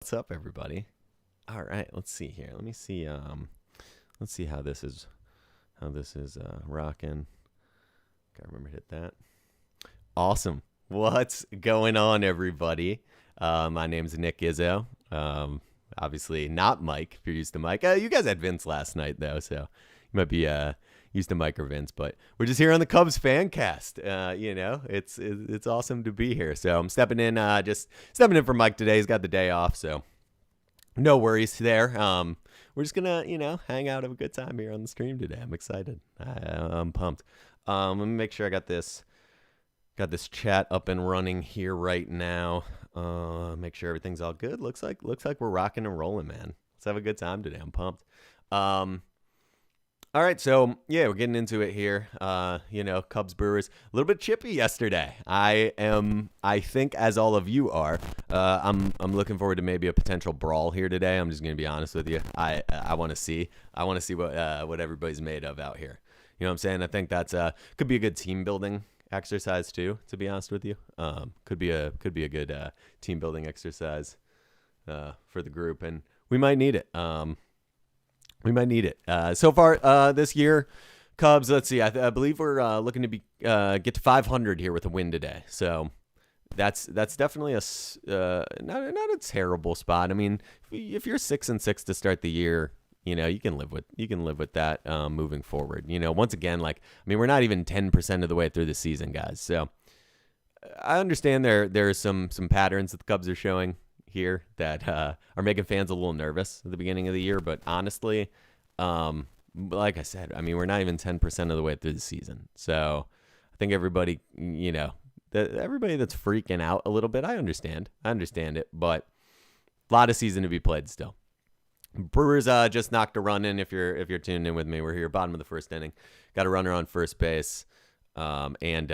What's up, everybody? All right, let's see here. Let me see. Let's see how this is. Rocking. Gotta remember to hit that. Awesome. What's going on, everybody? My name's Nick Izzo. Obviously not Mike. If you're used to Mike, you guys had Vince last night though, so you might be used to Mike or Vince. But we're just here on the Cubs fan cast. It's awesome to be here. So I'm stepping in, just stepping in for Mike today. He's got the day off, so no worries there. We're just gonna, hang out, have a good time here on the stream today. I'm excited. I'm pumped. Let me make sure I got this chat up and running here right now. Make sure everything's all good. Looks like we're rocking and rolling, man. Let's have a good time today. I'm pumped. All right, so yeah, we're getting into it here. Cubs Brewers, a little bit chippy yesterday. I think, as all of you are. I'm looking forward to maybe a potential brawl here today. I'm just gonna be honest with you. I want to see what everybody's made of out here. You know what I'm saying? I think that's could be a good team building exercise too, to be honest with you. Could be a good team building exercise for the group, and we might need it. So far this year, Cubs, let's see, I believe we're looking to get to 500 here with a win today. So that's definitely not a terrible spot. I mean, if you're 6-6 to start the year, you can live with that moving forward. Once again, we're not even 10% of the way through the season, guys. So I understand there are some patterns that the Cubs are showing here that are making fans a little nervous at the beginning of the year. But honestly, like I said, we're not even 10% of the way through the season. So I think everybody, everybody that's freaking out a little bit, I understand it, but a lot of season to be played still. Brewers just knocked a run in. If you're tuned in with me, we're here bottom of the first inning. Got a runner on first base, and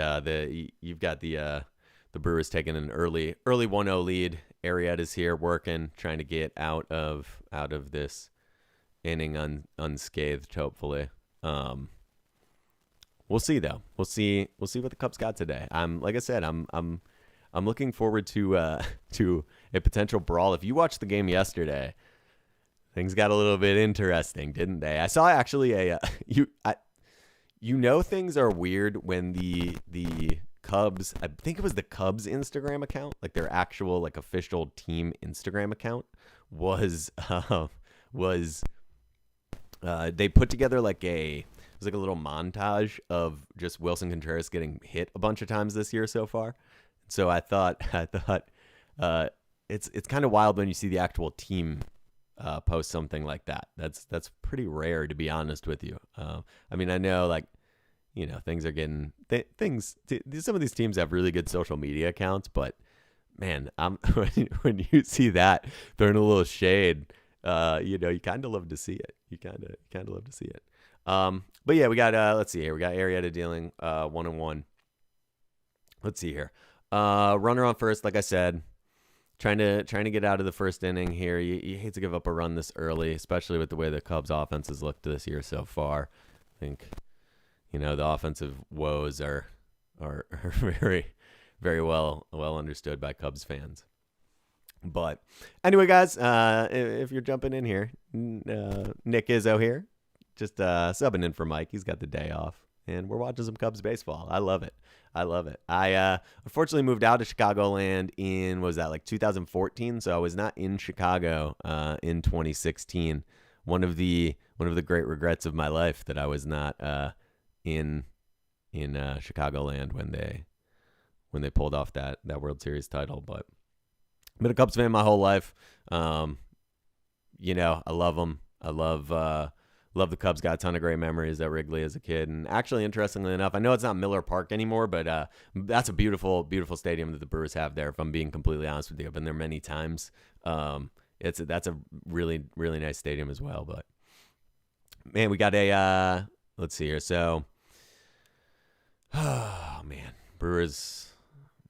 you've got the Brewers taking an early 1-0 lead. Arrieta's here working, trying to get out of this inning unscathed. Hopefully, we'll see though. We'll see what the Cubs got today. Like I said, I'm looking forward to a potential brawl. If you watched the game yesterday, things got a little bit interesting, didn't they? I saw actually things are weird when the Cubs, I think it was the Cubs Instagram account, like their actual official team Instagram account was they put together it was a little montage of just Wilson Contreras getting hit a bunch of times this year so far. So I thought it's kind of wild when you see the actual team post something like that. That's pretty rare, to be honest with you. I know things are getting some of these teams have really good social media accounts, but man, when you see that throwing a little shade, you kind of love to see it. You kind of love to see it. But yeah, we got let's see here. We got Arrieta dealing 1-1. Let's see here. Runner on first, like I said, trying to get out of the first inning here. You hate to give up a run this early, especially with the way the Cubs offense has looked this year so far. I think the offensive woes are very, very well understood by Cubs fans. But anyway, guys, if you're jumping in here, Nick Izzo here, just subbing in for Mike. He's got the day off, and we're watching some Cubs baseball. I love it. I unfortunately moved out of Chicagoland in, what was that, 2014? So I was not in Chicago in 2016. One of the great regrets of my life that I was not in Chicagoland when they pulled off that World Series title. But I've been a Cubs fan my whole life. I love them. I love the Cubs. Got a ton of great memories at Wrigley as a kid. And actually, interestingly enough, I know it's not Miller Park anymore, but that's a beautiful, beautiful stadium that the Brewers have there. If I'm being completely honest with you, I've been there many times. That's a really, really nice stadium as well. But man, we got let's see here. So, oh man, Brewers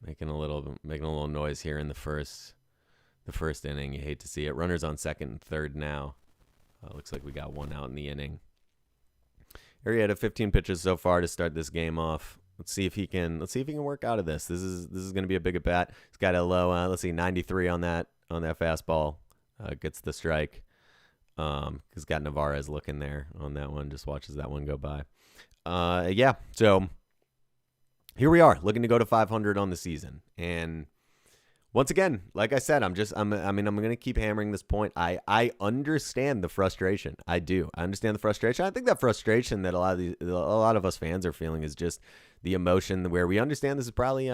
making a little noise here in the first inning. You hate to see it. Runners on second and third now. Looks like we got one out in the inning. Arrieta 15 pitches so far to start this game off. Let's see if he can work out of this. This is going to be a big at bat. He's got a low 93 on that fastball. gets the strike. He's got Navarez looking there on that one. Just watches that one go by. Yeah. So here we are, looking to go to 500 on the season. And once again, like I said, I'm going to keep hammering this point. I understand the frustration. I do. I understand the frustration. I think that frustration that a lot of us fans are feeling is just the emotion where we understand this is probably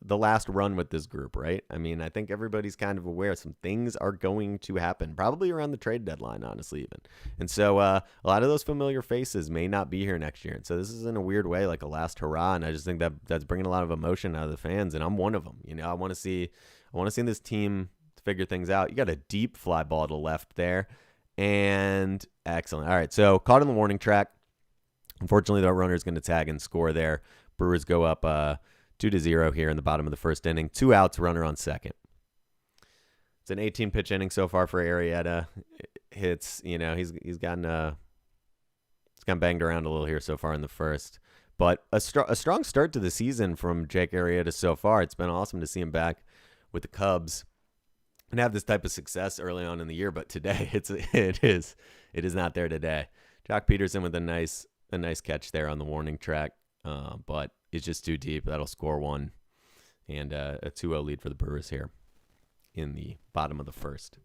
the last run with this group, right? I mean, I think everybody's kind of aware some things are going to happen, probably around the trade deadline, honestly, even. And so a lot of those familiar faces may not be here next year. And so this is in a weird way like a last hurrah. And I just think that's bringing a lot of emotion out of the fans. And I'm one of them. You know, I want to see this team figure things out. You got a deep fly ball to left there. And excellent. All right, so caught in the warning track. Unfortunately, the runner is going to tag and score there. Brewers go up 2-0 here in the bottom of the first inning. 2 outs, runner on second. It's an 18-pitch inning so far for Arrieta. Hits, he's gotten banged around a little here so far in the first. But a strong start to the season from Jake Arrieta so far. It's been awesome to see him back with the Cubs and have this type of success early on in the year. But today, it is not there today. Jock Peterson with a nice catch there on the warning track, but it's just too deep. That'll score one, and a 2-0 lead for the Brewers here in the bottom of the first.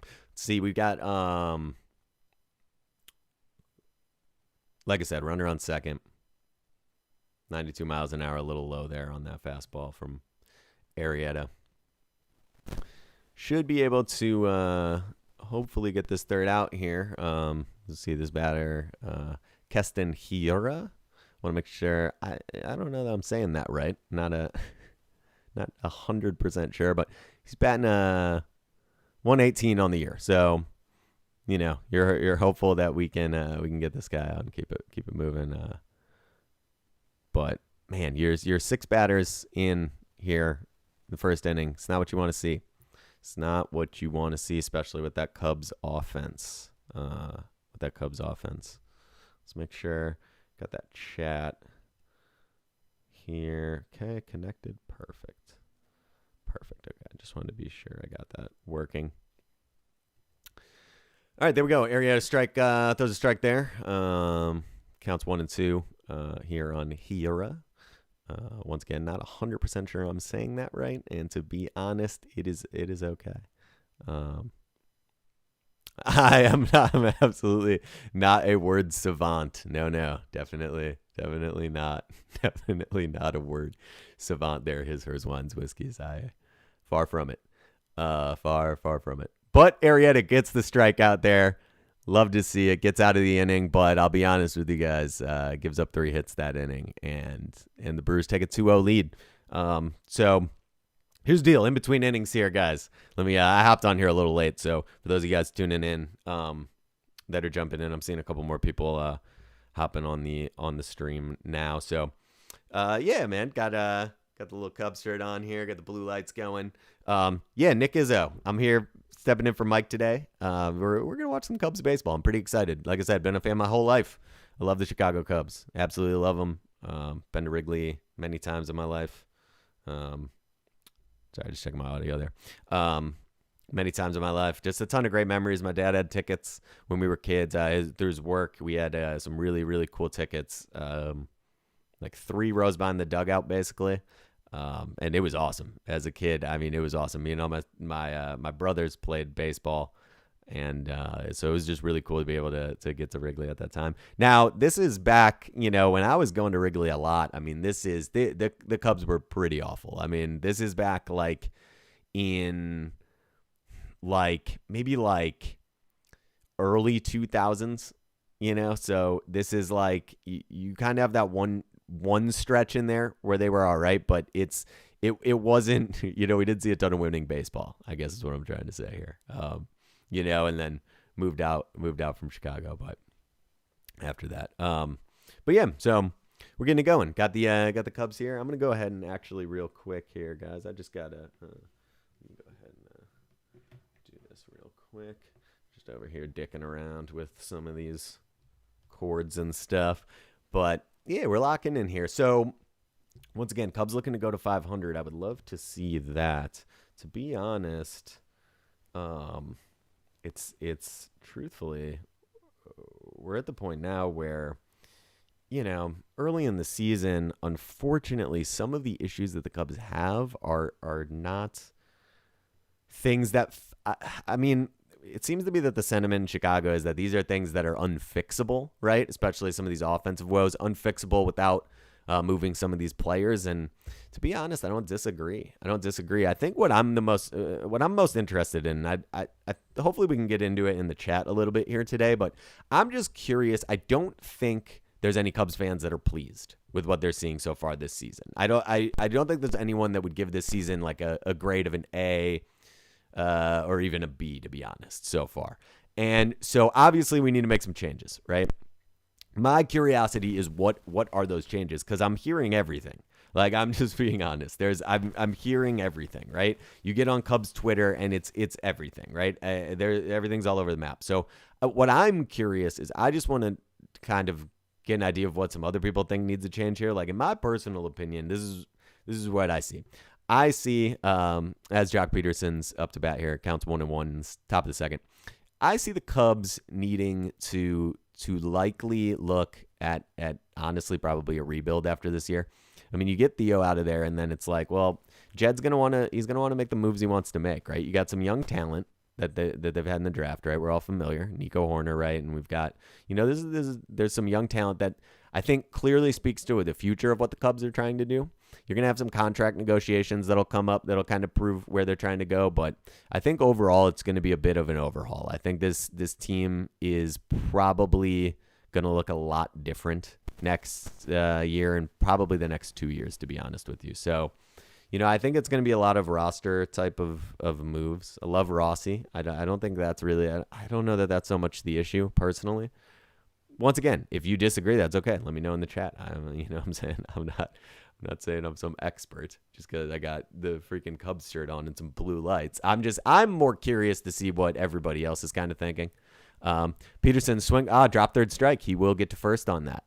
Let's see, we've got, like I said, runner on second, 92 miles an hour, a little low there on that fastball from Arrieta. Should be able to hopefully get this third out here. Let's see this batter, Keston Hiura. Want to make sure. I don't know that I'm saying that right. Not 100% sure, but he's batting 118 on the year. So, you're hopeful that we can get this guy out and keep it moving. But man, your 6 batters in here in the first inning. It's not what you want to see. It's not what you want to see, especially with that Cubs offense. Let's make sure. Got that chat here. Okay, connected. Perfect. Okay, I just wanted to be sure I got that working. All right, there we go. Arrieta strike, throws a strike there. Counts 1 and 2 here on Hiura. Once again, not 100% sure I'm saying that right, and to be honest, it is okay. I'm absolutely not a word savant. No, definitely not. Definitely not a word savant there. His, hers, one's, whiskeys. Far from it. Far from it. But Arrieta gets the strikeout there. Love to see it. Gets out of the inning, but I'll be honest with you guys. Gives up 3 hits that inning, and the Brewers take a 2-0 lead. So here's the deal. In between innings here, guys. I hopped on here a little late, so for those of you guys tuning in that are jumping in, I'm seeing a couple more people hopping on the stream now. So yeah, man, got the little Cubs shirt on here. Got the blue lights going. Yeah, Nick Izzo. I'm here stepping in for Mike today. We're gonna watch some Cubs baseball. I'm pretty excited. Like I said, been a fan my whole life. I love the Chicago Cubs. Absolutely love them. Been to Wrigley many times in my life. Sorry, just checking my audio there. Many times in my life. Just a ton of great memories. My dad had tickets when we were kids. Through his work, we had some really, really cool tickets. Like 3 rows behind the dugout, basically. And it was awesome. As a kid, I mean, it was awesome. Me and all my brothers played baseball. And so it was just really cool to be able to get to Wrigley at that time. Now, this is back, when I was going to Wrigley a lot. I mean, this is the Cubs were pretty awful. I mean, this is back like in maybe early 2000s, So this is like you kind of have that one stretch in there where they were all right, but it wasn't, we didn't see a ton of winning baseball, I guess is what I'm trying to say here. And then moved out from Chicago, but after that. But yeah, so we're getting it going. Got the Cubs here. I'm going to go ahead and actually real quick here, guys. I just got to go ahead and do this real quick. Just over here dicking around with some of these chords and stuff. But yeah, we're locking in here. So once again, Cubs looking to go to 500. I would love to see that. To be honest, Um, it's truthfully, we're at the point now where, early in the season, unfortunately, some of the issues that the Cubs have are not things that I mean, it seems to be that the sentiment in Chicago is that these are things that are unfixable, right? Especially some of these offensive woes, unfixable without moving some of these players. And to be honest, I don't disagree. I think what I'm most interested in, I hopefully we can get into it in the chat a little bit here today, but I'm just curious. I don't think there's any Cubs fans that are pleased with what they're seeing so far this season. I don't think there's anyone that would give this season like a grade of an A or even a B, to be honest, so far. And so obviously we need to make some changes, right? My curiosity is what are those changes? Because I'm hearing everything. Like, I'm just being honest. I'm hearing everything, right? You get on Cubs Twitter and it's everything, right? Everything's all over the map. So what I'm curious is, I just want to kind of get an idea of what some other people think needs to change here. Like, in my personal opinion, this is what I see. I see, as Jock Peterson's up to bat here, counts 1-1, top of the second. I see the Cubs needing to likely look at honestly probably a rebuild after this year. I mean, you get Theo out of there, and then it's like, well, Jed's gonna want to make the moves he wants to make, right? You got some young talent that they've had in the draft, right? We're all familiar, Nico Horner, right? And we've got, there's some young talent that I think clearly speaks to the future of what the Cubs are trying to do. You're going to have some contract negotiations that'll come up that'll kind of prove where they're trying to go. But I think overall it's going to be a bit of an overhaul. I think this team is probably going to look a lot different next year and probably the next 2 years, to be honest with you. So, I think it's going to be a lot of roster type of moves. I love Rossi. I don't think that's really, I don't know that that's so much the issue personally. Once again, if you disagree, that's okay. Let me know in the chat. I'm saying I'm not saying I'm some expert just because I got the freaking Cubs shirt on and some blue lights. I'm more curious to see what everybody else is kind of thinking. Peterson swing, drop third strike. He will get to first on that.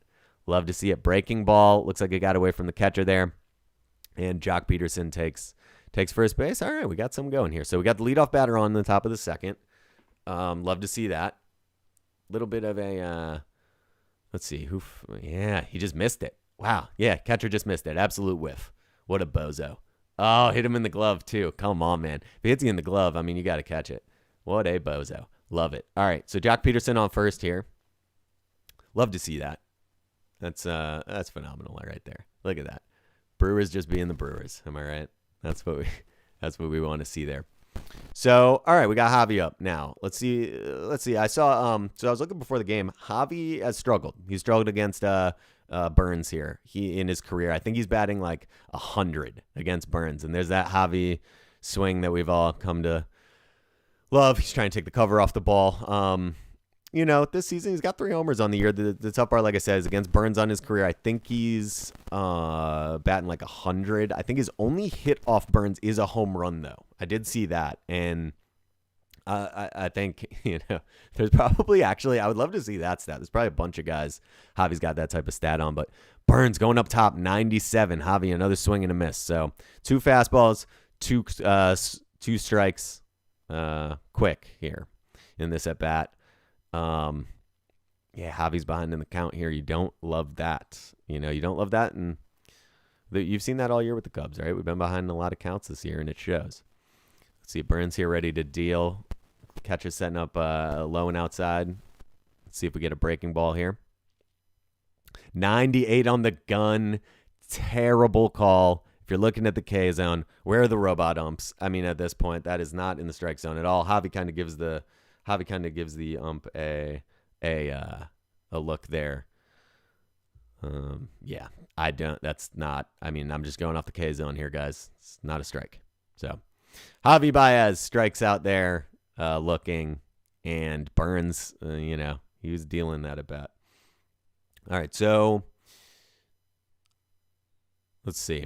Love to see it. Breaking ball. Looks like it got away from the catcher there. And Jock Peterson takes first base. All right, we got some going here. So we got the leadoff batter on the top of the second. Love to see that. Little bit of a, let's see. He just missed it. Wow. Yeah, catcher just missed it. Absolute whiff. What a bozo. Oh, hit him in the glove, too. Come on, man. If he hits you in the glove, I mean, you got to catch it. What a bozo. Love it. All right, so Jock Peterson on first here. Love to see that. That's phenomenal right there. Look at that. Brewers just being the Brewers. Am I right? That's what we want to see there. So, all right, we got Javi up now. Let's see. I saw so I was looking before the game. Javi has struggled. He struggled against Burns here. He in his career, I think he's batting like 100 against Burns. And there's that Javi swing that we've all come to love. He's trying to take the cover off the ball. This season he's got 3 homers on the year. The tough part, like I said, is against Burns on his career. I think he's batting like 100. I think his only hit off Burns is a home run, though. I did see that. And I think, there's probably actually, I would love to see that stat. There's probably a bunch of guys Javi's got that type of stat on. But Burns going up top, 97. Javi, another swing and a miss. So 2 fastballs, 2 strikes quick here in this at-bat. Javi's behind in the count here. You don't love that. You don't love that. And you've seen that all year with the Cubs, right? We've been behind in a lot of counts this year, and it shows. Let's see. Burns here ready to deal. Catcher setting up low and outside. Let's see if we get a breaking ball here. 98 on the gun. Terrible call. If you're looking at the K zone, where are the robot umps? I mean, at this point, that is not in the strike zone at all. Javi kind of gives the ump a look there. I'm just going off the K zone here, guys. It's not a strike. So Javi Baez strikes out there, looking, and Burns, he was dealing that at bat. All right, so let's see.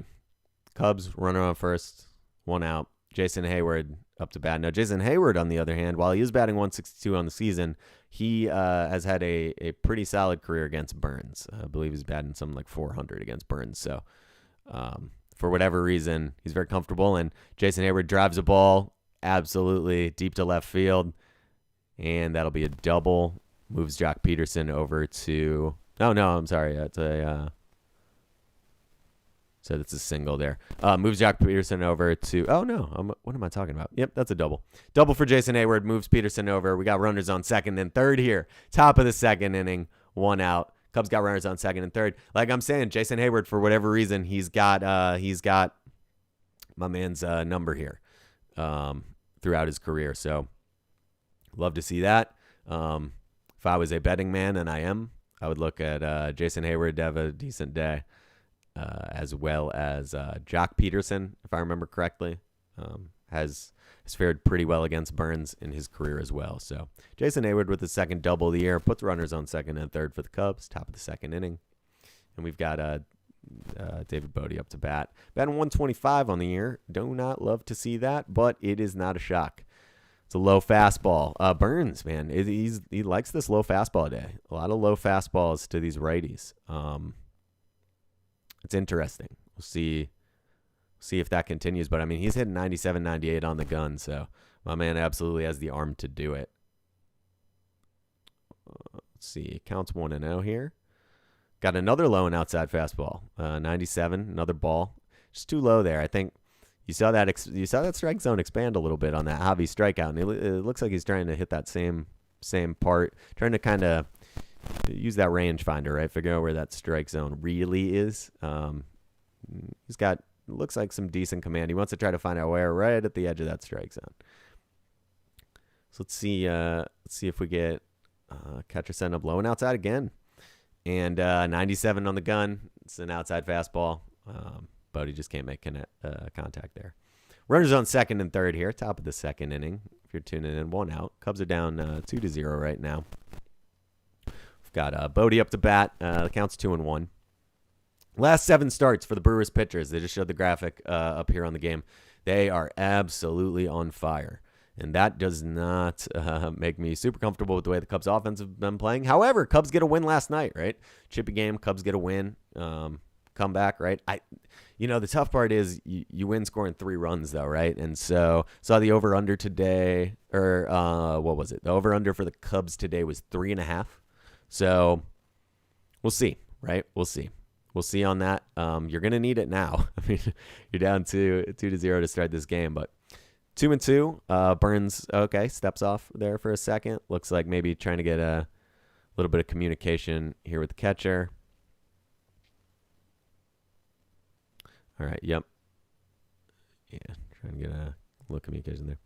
Cubs runner on first, 1 out. Jason Hayward up to bat. Now, Jason Hayward, on the other hand, while he is batting 162 on the season, he has had a pretty solid career against Burns. I believe he's batting something like 400 against Burns. So, for whatever reason, he's very comfortable. And Jason Hayward drives a ball absolutely deep to left field. And that'll be a double. Moves Jock Peterson over to... Oh, no, I'm sorry. That's a... So that's a single there. Moves Jock Peterson over to... Oh, no. What am I talking about? Yep, that's a double. Double for Jason Hayward. Moves Peterson over. We got runners on second and third here. Top of the second inning. 1 out. Cubs got runners on second and third. Like I'm saying, Jason Hayward, for whatever reason, he's got my man's number here throughout his career. So love to see that. If I was a betting man, and I am, I would look at Jason Hayward to have a decent day. As well as Jock Peterson, if I remember correctly, has fared pretty well against Burns in his career as well. So Jason Hayward with the second double of the year, puts runners on second and third for the Cubs, top of the second inning. And we've got David Bodie up to bat. Batting 125 on the year. Do not love to see that, but it is not a shock. It's a low fastball. Burns, man, he likes this low fastball day. A lot of low fastballs to these righties. It's interesting. We'll see if that continues. But, I mean, he's hitting 97, 98 on the gun. So, my man absolutely has the arm to do it. Let's see. Counts 1-0 here. Got another low and outside fastball. 97, another ball. Just too low there. I think you saw that strike zone expand a little bit on that Javi strikeout. And it looks like he's trying to hit that same part. Trying to kind of use that rangefinder, right? Figure out where that strike zone really is. He's got, looks like, some decent command. He wants to try to find out where, right at the edge of that strike zone. So let's see if we get catcher setting up low and outside again. And 97 on the gun. It's an outside fastball. But he just can't make contact there. Runners on second and third here, top of the second inning. If you're tuning in, 1 out. Cubs are down 2-0 right now. Got Bodie up to bat. The count's 2-1. Last 7 starts for the Brewers pitchers. They just showed the graphic up here on the game. They are absolutely on fire. And that does not make me super comfortable with the way the Cubs offense have been playing. However, Cubs get a win last night, right? Chippy game, Cubs get a win. Comeback, right? The tough part is you win scoring 3 runs, though, right? And so saw the over-under today, or what was it? The over-under for the Cubs today was 3.5. So we'll see, right? We'll see. We'll see on that. You're going to need it now. I mean, you're down 2-0 to start this game, but 2-2. Burns, okay, steps off there for a second. Looks like maybe trying to get a little bit of communication here with the catcher. All right, yep. Yeah, trying to get a little communication there.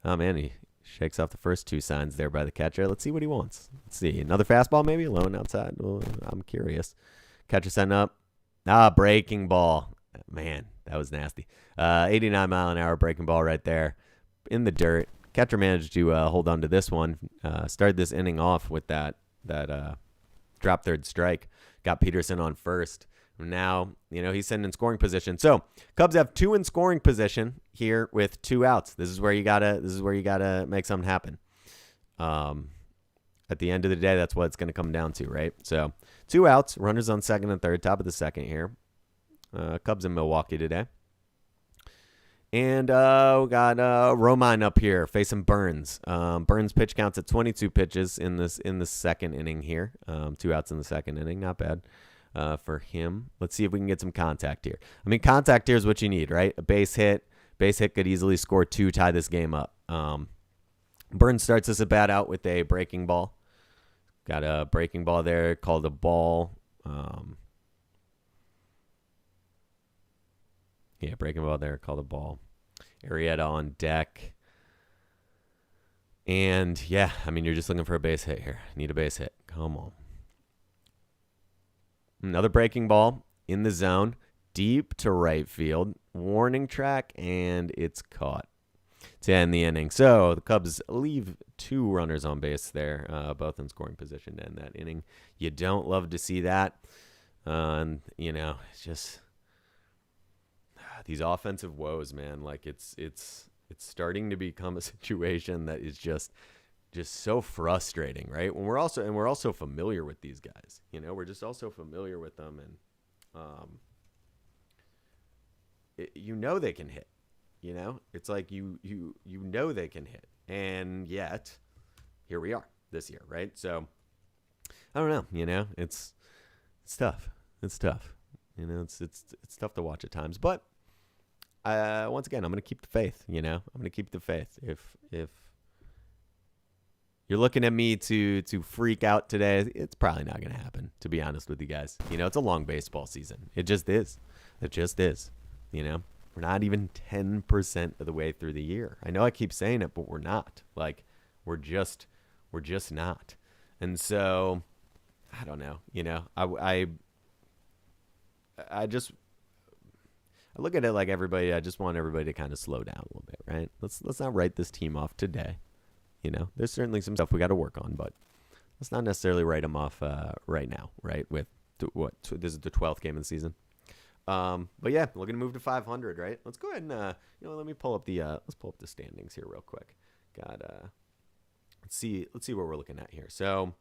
Oh, man, he shakes off the first 2 signs there by the catcher. Let's see what he wants. Let's see. Another fastball maybe? Low and outside? Well, I'm curious. Catcher setting up. Breaking ball. Man, that was nasty. 89-mile-an-hour breaking ball right there in the dirt. Catcher managed to hold on to this one. Started this inning off with that drop third strike. Got Peterson on first. Now, he's sitting in scoring position. So, Cubs have 2 in scoring position here with 2 outs. This is where you gotta make something happen. At the end of the day, that's what it's going to come down to, right? So, 2 outs, runners on second and third, top of the second here. Cubs in Milwaukee today. And we got Romine up here facing Burns. Burns pitch counts at 22 pitches in the second inning here. 2 outs in the second inning, not bad. For him. Let's see if we can get some contact here. I mean, contact here is what you need, right? A base hit. Base hit could easily score 2, tie this game up. Burns starts this at bat out with a breaking ball. Got a breaking ball there, called a ball. Breaking ball there, called a ball. Arrieta on deck. And, you're just looking for a base hit here. Need a base hit. Come on. Another breaking ball in the zone, deep to right field, warning track, and it's caught to end the inning. So the Cubs leave 2 runners on base there, both in scoring position to end that inning. You don't love to see that. It's just these offensive woes, man. Like it's starting to become a situation that is just so frustrating, right? When we're also familiar with these guys, we're just also familiar with them, and they can hit. You know, it's like you know they can hit, and yet here we are this year, right? So I don't know. You know, it's tough. It's tough. You know, it's tough to watch at times, but once again, I'm gonna keep the faith. You know, I'm gonna keep the faith. If you're looking at me to freak out today, it's probably not gonna happen. To be honest with you guys, you know, it's a long baseball season. It just is. It just is. You know. We're not even 10% of the way through the year. I know I keep saying it, but we're not. Like, we're just not. And so, I don't know. You know, I look at it like everybody. I just want everybody to kind of slow down a little bit, right? Let's not write this team off today. You know, there's certainly some stuff we got to work on, but let's not necessarily write them off right now, right? With this is the 12th game of the season. But yeah, looking to move to 500, right? Let's go ahead and let me pull up the standings here real quick. Let's see what we're looking at here. So,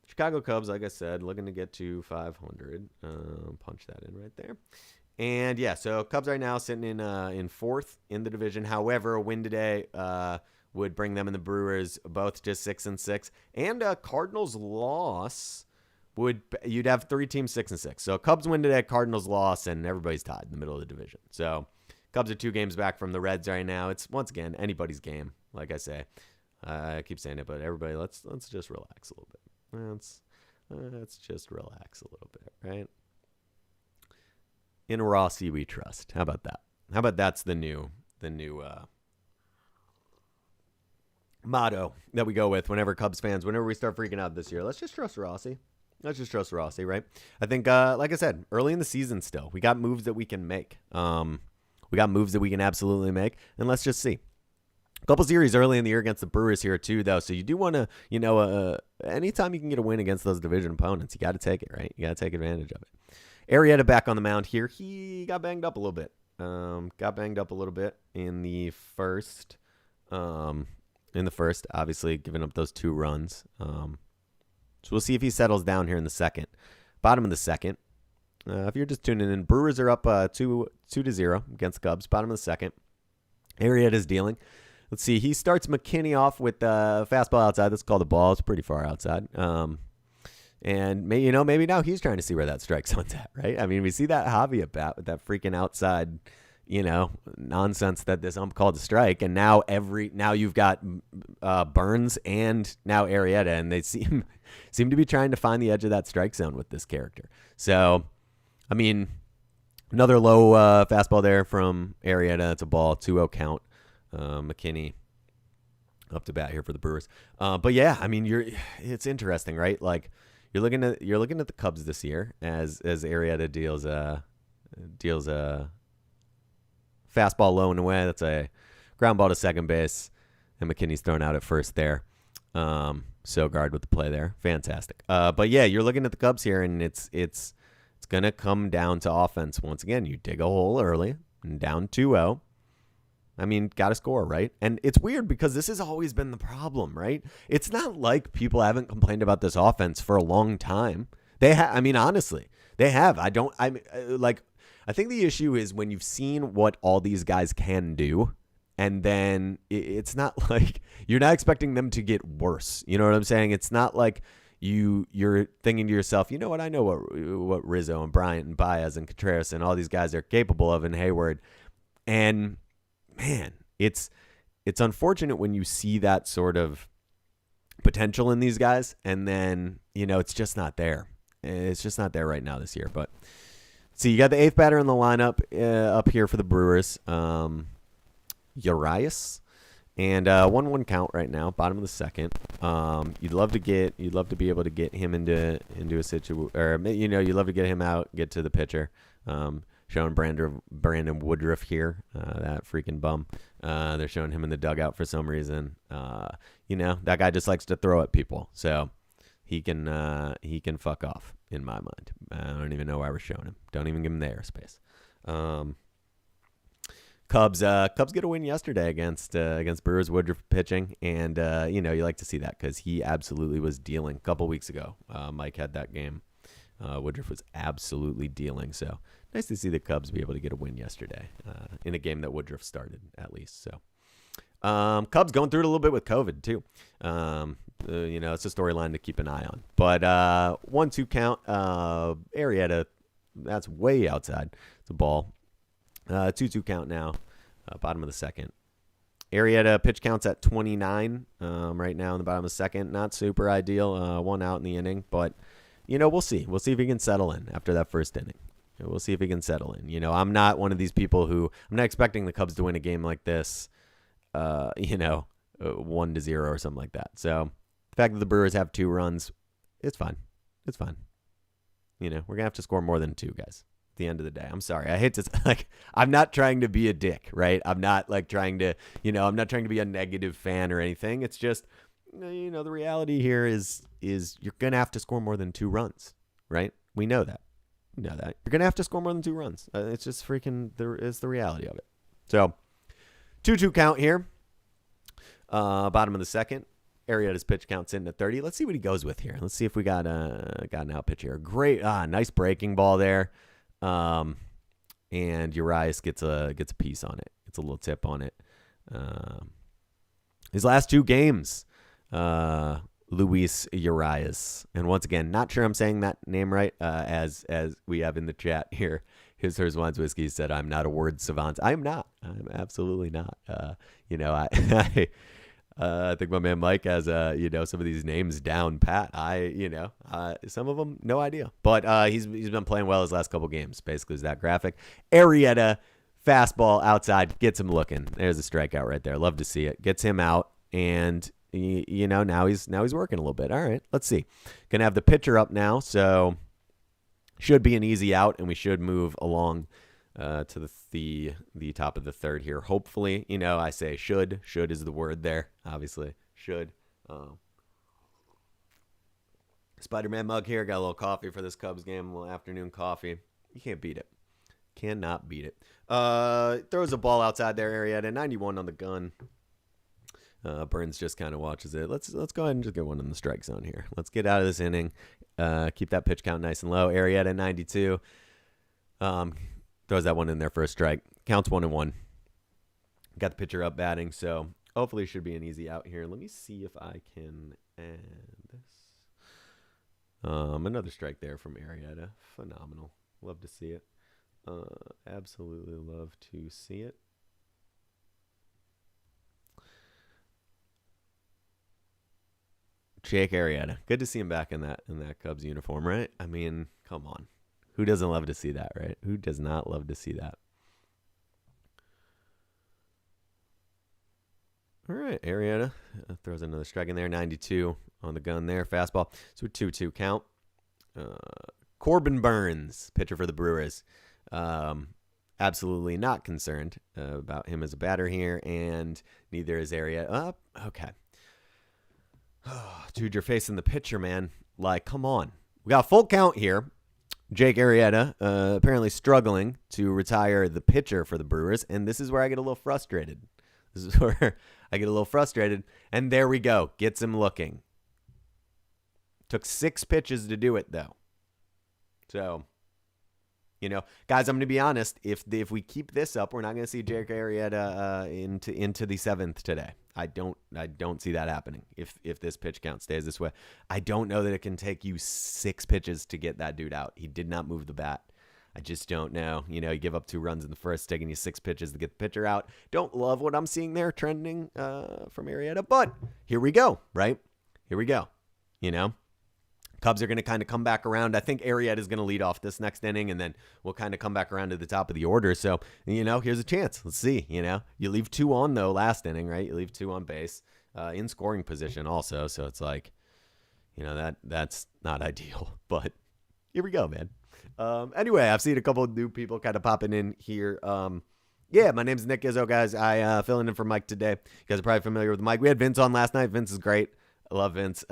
Chicago Cubs, like I said, looking to get to 500. Punch that in right there. And yeah, so Cubs right now sitting in fourth in the division. However, a win today would bring them and the Brewers both just 6-6, and Cardinals loss. You'd have three teams 6-6. So Cubs win today, Cardinals loss, and everybody's tied in the middle of the division. So Cubs are 2 games back from the Reds right now. It's once again anybody's game, like I say. I keep saying it, but everybody, let's just relax a little bit. Let's just relax a little bit, right? In Rossi we trust. How about that? How about that's the new motto that we go with whenever Cubs fans, whenever we start freaking out this year. Let's just trust Rossi. Let's just trust Rossi, right? I think, like I said, early in the season still, we got moves that we can make. We got moves that we can absolutely make, and let's just see. A couple series early in the year against the Brewers here too, though, so you do want to, anytime you can get a win against those division opponents, you got to take it, right? You got to take advantage of it. Arrieta back on the mound here. He got banged up a little bit. In the first. Obviously, giving up those 2 runs. So we'll see if he settles down here in the second. Bottom of the second. If you're just tuning in, Brewers are up 2-0 against the Cubs. Bottom of the second. Arrieta's dealing. Let's see. He starts McKinney off with fastball outside. That's called a ball. It's pretty far outside. And maybe now he's trying to see where that strike zone's at, right? I mean, we see that Javi at bat with that freaking outside, nonsense that this ump called a strike, and now you've got Burns and now Arrieta, and they seem to be trying to find the edge of that strike zone with this character. So, I mean, another low fastball there from Arrieta. That's a ball, 2-0 count. McKinney up to bat here for the Brewers. But yeah, I mean, it's interesting, right? Like you're looking at the Cubs this year as Arrieta deals a fastball low and away. That's a ground ball to second base, and McKinney's thrown out at first there. Sogard with the play there. Fantastic. But yeah, you're looking at the Cubs here, and it's going to come down to offense. Once again, you dig a hole early and down 2-0. I mean, got to score, right? And it's weird because this has always been the problem, right? It's not like people haven't complained about this offense for a long time. They have. I mean, honestly, they have. I think the issue is when you've seen what all these guys can do, and then it's not like you're not expecting them to get worse. You know what I'm saying? It's not like you're thinking to yourself, you know what? I know what Rizzo and Bryant and Baez and Contreras and all these guys are capable of, and Hayward. And man, it's unfortunate when you see that sort of potential in these guys, and then it's just not there. It's just not there right now this year. But see, you got the 8th batter in the lineup up here for the Brewers, Urias, and 1-1 count right now, bottom of the second. You'd love to be able to get him into a situation, or you'd love to get him out, get to the pitcher. Showing Brandon Woodruff here, that freaking bum. They're showing him in the dugout for some reason. That guy just likes to throw at people, so he can fuck off in my mind. I don't even know why we're showing him. Don't even give him the airspace. Cubs get a win yesterday against Brewers. Woodruff pitching, and you like to see that because he absolutely was dealing a couple weeks ago. Mike had that game. Woodruff was absolutely dealing, so nice to see the Cubs be able to get a win yesterday in a game that Woodruff started, at least. So Cubs going through it a little bit with COVID, too. It's a storyline to keep an eye on. But 1-2 count. Arrieta, that's way outside. It's a ball. 2-2 count now. Bottom of the second. Arrieta pitch counts at 29 right now in the bottom of the second. Not super ideal. 1 out in the inning. But, we'll see. We'll see if he can settle in after that first inning. We'll see if he can settle in. I'm not one of these people who – I'm not expecting the Cubs to win a game like this, 1-0 or something like that. So the fact that the Brewers have 2 runs, it's fine. It's fine. We're going to have to score more than 2, guys. The end of the day. I'm sorry. I hate to I'm not trying to be a dick, right? I'm not trying to, I'm not trying to be a negative fan or anything. It's just, the reality here is you're going to have to score more than 2 runs, right? We know that. You're going to have to score more than 2 runs. It's just it's the reality of it. So 2-2 count here. Bottom of the second. Arrieta's pitch count sitting at 30. Let's see what he goes with here. Let's see if we got an out pitch here. Great. Nice breaking ball there. And Urias gets a piece on it. Gets a little tip on it. His last 2 games, Luis Urias. And once again, not sure I'm saying that name right, as we have in the chat here. Hers Wines Whiskey said, I'm not a word savant. I'm not. I'm absolutely not. I think my man Mike has, some of these names down pat. Some of them, no idea. But he's been playing well his last couple games. Basically, is that graphic. Arrieta, fastball outside, gets him looking. There's a strikeout right there. Love to see it. Gets him out, and now he's working a little bit. All right, let's see. Gonna have the pitcher up now, so should be an easy out, and we should move along to the top of the third here. Hopefully, I say should. Should is the word there, obviously. Should. Spider-Man mug here. Got a little coffee for this Cubs game, a little afternoon coffee. You can't beat it. Cannot beat it. Throws a ball outside their area at 91 on the gun. Burns just kind of watches it. Let's go ahead and just get one in the strike zone here. Let's get out of this inning. Keep that pitch count nice and low. Arrieta at 92. Throws that one in there for a strike. Counts 1-1. Got the pitcher up batting, so hopefully it should be an easy out here. Let me see if I can add this. Another strike there from Arrieta. Phenomenal. Love to see it. Absolutely love to see it. Jake Arrieta. Good to see him back in that Cubs uniform, right? I mean, come on. Who doesn't love to see that, right? Who does not love to see that? All right, Arrieta throws another strike in there. 92 on the gun there. Fastball. So a 2-2 count. Corbin Burns, pitcher for the Brewers. Absolutely not concerned about him as a batter here, and neither is Arrieta. Okay. Dude, you're facing the pitcher, man. Come on. We got a full count here. Jake Arrieta apparently struggling to retire the pitcher for the Brewers, and this is where I get a little frustrated. And there we go. Gets him looking. Took 6 pitches to do it, though. So, guys, I'm going to be honest. If we keep this up, we're not going to see Jake Arrieta into the 7th today. I don't see that happening if this pitch count stays this way. I don't know that it can take you 6 pitches to get that dude out. He did not move the bat. I just don't know. You give up 2 runs in the first, taking you 6 pitches to get the pitcher out. Don't love what I'm seeing there trending from Arrieta, but here we go, right? Here we go. Cubs are going to kind of come back around. I think Arrieta is going to lead off this next inning, and then we'll kind of come back around to the top of the order. So, here's a chance. Let's see. You leave 2 on, though, last inning, right? You leave 2 on base in scoring position also. So it's like, that's not ideal. But here we go, man. Anyway, I've seen a couple of new people kind of popping in here. Yeah, my name's Nick Izzo, guys. I filling in for Mike today. You guys are probably familiar with Mike. We had Vince on last night. Vince is great. I love Vince.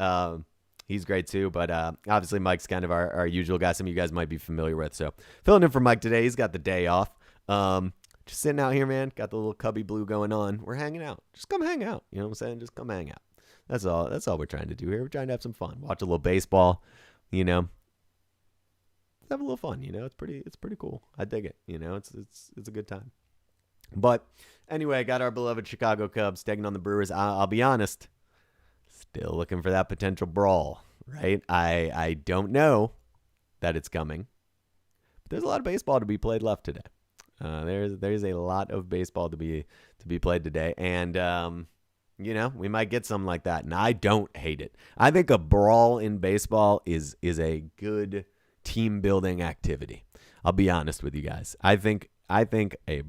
He's great too, but obviously Mike's kind of our usual guy. Some of you guys might be familiar with. So filling in for Mike today. He's got the day off. Just sitting out here, man. Got the little cubby blue going on. We're hanging out. Just come hang out. You know what I'm saying? Just come hang out. That's all we're trying to do here. We're trying to have some fun. Watch a little baseball, have a little fun. It's pretty cool. I dig it. It's a good time. But anyway, I got our beloved Chicago Cubs taking on the Brewers. I'll be honest, still looking for that potential brawl, right? I don't know that it's coming. But there's a lot of baseball to be played left today. There's a lot of baseball to be played today, and we might get something like that. And I don't hate it. I think a brawl in baseball is a good team building activity. I'll be honest with you guys. I think a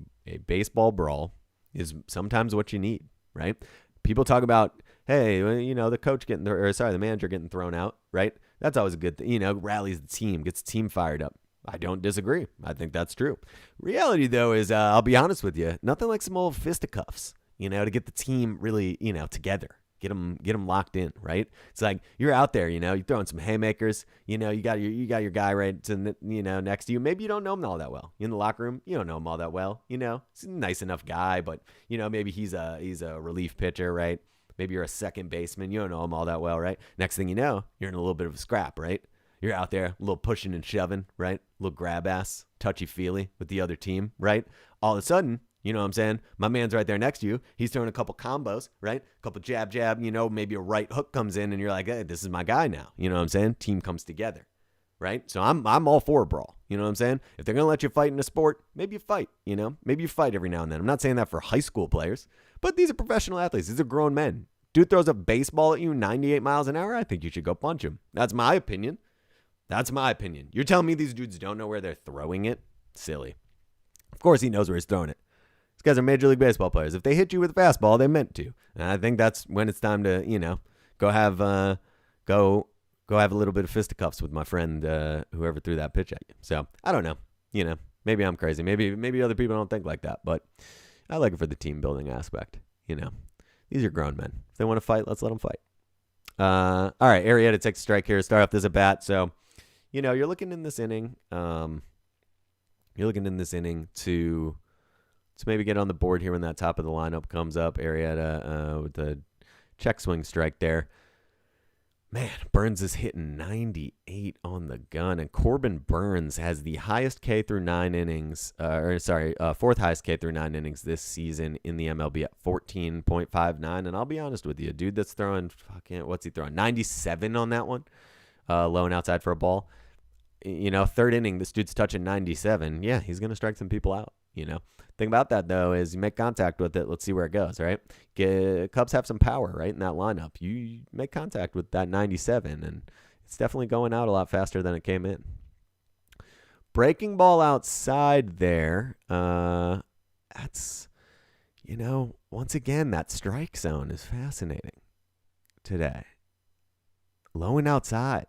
baseball brawl is sometimes what you need, right? People talk about, hey, the manager getting thrown out, right? That's always a good thing. Rallies the team, gets the team fired up. I don't disagree. I think that's true. Reality, though, is I'll be honest with you, nothing like some old fisticuffs, to get the team really, together. Get them locked in, right? It's like you're out there, you're throwing some haymakers. You got your guy right to, next to you. Maybe you don't know him all that well. In the locker room, you don't know him all that well. He's a nice enough guy, but maybe he's a relief pitcher, right? Maybe you're a second baseman. You don't know him all that well, right? Next thing you know, you're in a little bit of a scrap, right? You're out there, a little pushing and shoving, right? A little grab ass, touchy-feely with the other team, right? All of a sudden, you know what I'm saying? My man's right there next to you. He's throwing a couple combos, right? A couple jab, maybe a right hook comes in, and you're like, hey, this is my guy now. You know what I'm saying? Team comes together, right? So I'm all for a brawl. You know what I'm saying? If they're going to let you fight in a sport, maybe you fight, Maybe you fight every now and then. I'm not saying that for high school players, but these are professional athletes. These are grown men. Dude throws a baseball at you 98 miles an hour, I think you should go punch him. That's my opinion. You're telling me these dudes don't know where they're throwing it? Silly. Of course he knows where he's throwing it. These guys are Major League Baseball players. If they hit you with a fastball, they meant to. And I think that's when it's time to, go have a little bit of fisticuffs with my friend, whoever threw that pitch at you. So I don't know. Maybe I'm crazy. Maybe other people don't think like that. But I like it for the team building aspect. These are grown men. If they want to fight, let's let them fight. All right, Arrieta takes a strike here. Start off this at bat. So, you're looking in this inning. To maybe get on the board here when that top of the lineup comes up. Arrieta with the check swing strike there. Man, Burns is hitting 98 on the gun, and Corbin Burns has the highest K through 9 innings, fourth highest K through 9 innings this season in the MLB at 14.59. And I'll be honest with you, dude that's throwing, what's he throwing? 97 on that one, low and outside for a ball. Third inning, this dude's touching 97. Yeah, he's going to strike some people out, Thing about that, though, is you make contact with it. Let's see where it goes, right? Cubs have some power, right, in that lineup. You make contact with that 97, and it's definitely going out a lot faster than it came in. Breaking ball outside there. That's, once again, that strike zone is fascinating today. Low and outside.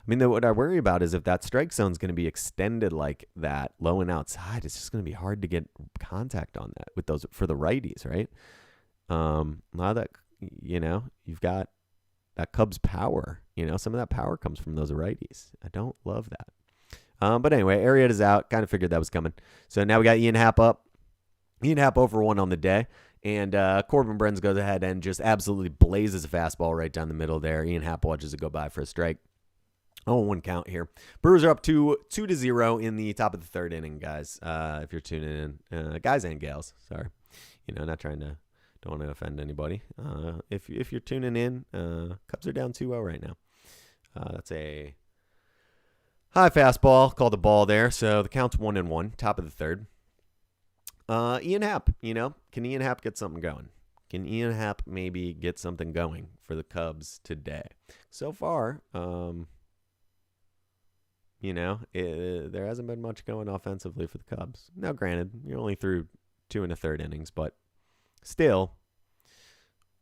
What I worry about is if that strike zone is going to be extended like that, low and outside, it's just going to be hard to get contact on that with those for the righties, right? A lot of that, you've got that Cubs power. Some of that power comes from those righties. I don't love that. But anyway, Arrieta's out. Kind of figured that was coming. So now we got Ian Happ up. Ian Happ 0 for 1 on the day. And Corbin Burns goes ahead and just absolutely blazes a fastball right down the middle there. Ian Happ watches it go by for a strike. 0-1 count here. Brewers are up 2-0 in the top of the third inning, guys. If you're tuning in, guys and gals. Sorry, don't want to offend anybody. If you're tuning in, Cubs are down 2-0 right now. That's a high fastball, called a ball there. So the count's 1-1, top of the third. Ian Happ, can Ian Happ get something going? Can Ian Happ maybe get something going for the Cubs today? So far, there hasn't been much going offensively for the Cubs. Now, granted, you're only through 2 1/3 innings, but still,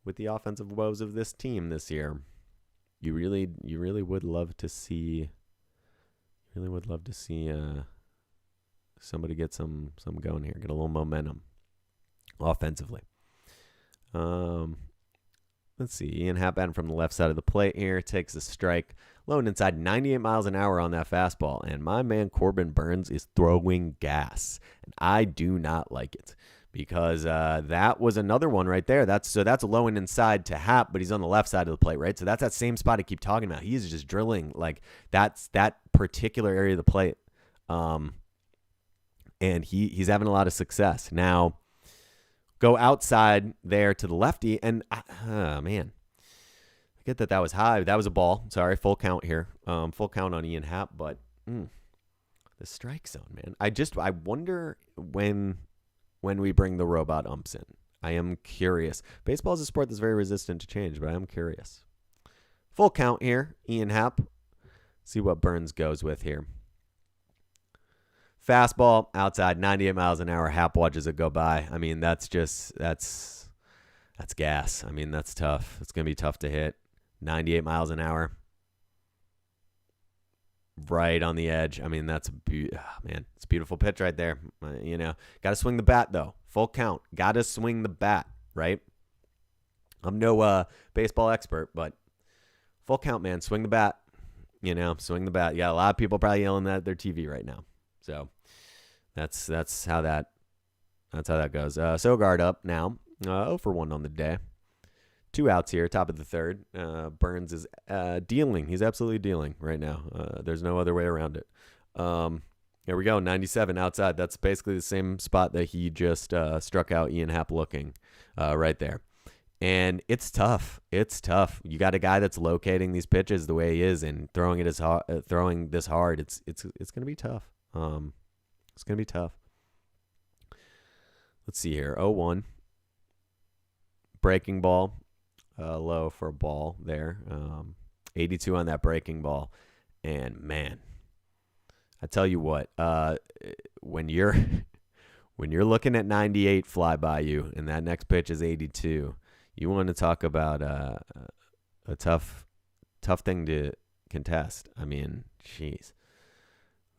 with the offensive woes of this team this year, you really would love to see. Somebody get some going here, get a little momentum offensively. Let's see. Ian Happ batting from the left side of the plate here, takes a strike, low and inside, 98 miles an hour on that fastball. And my man Corbin Burns is throwing gas, and I do not like it. because that was another one right there. That's low and inside to Happ, but he's on the left side of the plate, right? So that's that same spot I keep talking about. He is just drilling like that's that particular area of the plate, and he's having a lot of success. Now go outside there to the lefty, and man, I get that was high. That was a ball. Sorry, full count here. Full count on Ian Happ, but the strike zone, man. I wonder when we bring the robot umps in. I am curious. Baseball is a sport that's very resistant to change, but I am curious. Full count here, Ian Happ. See what Burns goes with here. Fastball outside, 98 miles an hour. Happ watches it go by. I mean, that's gas. I mean, that's tough. It's going to be tough to hit. 98 miles an hour. Right on the edge. I mean, that's it's a beautiful pitch right there. Got to swing the bat though. Full count. Got to swing the bat, right? I'm no baseball expert, but full count, man. Swing the bat. Swing the bat. Yeah, a lot of people probably yelling that at their TV right now. So that's how that goes. Sogard up now. 0 for 1 on the day. 2 outs here, top of the third. Burns is dealing. He's absolutely dealing right now. There's no other way around it. Here we go, 97 outside. That's basically the same spot that he just struck out Ian Happ looking right there. And it's tough. It's tough. You got a guy that's locating these pitches the way he is and throwing this hard. It's going to be tough. It's going to be tough. Let's see here. 0-1. Breaking ball. Low for a ball there. 82 on that breaking ball. And man, I tell you what, when you're looking at 98 fly by you and that next pitch is 82, you want to talk about a tough thing to contest. I mean, jeez.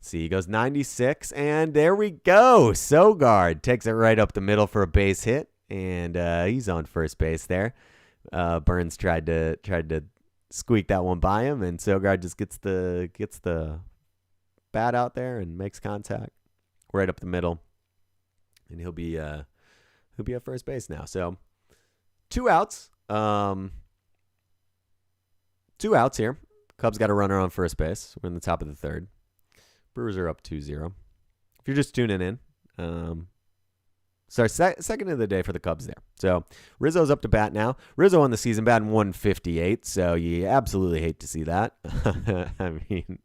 See, he goes 96, and there we go. Sogard takes it right up the middle for a base hit, and he's on first base there. Burns tried to squeak that one by him, and Sogard just gets the bat out there and makes contact right up the middle, and he'll be at first base now. So 2 outs, 2 outs here. Cubs got a runner on first base. We're in the top of the third. Brewers are up 2-0. If you're just tuning in, second of the day for the Cubs there. So Rizzo's up to bat now. Rizzo on the season batting 158, so you absolutely hate to see that. I mean,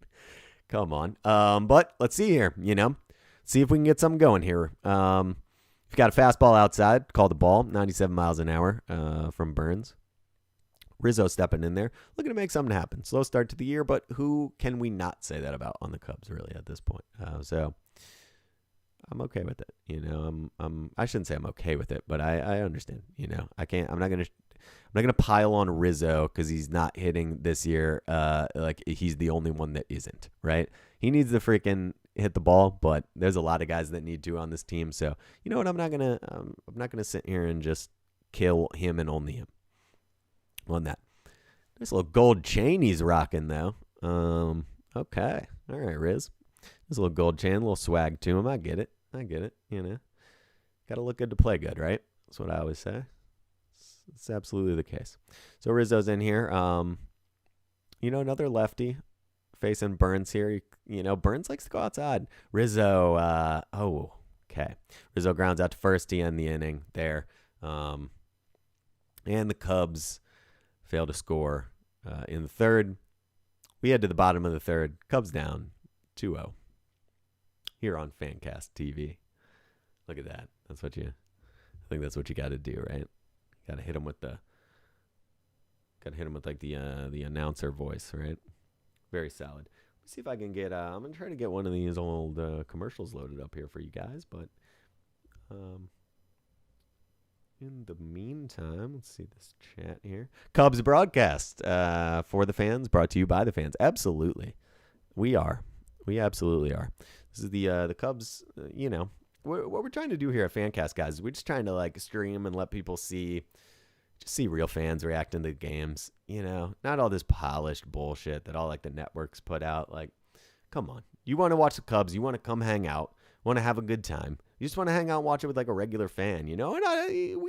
come on. But let's see here, see if we can get something going here. We've got a fastball outside, call the ball, 97 miles an hour from Burns. Rizzo stepping in there, looking to make something happen. Slow start to the year, but who can we not say that about on the Cubs really at this point? So I'm okay with it. I shouldn't say I'm okay with it, but I understand. I'm not gonna pile on Rizzo because he's not hitting this year. Like he's the only one that isn't, right? He needs to freaking hit the ball, but there's a lot of guys that need to on this team. So you know what? I'm not gonna sit here and just kill him and only him on that. There's a little gold chain he's rocking though. Okay, all right, Riz. There's a little gold chain, a little swag to him. I get it. Got to look good to play good, right? That's what I always say. It's absolutely the case. So Rizzo's in here. Another lefty facing Burns here. Burns likes to go outside. Rizzo, okay. Rizzo grounds out to first to end the inning there. And the Cubs fail to score in the third. We head to the bottom of the third. Cubs down 2-0 here on Fancast TV. Look at that. I think that's what you got to do, right? Got to hit him with the announcer voice, right? Very solid. Let's see if I can get. I'm gonna try to get one of these old commercials loaded up here for you guys, but in the meantime, let's see this chat here. Cubs broadcast for the fans, brought to you by the fans. Absolutely, we absolutely are. This is the Cubs. What we're trying to do here at Fancast, guys, is we're just trying to stream and let people see real fans reacting to the games. Not all this polished bullshit that all the networks put out. Come on, you want to watch the Cubs, you want to come hang out, want to have a good time. You just want to hang out and watch it with like a regular fan, you know? And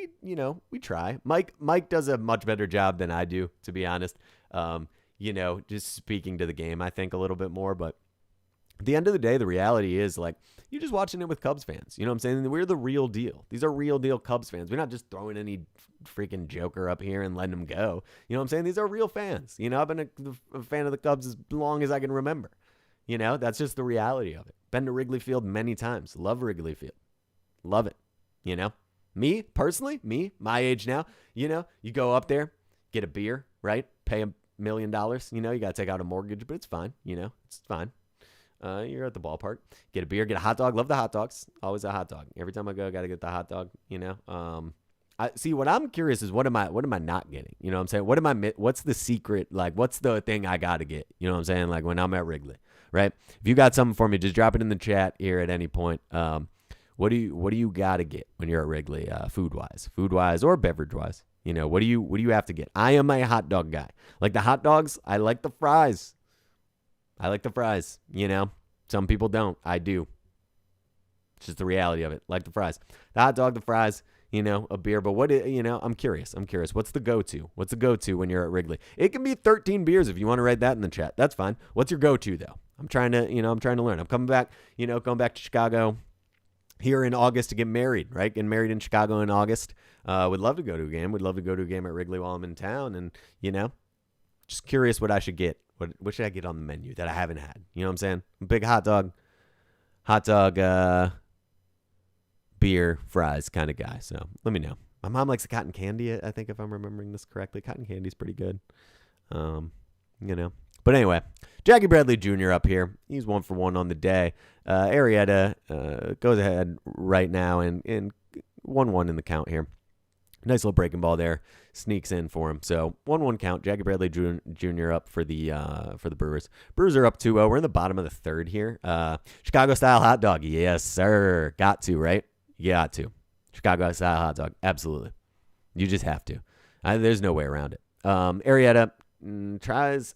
we try. Mike does a much better job than I do, to be honest. Just speaking to the game, I think a little bit more, but at the end of the day, the reality is like you're just watching it with Cubs fans. You know what I'm saying? We're the real deal. These are real deal Cubs fans. We're not just throwing any freaking joker up here and letting them go. You know what I'm saying? These are real fans. You know, I've been a fan of the Cubs as long as I can remember. You know, that's just the reality of it. Been to Wrigley Field many times. Love Wrigley Field. Love it. You know, me personally, my age now, you know, you go up there, get a beer, right? Pay $1 million. You know, you got to take out a mortgage, but it's fine. You know, it's fine. You're at the ballpark. Get a beer, get a hot dog. Love the hot dogs. Always a hot dog. Every time I go, I got to get the hot dog, you know. I see what I'm curious is what am I not getting? You know what I'm saying? What's the secret? Like, what's the thing I got to get? You know what I'm saying? Like when I'm at Wrigley, right? If you got something for me, just drop it in the chat here at any point. What do you got to get when you're at Wrigley, food wise or beverage wise? You know, what do you have to get? I am a hot dog guy. Like the hot dogs, I like the fries. You know, some people don't. I do. It's just the reality of it. Like the fries, the hot dog, the fries, you know, a beer. But I'm curious. What's the go-to? What's the go-to when you're at Wrigley? It can be 13 beers if you want to write that in the chat. That's fine. What's your go-to though? I'm trying to learn. I'm coming back, going back to Chicago here in August to get married, right? Getting married in Chicago in August. Would love to go to a game. Would love to go to a game at Wrigley while I'm in town. And, just curious what I should get. What should I get on the menu that I haven't had? You know what I'm saying? Big hot dog, beer, fries kind of guy. So let me know. My mom likes the cotton candy, I think, if I'm remembering this correctly. Cotton candy's pretty good. But anyway, Jackie Bradley Jr. up here. He's 1 for 1 on the day. Arrieta goes ahead right now and 1-1 in the count here. Nice little breaking ball there. Sneaks in for him. So 1-1 count. Jackie Bradley Jr. up for the Brewers. Brewers are up 2-0. We're in the bottom of the third here. Chicago style hot dog. Yes, sir. Got to, right? Got to. Chicago style hot dog. Absolutely. You just have to. There's no way around it. Arrieta tries.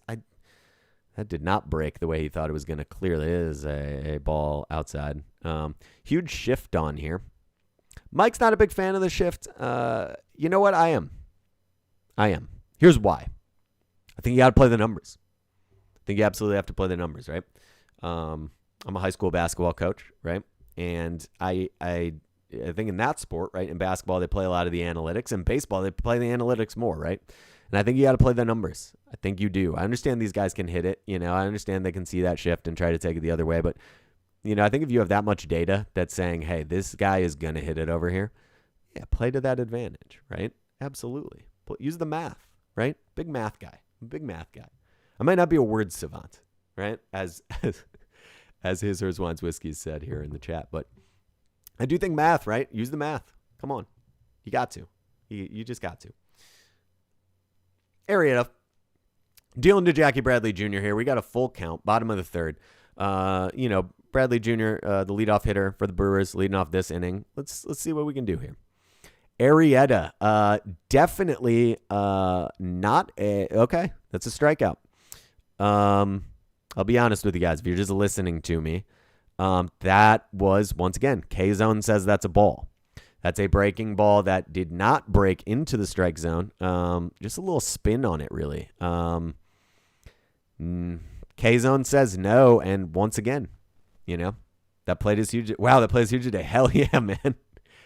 That did not break the way he thought it was going to. Clearly is a ball outside. Huge shift on here. Mike's not a big fan of the shift. You know what? I am. Here's why. I think you got to play the numbers. I think you absolutely have to play the numbers, right? I'm a high school basketball coach, right? And I think in that sport, right, in basketball, they play a lot of the analytics. In baseball, they play the analytics more, right? And I think you got to play the numbers. I think you do. I understand these guys can hit it. I understand they can see that shift and try to take it the other way. But, I think if you have that much data that's saying, hey, this guy is going to hit it over here, yeah, play to that advantage, right? Absolutely. Use the math, right? Big math guy. I might not be a word savant, right? As his hers wines whiskeys said here in the chat. But I do think math, right? Use the math. Come on. You got to. You just got to. Arrieta dealing to Jackie Bradley Jr. here. We got a full count, bottom of the third. Bradley Jr., the leadoff hitter for the Brewers, leading off this inning. Let's see what we can do here. Arrieta, definitely not a okay. That's a strikeout. I'll be honest with you guys. If you're just listening to me, that was once again K-Zone says that's a ball. That's a breaking ball that did not break into the strike zone. Just a little spin on it, really. K-Zone says no, and once again, that plate is huge. Wow, that plate is huge today. Hell yeah, man.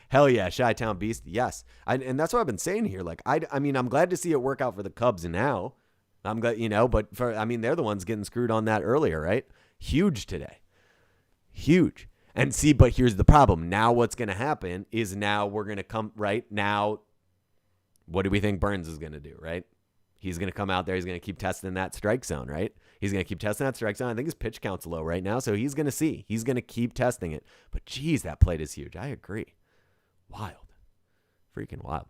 Hell yeah, Chi-Town Beast. Yes, and that's what I've been saying here. Like, I mean, I'm glad to see it work out for the Cubs now. I'm glad, but they're the ones getting screwed on that earlier, right? Huge today. Huge. And see, but here's the problem. Now what's going to happen is now we're going to come right now. What do we think Burns is going to do, right? He's going to come out there. He's going to keep testing that strike zone, right? He's going to keep testing that strike zone. I think his pitch count's low right now, so he's going to see. He's going to keep testing it. But, geez, that plate is huge. I agree. Wild. Freaking wild.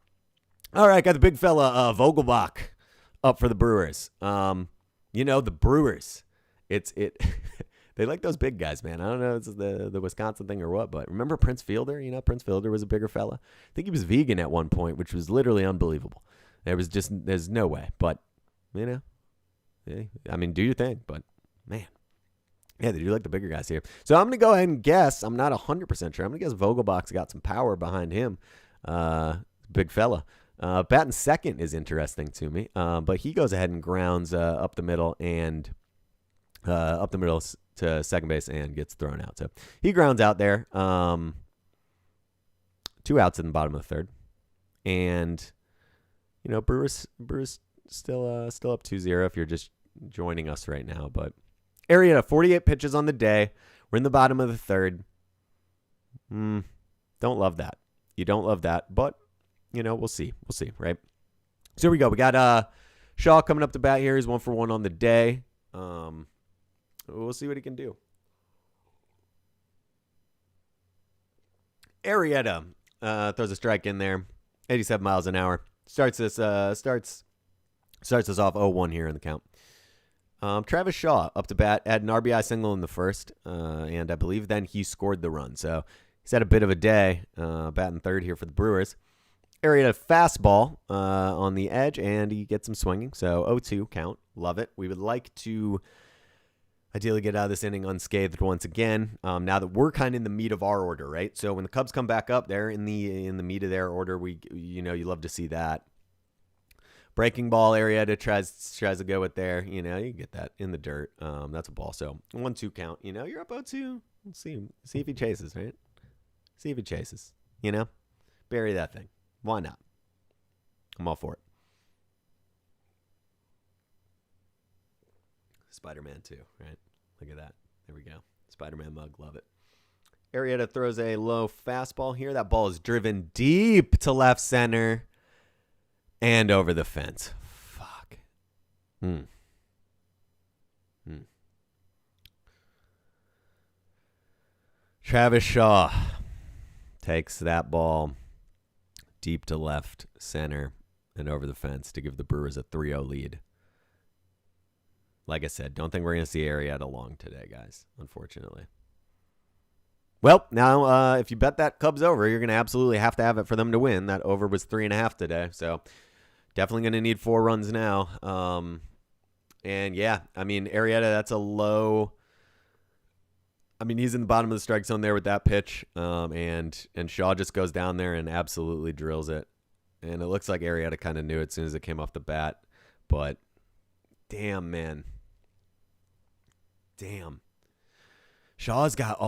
All right, got the big fella Vogelbach up for the Brewers. The Brewers. They like those big guys, man. I don't know if it's the Wisconsin thing or what, but remember Prince Fielder? Prince Fielder was a bigger fella. I think he was vegan at one point, which was literally unbelievable. There's no way. But, do your thing. But, man, Yeah, they do like the bigger guys here. So I'm going to go ahead and guess. I'm not 100% sure. I'm going to guess Vogelbach's got some power behind him. Big fella. Batting second is interesting to me. But he goes ahead and grounds up the middle to second base and gets thrown out. So he grounds out there. 2 outs in the bottom of the third. And, Brewers still up 2-0 if you're just joining us right now. But Arrieta, 48 pitches on the day. We're in the bottom of the third. Don't love that. You don't love that, but, we'll see. We'll see, right? So here we go. We got Shaw coming up to bat here. He's 1 for 1 on the day. We'll see what he can do. Arrieta throws a strike in there. 87 miles an hour. Starts us off 0-1 here in the count. Travis Shaw up to bat, had an RBI single in the first, and I believe then he scored the run. So he's had a bit of a day, batting third here for the Brewers. Arrieta fastball on the edge, and he gets him swinging. So 0-2 count. Love it. We would like to ideally get out of this inning unscathed once again. Now that we're kind of in the meat of our order, right? So when the Cubs come back up, they're in the meat of their order. You love to see that. Breaking ball, Arrieta tries to go with there. You get that in the dirt. That's a ball. So 1-2 count. You're up 0-2. Let's see if he chases, right? See if he chases. Bury that thing. Why not? I'm all for it. Spider-Man 2, right? Look at that. There we go. Spider-Man mug. Love it. Arrieta throws a low fastball here. That ball is driven deep to left center. And over the fence. Fuck. Travis Shaw takes that ball deep to left center and over the fence to give the Brewers a 3-0 lead. Like I said, don't think we're going to see Arrieta long today, guys, unfortunately. Well, now if you bet that Cubs over, you're going to absolutely have to have it for them to win. That over was 3.5 today, so definitely going to need 4 runs now. And yeah, Arrieta, that's a low. He's in the bottom of the strike zone there with that pitch. And Shaw just goes down there and absolutely drills it. And it looks like Arrieta kind of knew it as soon as it came off the bat. But damn, man. Damn. Shaw's got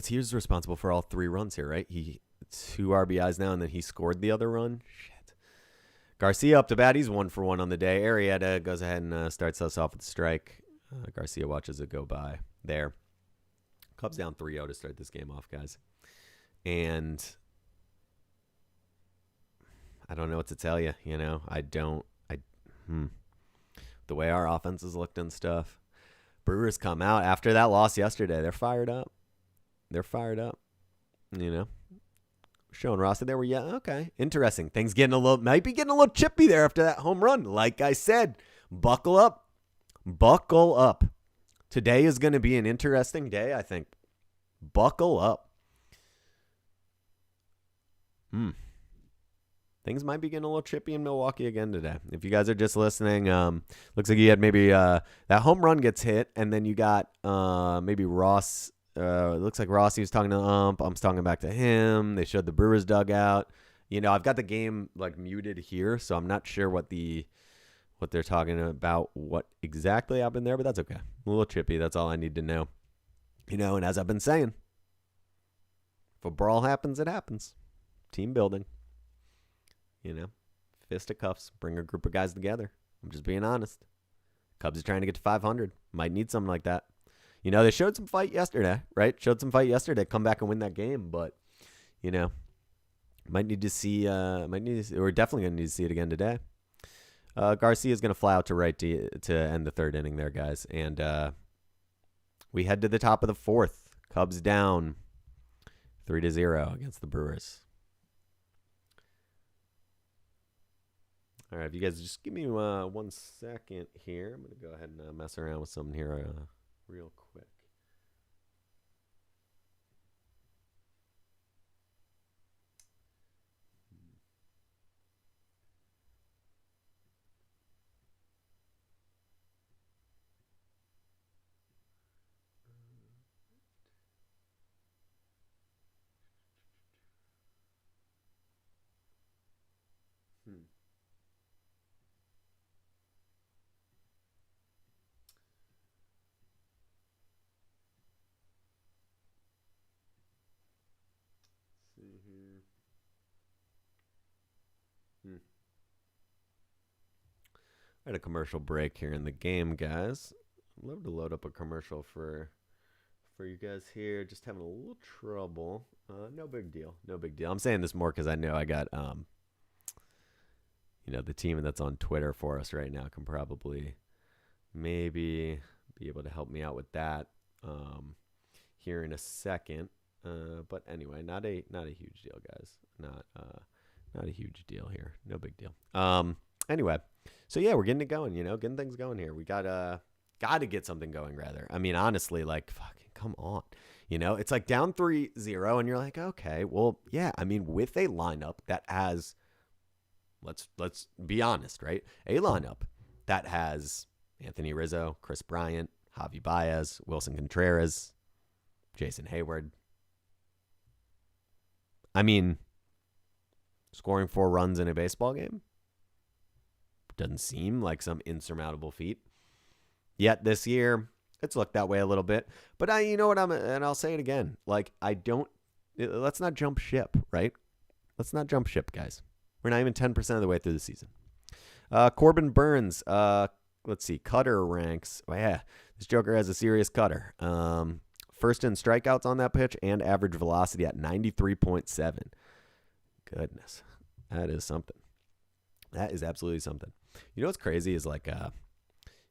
he was responsible for all 3 runs here, right? He 2 RBIs now, and then he scored the other run. Shit. Garcia up to bat. He's 1 for 1 on the day. Arrieta goes ahead and starts us off with the strike. Garcia watches it go by there. Cubs down 3-0 to start this game off, guys. And I don't know what to tell you. The way our offenses looked and stuff. Brewers come out after that loss yesterday. They're fired up. Showing Rossi there. Okay. Interesting. Things might be getting a little chippy there after that home run. Like I said, buckle up. Today is going to be an interesting day, I think. Buckle up. Things might be getting a little chippy in Milwaukee again today. If you guys are just listening, looks like you had maybe that home run gets hit, and then you got maybe Ross. It looks like Rossi was talking to the ump. I'm talking back to him. They showed the Brewers dugout. I've got the game muted here, so I'm not sure what they're talking about, what exactly happened there, but that's okay. A little chippy. That's all I need to know. And as I've been saying, if a brawl happens, it happens. Team building. Fisticuffs, bring a group of guys together. I'm just being honest. Cubs are trying to get to 500. Might need something like that. They showed some fight yesterday, right? Come back and win that game, but, might need to see, we're definitely going to need to see it again today. Garcia is going to fly out to right to end the third inning there, guys. And we head to the top of the fourth. Cubs down 3-0 against the Brewers. All right, if you guys just give me 1 second here. I'm going to go ahead and mess around with something here real quick. At a commercial break here in the game, guys. I'd love to load up a commercial for you guys here. Just having a little trouble. No big deal. No big deal. I'm saying this more because I know I got the team that's on Twitter for us right now can probably maybe be able to help me out with that here in a second. But anyway, not a huge deal, guys. Not a huge deal here. No big deal. Anyway, so yeah, we're getting it going. Getting things going here. We got to get something going, rather. I mean, honestly, like, fucking come on. It's like down 3-0, and you're like, okay, well, yeah. I mean, with a lineup that has, let's be honest, right? A lineup that has Anthony Rizzo, Chris Bryant, Javi Baez, Wilson Contreras, Jason Hayward. I mean, scoring 4 runs in a baseball game doesn't seem like some insurmountable feat. Yet this year, it's looked that way a little bit. But and I'll say it again. Like, let's not jump ship, right? Let's not jump ship, guys. We're not even 10% of the way through the season. Corbin Burns, let's see, cutter ranks. Oh, yeah, this Joker has a serious cutter. First in strikeouts on that pitch and average velocity at 93.7. Goodness, that is something. That is absolutely something. What's crazy is like,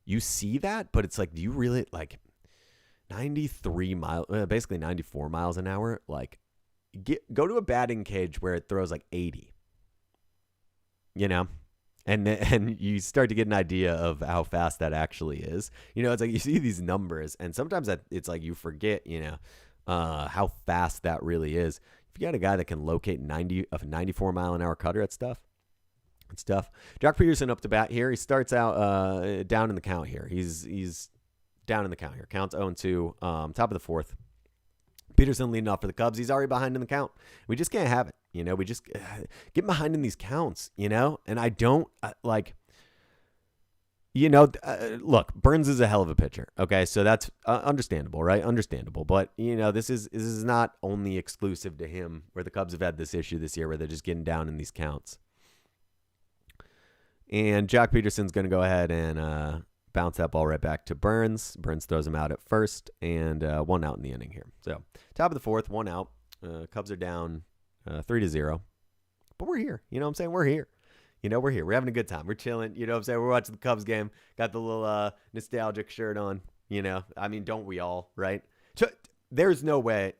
you see that, but it's like, do you really, like, 93 miles, basically 94 miles an hour, like, go to a batting cage where it throws like 80, and you start to get an idea of how fast that actually is. It's like you see these numbers, and sometimes it's like you forget, how fast that really is. If you got a guy that can locate 94 mile an hour cutter, it's tough. It's tough. Jock Peterson up to bat here. He starts out down in the count here. He's down in the count here. Counts 0-2, top of the 4th. Peterson leading off for the Cubs. He's already behind in the count. We just can't have it. We just get behind in these counts, and I don't look, Burns is a hell of a pitcher. Okay. So that's understandable, right? Understandable. But this is not only exclusive to him, where the Cubs have had this issue this year where they're just getting down in these counts. And Jock Peterson's going to go ahead and bounce that ball right back to Burns. Burns throws him out at first, and 1 out in the inning here. So top of the 4th, 1 out. Cubs are down 3-0. But we're here. You know what I'm saying? We're here. We're here. We're having a good time. We're chilling. You know what I'm saying? We're watching the Cubs game. Got the little nostalgic shirt on. I mean, don't we all, right? So, there's no way.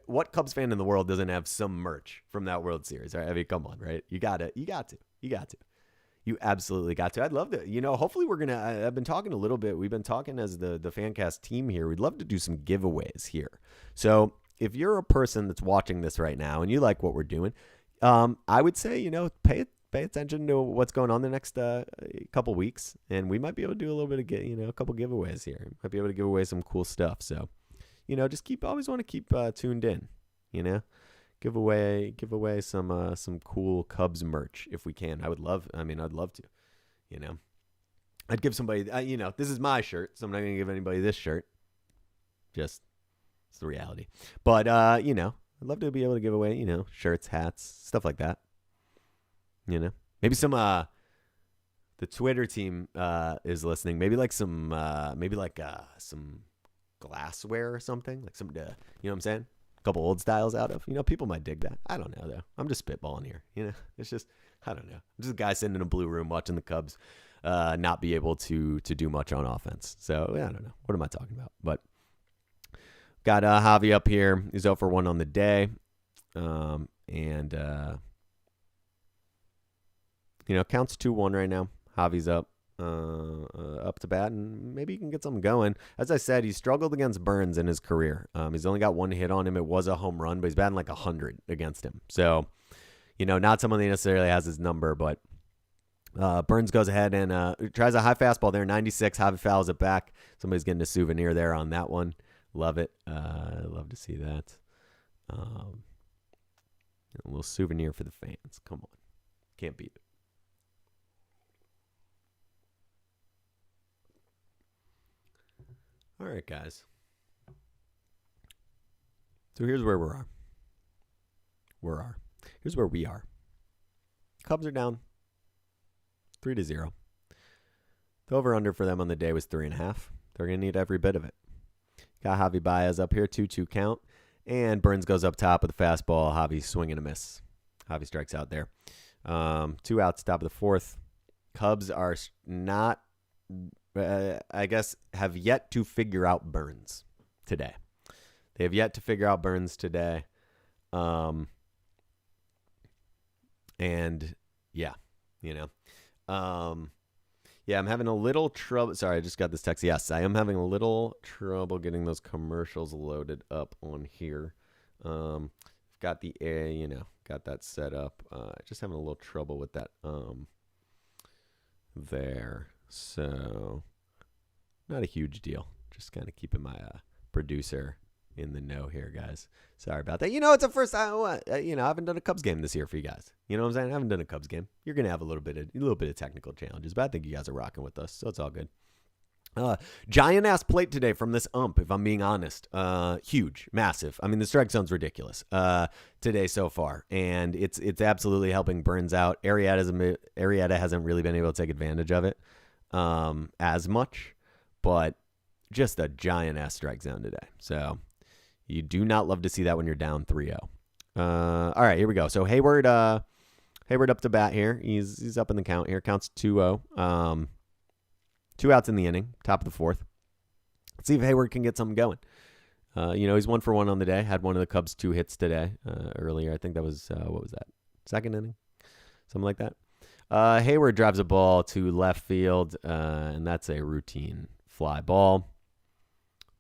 What Cubs fan in the world doesn't have some merch from that World Series? Right? I mean, come on, right? You got to. You absolutely got to. I'd love to. Hopefully we're going to, I've been talking a little bit. We've been talking as the Fancast team here. We'd love to do some giveaways here. So if you're a person that's watching this right now and you like what we're doing, I would say, pay attention to what's going on the next couple weeks. And we might be able to do a little bit of, a couple giveaways here. Might be able to give away some cool stuff. So, just always want to keep tuned in, Give away some cool Cubs merch if we can. I'd love to, I'd give somebody, this is my shirt, so I'm not going to give anybody this shirt. Just, it's the reality. But, I'd love to be able to give away, shirts, hats, stuff like that. Maybe some, the Twitter team is listening. Maybe some glassware or something, like some, you know what I'm saying? Couple old styles out of, people might dig that. I don't know though. I'm just spitballing here. It's just, I don't know. I'm just a guy sitting in a blue room watching the Cubs not be able to do much on offense. So yeah, I don't know. What am I talking about? But got Javi up here. He's 0 for 1 on the day. Counts 2-1 right now. Javi's up to bat, and maybe he can get something going. As I said, he struggled against Burns in his career. He's only got 1 hit on him. It was a home run, but he's batting like 100 against him. So, not someone that necessarily has his number, but Burns goes ahead and tries a high fastball there, 96. Javi fouls it back. Somebody's getting a souvenir there on that one. Love it. Love to see that. A little souvenir for the fans. Come on. Can't beat it. All right, guys. So here's where Here's where we are. Cubs are down 3-0. The over-under for them on the day was 3.5. They're going to need every bit of it. Got Javi Baez up here, 2-2 count. And Burns goes up top with a fastball. Javi swing and a miss. Javi strikes out there. 2 outs, top of the fourth. Cubs are not, I guess, have yet to figure out Burns today. They have yet to figure out Burns today. And yeah, yeah, I'm having a little trouble. Sorry, I just got this text. Yes, I am having a little trouble getting those commercials loaded up on here. Got the got that set up. Just having a little trouble with that there. So not a huge deal. Just kind of keeping my producer in the know here, guys. Sorry about that. It's the first time. I haven't done a Cubs game this year for you guys. You know what I'm saying? I haven't done a Cubs game. You're gonna have a little bit of technical challenges, but I think you guys are rocking with us, so it's all good. Giant ass plate today from this ump, if I'm being honest. Huge, massive. I mean, the strike zone's ridiculous today so far, and it's absolutely helping Burns out. Arrieta hasn't really been able to take advantage of it as much, but just a giant ass strike zone today. So you do not love to see that when you're down 3-0. All right, here we go. So Hayward up to bat here. He's up in the count here. Counts 2-0. 2 outs in the inning, top of the fourth. Let's see if Hayward can get something going. He's 1 for 1 on the day. Had one of the Cubs 2 hits today earlier. I think that was, what was that? Second inning? Something like that. Hayward drives a ball to left field, and that's a routine fly ball.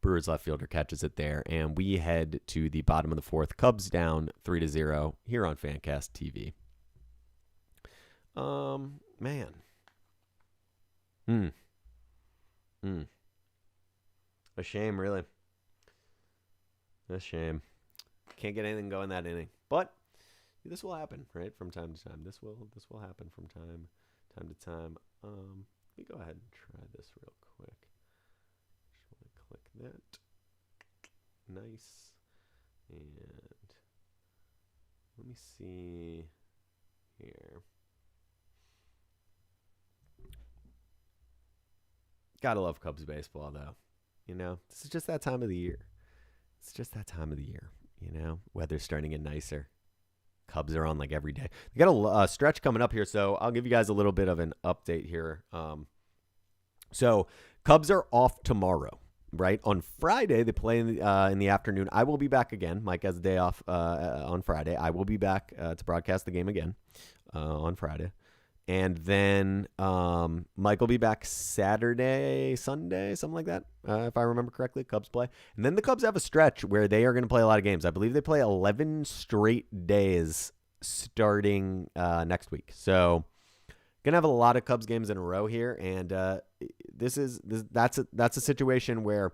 Brewers left fielder catches it there, and we head to the bottom of the fourth. Cubs down 3-0 here on Fancast TV. Man. A shame, really. A shame. Can't get anything going that inning. But this will happen, right? From time to time. This will happen from time to time. Let me go ahead and try this real quick. Just want to click that. Nice. And let me see here. Gotta love Cubs baseball, though. This is just that time of the year. It's just that time of the year. Weather's starting to get nicer. Cubs are on like every day. They got a stretch coming up here, so I'll give you guys a little bit of an update here. So Cubs are off tomorrow, right? On Friday, they play in the afternoon. I will be back again. Mike has a day off on Friday. I will be back to broadcast the game again on Friday. And then Mike will be back Saturday, Sunday, something like that, if I remember correctly. Cubs play. And then the Cubs have a stretch where they are going to play a lot of games. I believe they play 11 straight days starting next week. So going to have a lot of Cubs games in a row here. And that's a situation where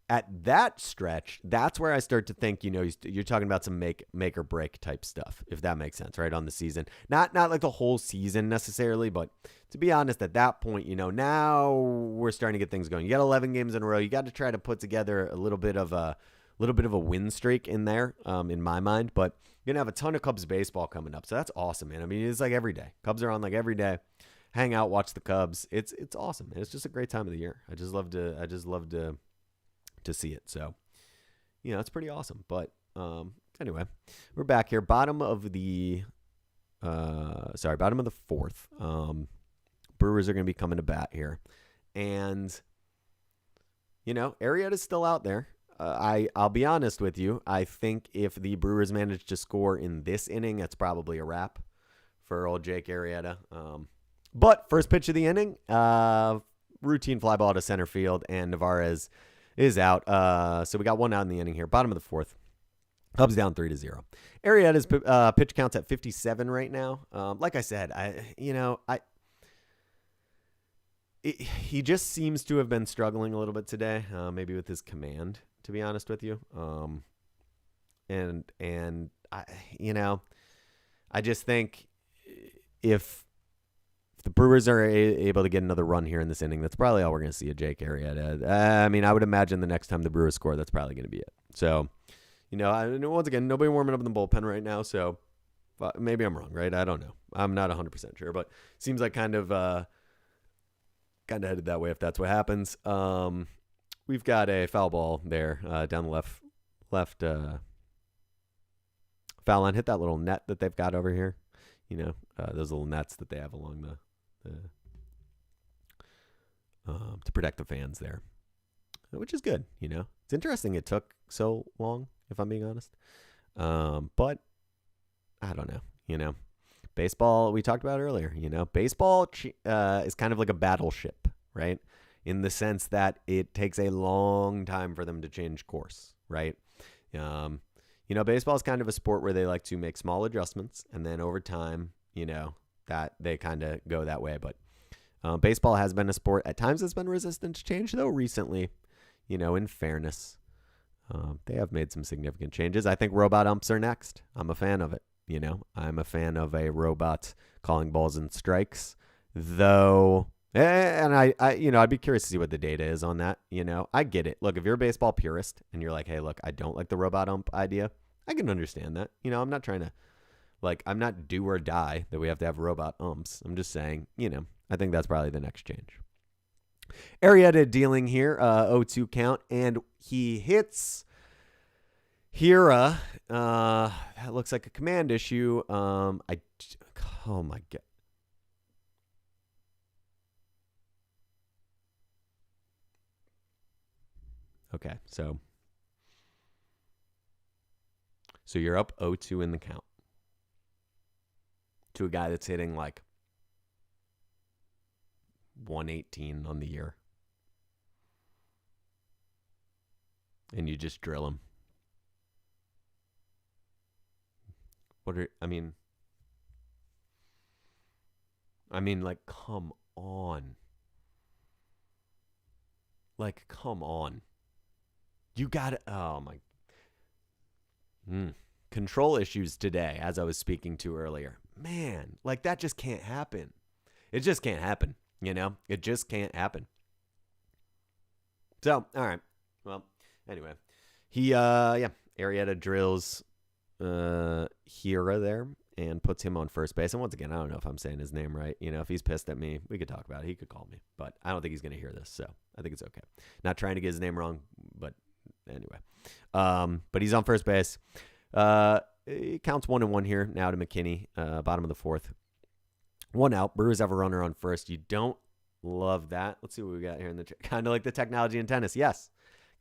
at that stretch, that's where I start to think, you're talking about some make or break type stuff, if that makes sense, right, on the season. Not like the whole season necessarily, but to be honest, at that point, now we're starting to get things going. You got 11 games in a row. You got to try to put together a little bit of a win streak in there, in my mind. But you're gonna have a ton of Cubs baseball coming up, so that's awesome, man. I mean, it's like every day. Cubs are on like every day. Hang out, watch the Cubs. It's awesome, man. It's just a great time of the year. I just love to see it. So, it's pretty awesome. But anyway, we're back here. Bottom of the fourth. Brewers are going to be coming to bat here. And, Arrieta's still out there. I'll be honest with you. I think if the Brewers manage to score in this inning, that's probably a wrap for old Jake Arrieta. But first pitch of the inning, routine fly ball to center field, and Navarez is out. So we got 1 out in the inning here. Bottom of the fourth. Cubs down 3-0. Arrieta's pitch counts at 57 right now. Like I said, he just seems to have been struggling a little bit today, maybe with his command, to be honest with you. And I just think if the Brewers are able to get another run here in this inning, that's probably all we're going to see of Jake Arrieta. I mean, I would imagine the next time the Brewers score, that's probably going to be it. So, once again, nobody warming up in the bullpen right now, so maybe I'm wrong, right? I don't know. I'm not 100% sure, but seems like kind of kind of headed that way if that's what happens. We've got a foul ball there down the left foul line. Hit that little net that they've got over here. Those little nets that they have along the to protect the fans there, which is good. It's interesting it took so long, if I'm being honest. But I don't know. Baseball, we talked about earlier. Baseball is kind of like a battleship, right? In the sense that it takes a long time for them to change course, right? Baseball is kind of a sport where they like to make small adjustments, and then over time, that they kind of go that way. But baseball has been a sport at times that's been resistant to change, though recently, in fairness, they have made some significant changes. I think robot umps are next. I'm a fan of it. I'm a fan of a robot calling balls and strikes, though. And I'd be curious to see what the data is on that. I get it. Look, if you're a baseball purist and you're like, hey, look, I don't like the robot ump idea, I can understand that. I'm not trying to, I'm not do or die that we have to have robot umps. I'm just saying, I think that's probably the next change. Arrieta dealing here, 0-2 count, and he hits Hira. That looks like a command issue. Oh my God. Okay, so you're up 0-2 in the count to a guy that's hitting 118 on the year, and you just drill him. Come on. Come on. You got it. Oh, my. Control issues today, as I was speaking to earlier. Man, that just can't happen. It just can't happen. It just can't happen. So, all right. Well, anyway. Arrieta drills Hira there and puts him on first base. And once again, I don't know if I'm saying his name right. If he's pissed at me, we could talk about it. He could call me. But I don't think he's going to hear this, so I think it's okay. Not trying to get his name wrong, but anyway. But he's on first base. It counts 1-1 here now to McKinney, bottom of the fourth. 1 out. Brewers have a runner on first. You don't love that. Let's see what we got here in the kind of like the technology in tennis. Yes.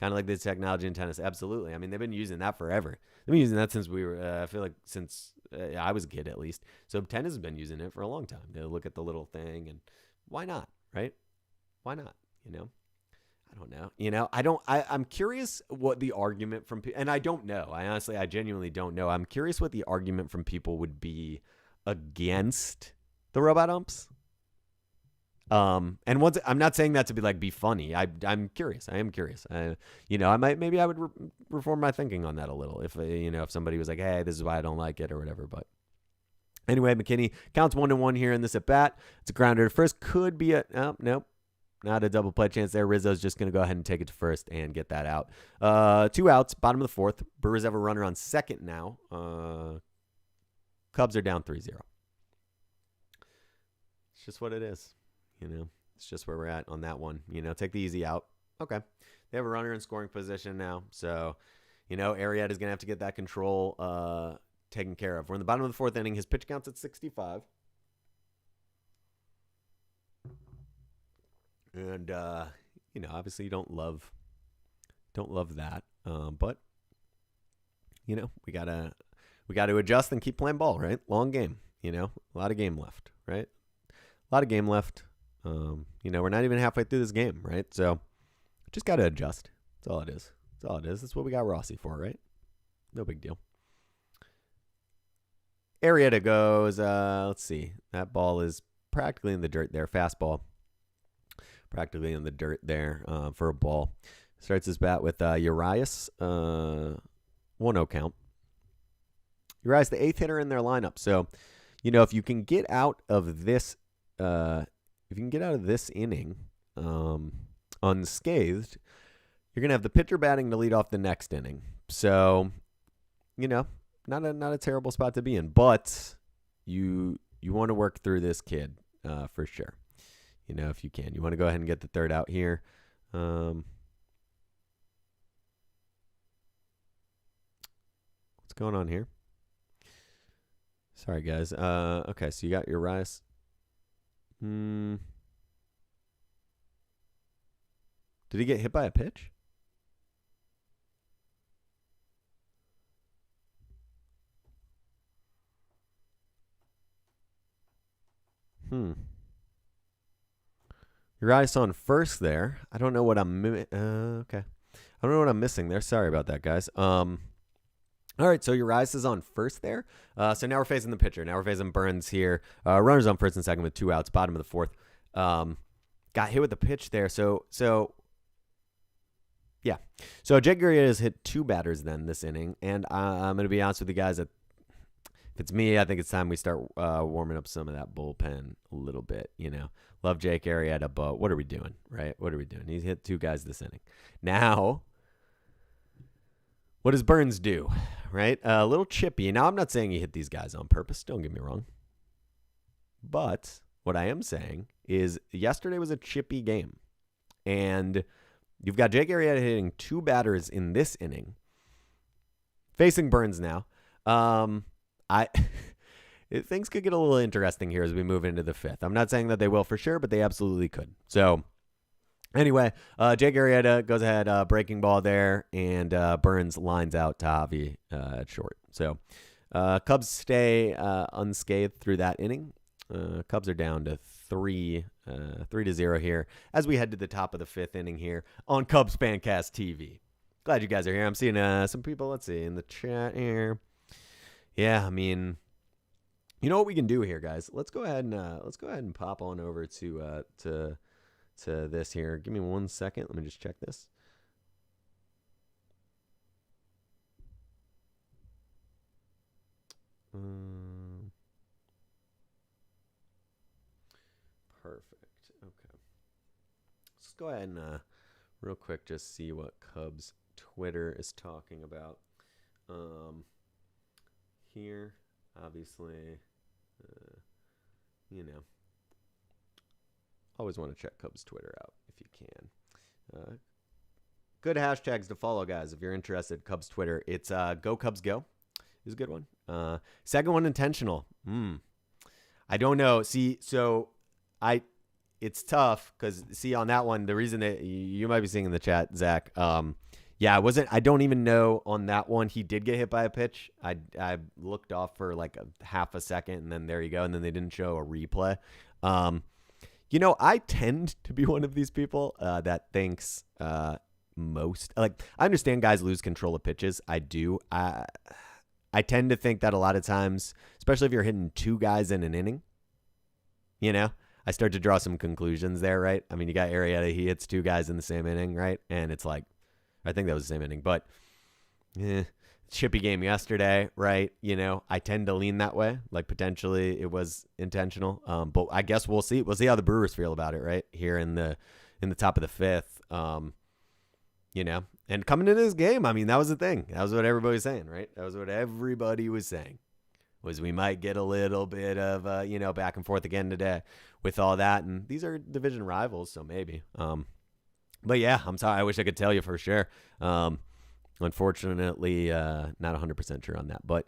Kind of like the technology in tennis. Absolutely. I mean, they've been using that forever. They've been using that since we were, I feel like since I was a kid at least. So tennis has been using it for a long time. They look at the little thing and why not, right? Why not? I don't know. I'm curious what the argument from, and I don't know. I genuinely don't know. I'm curious what the argument from people would be against the robot umps. And once I'm not saying that to be funny. I'm curious. I am curious. I would reform my thinking on that a little if somebody was like, hey, this is why I don't like it or whatever. But anyway, McKinney counts 1-1 here in this at bat. It's a grounder to first. Could be nope. Not a double play chance there. Rizzo's just going to go ahead and take it to first and get that out. 2 outs, bottom of the fourth. Brewers have a runner on second now. Cubs are down 3-0. It's just what it is. It's just where we're at on that one. Take the easy out. Okay. They have a runner in scoring position now. So, Arrieta is going to have to get that control taken care of. We're in the bottom of the fourth inning. His pitch count's at 65. And, obviously you don't love that. But, we gotta adjust and keep playing ball, right? Long game, a lot of game left, right? A lot of game left. We're not even halfway through this game, right? So just got to adjust. That's all it is. That's what we got Rossi for, right? No big deal. Arrieta goes, let's see. That ball is practically in the dirt there. Fastball. Practically in the dirt there for a ball. Starts his bat with Urias. 1-0 count. Urias, the 8th hitter in their lineup. So, if you can get out of this inning unscathed, you're going to have the pitcher batting to lead off the next inning. So, not a terrible spot to be in, but you want to work through this kid for sure. if you can. You want to go ahead and get the third out here. What's going on here? Sorry, guys. Okay, so you got your Rice. Did he get hit by a pitch? Your eyes on first there. I don't know what I'm okay. I don't know what I'm missing there. Sorry about that, guys. All right, so Urias is on first there. So now we're facing the pitcher. Now we're facing Burns here. Runners on first and second with 2 outs, bottom of the fourth. Got hit with the pitch there. So yeah. So Jake Gurrieta has hit 2 batters then this inning, and I'm going to be honest with you guys that if it's me, I think it's time we start warming up some of that bullpen a little bit. Love Jake Arrieta, but what are we doing, right? What are we doing? He's hit 2 guys this inning. Now, what does Burns do, right? A little chippy. Now, I'm not saying he hit these guys on purpose. Don't get me wrong. But what I am saying is yesterday was a chippy game. And you've got Jake Arrieta hitting 2 batters in this inning. Facing Burns now. Things could get a little interesting here as we move into the 5th. I'm not saying that they will for sure, but they absolutely could. So anyway, Jake Arrieta goes ahead, breaking ball there, and Burns lines out to Javi at short. So Cubs stay unscathed through that inning. Cubs are down to 3-0 here as we head to the top of the 5th inning here on Cubs Fancast TV. Glad you guys are here. I'm seeing some people, let's see, in the chat here. Yeah, I mean, you know what we can do here, guys? Let's go ahead and pop on over to this here. Give me 1 second. Let me just check this. Perfect. Okay. Let's go ahead and real quick just see what Cubs Twitter is talking about. Here, obviously, always want to check Cubs Twitter out if you can. Good hashtags to follow, guys, if you're interested. Cubs Twitter, it's Go Cubs Go is a good one. Second one, intentional. I don't know. See, so it's tough because on that one, the reason that you might be seeing in the chat, Zach. Yeah, I don't even know on that one. He did get hit by a pitch. I looked off for like a half a second, and then there you go. And then they didn't show a replay. I tend to be one of these people that thinks most. Like, I understand guys lose control of pitches. I do. I tend to think that a lot of times, especially if you're hitting 2 guys in an inning, I start to draw some conclusions there, right? I mean, you got Arrieta. He hits 2 guys in the same inning, right? And it's like, I think that was the same inning, but chippy game yesterday, right? I tend to lean that way. Like, potentially it was intentional. But I guess we'll see. We'll see how the Brewers feel about it, right? Here in the top of the 5th. And coming into this game, I mean, that was the thing. That was what everybody was saying, right? That was what everybody was saying. Was we might get a little bit of back and forth again today with all that. And these are division rivals, so maybe. But yeah, I'm sorry. I wish I could tell you for sure. Unfortunately, not 100% sure on that. But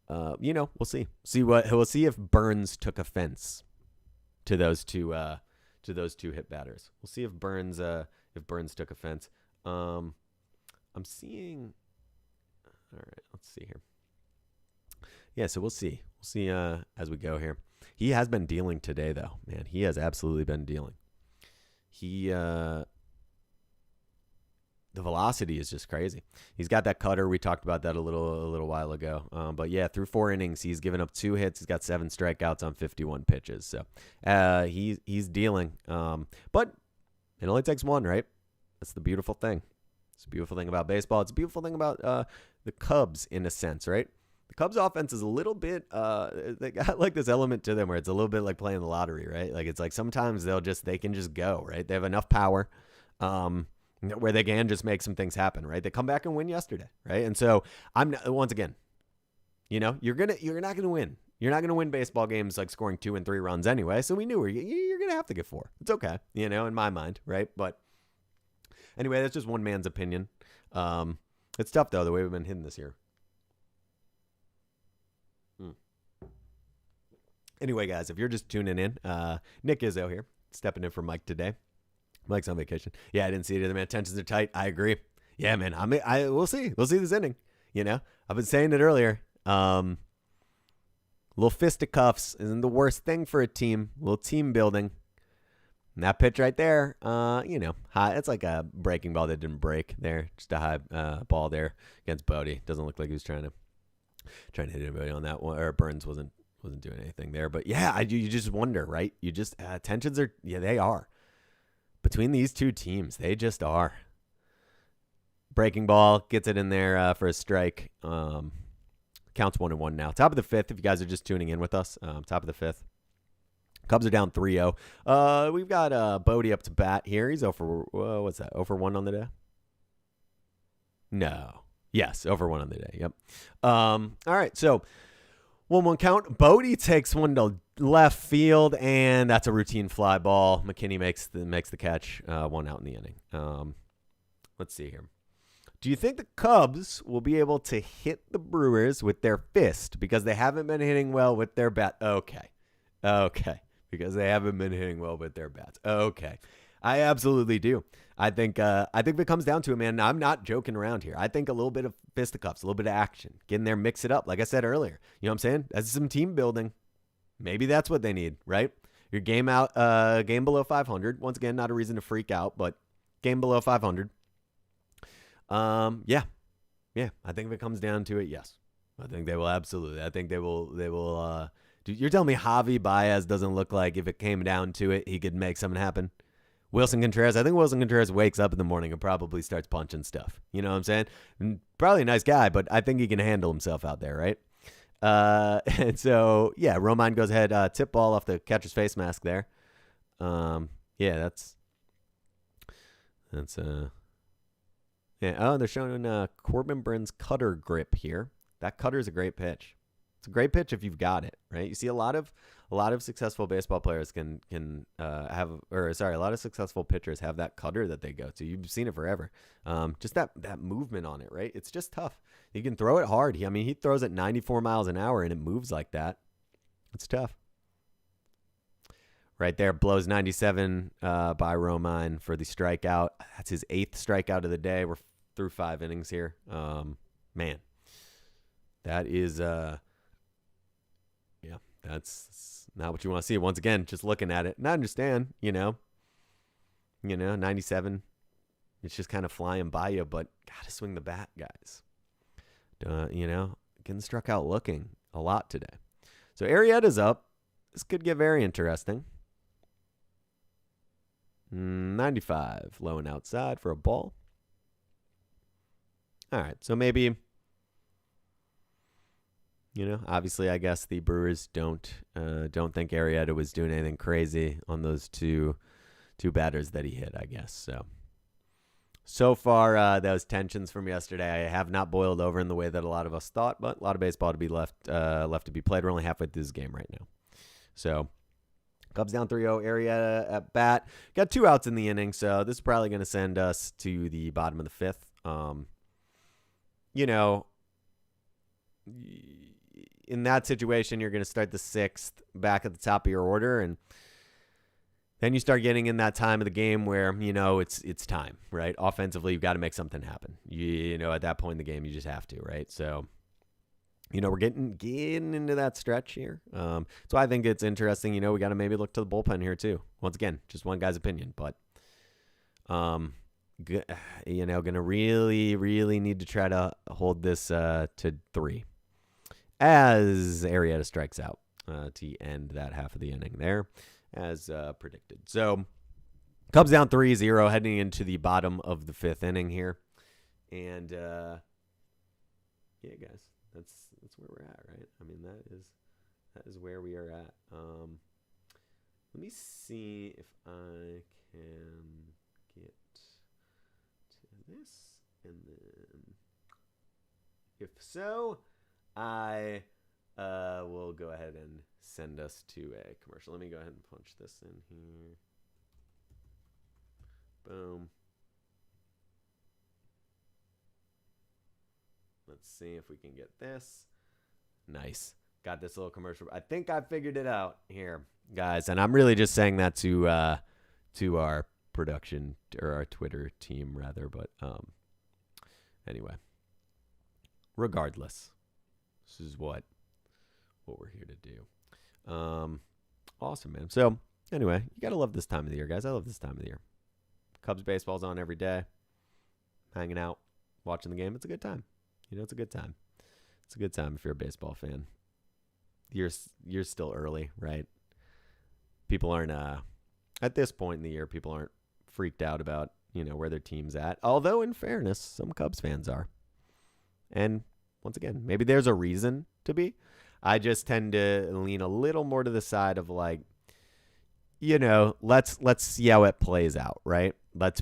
we'll see. We'll see if Burns took offense to those two hit batters. We'll see if Burns took offense. I'm seeing. All right, let's see here. Yeah, so we'll see. We'll see as we go here. He has been dealing today, though. Man, he has absolutely been dealing. The velocity is just crazy. He's got that cutter. We talked about that a little while ago. But yeah, through 4 innings, he's given up 2 hits. He's got 7 strikeouts on 51 pitches. So he's dealing. But it only takes 1, right? That's the beautiful thing. It's a beautiful thing about baseball. It's a beautiful thing about the Cubs in a sense, right? The Cubs offense is a little bit, they got like this element to them where it's a little bit like playing the lottery, right? Like, it's like sometimes they can just go, right? They have enough power. Where they can just make some things happen, right? They come back and win yesterday, right? And so once again, you're not gonna win. You're not going to win baseball games like scoring 2 and 3 runs anyway. So we knew you're going to have to get 4. It's okay, in my mind, right? But anyway, that's just one man's opinion. It's tough though the way we've been hitting this year. Anyway, guys, if you're just tuning in, Nick Izzo here, stepping in for Mike today. Mike's on vacation. Yeah, I didn't see it either, man. Tensions are tight. I agree. Yeah, man. We'll see. We'll see this inning. I've been saying it earlier. Little fisticuffs isn't the worst thing for a team. A little team building. And that pitch right there, high. It's like a breaking ball that didn't break there. Just a high ball there against Bodie. Doesn't look like he was trying to hit anybody on that one. Or Burns wasn't doing anything there. But yeah, you just wonder, right? You just tensions are. Yeah, they are. Between these two teams, they just are. Breaking ball, gets it in there for a strike. Counts 1-1 now. Top of the 5th, if you guys are just tuning in with us. Top of the 5th. Cubs are down 3-0. We've got Bodie up to bat here. He's 0 for, what's that, 0 for 1 on the day? No. Yes, 0 for 1 on the day. Yep. All right, so 1-1 count. Bodie takes one to left field, and that's a routine fly ball. McKinney makes the catch. 1 out in the inning. Let's see here. Do you think the Cubs will be able to hit the Brewers with their fist because they haven't been hitting well with their bat? Okay. Because they haven't been hitting well with their bats. Okay. I absolutely do. I think if it comes down to it, man, I'm not joking around here. I think a little bit of fisticuffs, a little bit of action, get in there, mix it up. Like I said earlier, you know what I'm saying? That's some team building. Maybe that's what they need, right? Your game below 500. Once again, not a reason to freak out, but game below 500. Yeah. I think if it comes down to it, yes. I think they will absolutely. I think they will. Dude, you're telling me Javi Baez doesn't look like if it came down to it, he could make something happen? Willson Contreras, I think Willson Contreras wakes up in the morning and probably starts punching stuff. You know what I'm saying? Probably a nice guy, but I think he can handle himself out there, right? And so, yeah, Romine goes ahead, tip ball off the catcher's face mask there. Yeah, that's yeah. Oh, they're showing Corbin Burns' cutter grip here. That cutter is a great pitch. It's a great pitch if you've got it, right? You see a lot of successful baseball players a lot of successful pitchers have that cutter that they go to. You've seen it forever. Just that movement on it, right? It's just tough. You can throw it hard. He throws at 94 miles an hour and it moves like that. It's tough. Right there, blows 97 by Romine for the strikeout. That's his 8th strikeout of the day. We're through 5 innings here. Man, that is yeah, that's not what you want to see. Once again, just looking at it, and I understand, 97, it's just kind of flying by you, but gotta swing the bat, guys. Getting struck out looking a lot today. So Arrieta's up. This could get very interesting. 95, low and outside for a ball. All right, so maybe, obviously I guess the Brewers don't think Arrieta was doing anything crazy on those two batters that he hit, I guess. So far, those tensions from yesterday have not boiled over in the way that a lot of us thought, but a lot of baseball to be left to be played. We're only halfway through this game right now. So Cubs down 3-0, Arrieta at bat. Got 2 outs in the inning, so this is probably going to send us to the bottom of the 5th. In that situation, you're going to start the 6th back at the top of your order, and then you start getting in that time of the game where, it's time, right? Offensively, you've got to make something happen. At that point in the game, you just have to, right? So, we're getting into that stretch here. So I think it's interesting. We got to maybe look to the bullpen here too. Once again, just one guy's opinion, but going to really, really need to try to hold this to 3 as Arrieta strikes out to end that half of the inning there as predicted. So Cubs down 3-0 heading into the bottom of the 5th inning here. And yeah, guys. That's where we're at, right? I mean, that is where we are at. Let me see if I can get to this, and then if so, I will go ahead and send us to a commercial. Let me go ahead and punch this in here. Boom. Let's see if we can get this. Nice. Got this little commercial. I think I figured it out here, guys. And I'm really just saying that to our production or our Twitter team rather. But anyway, regardless, this is what we're here to do. Awesome, man. So anyway, you gotta love this time of the year, guys. I love this time of the year. Cubs baseball's on every day. Hanging out, watching the game. It's a good time. It's a good time. It's a good time if you're a baseball fan. Year's still early, right? People aren't at this point in the year, people aren't freaked out about, where their team's at. Although in fairness, some Cubs fans are. And once again, maybe there's a reason to be. I just tend to lean a little more to the side of like, let's see how it plays out, right? Let's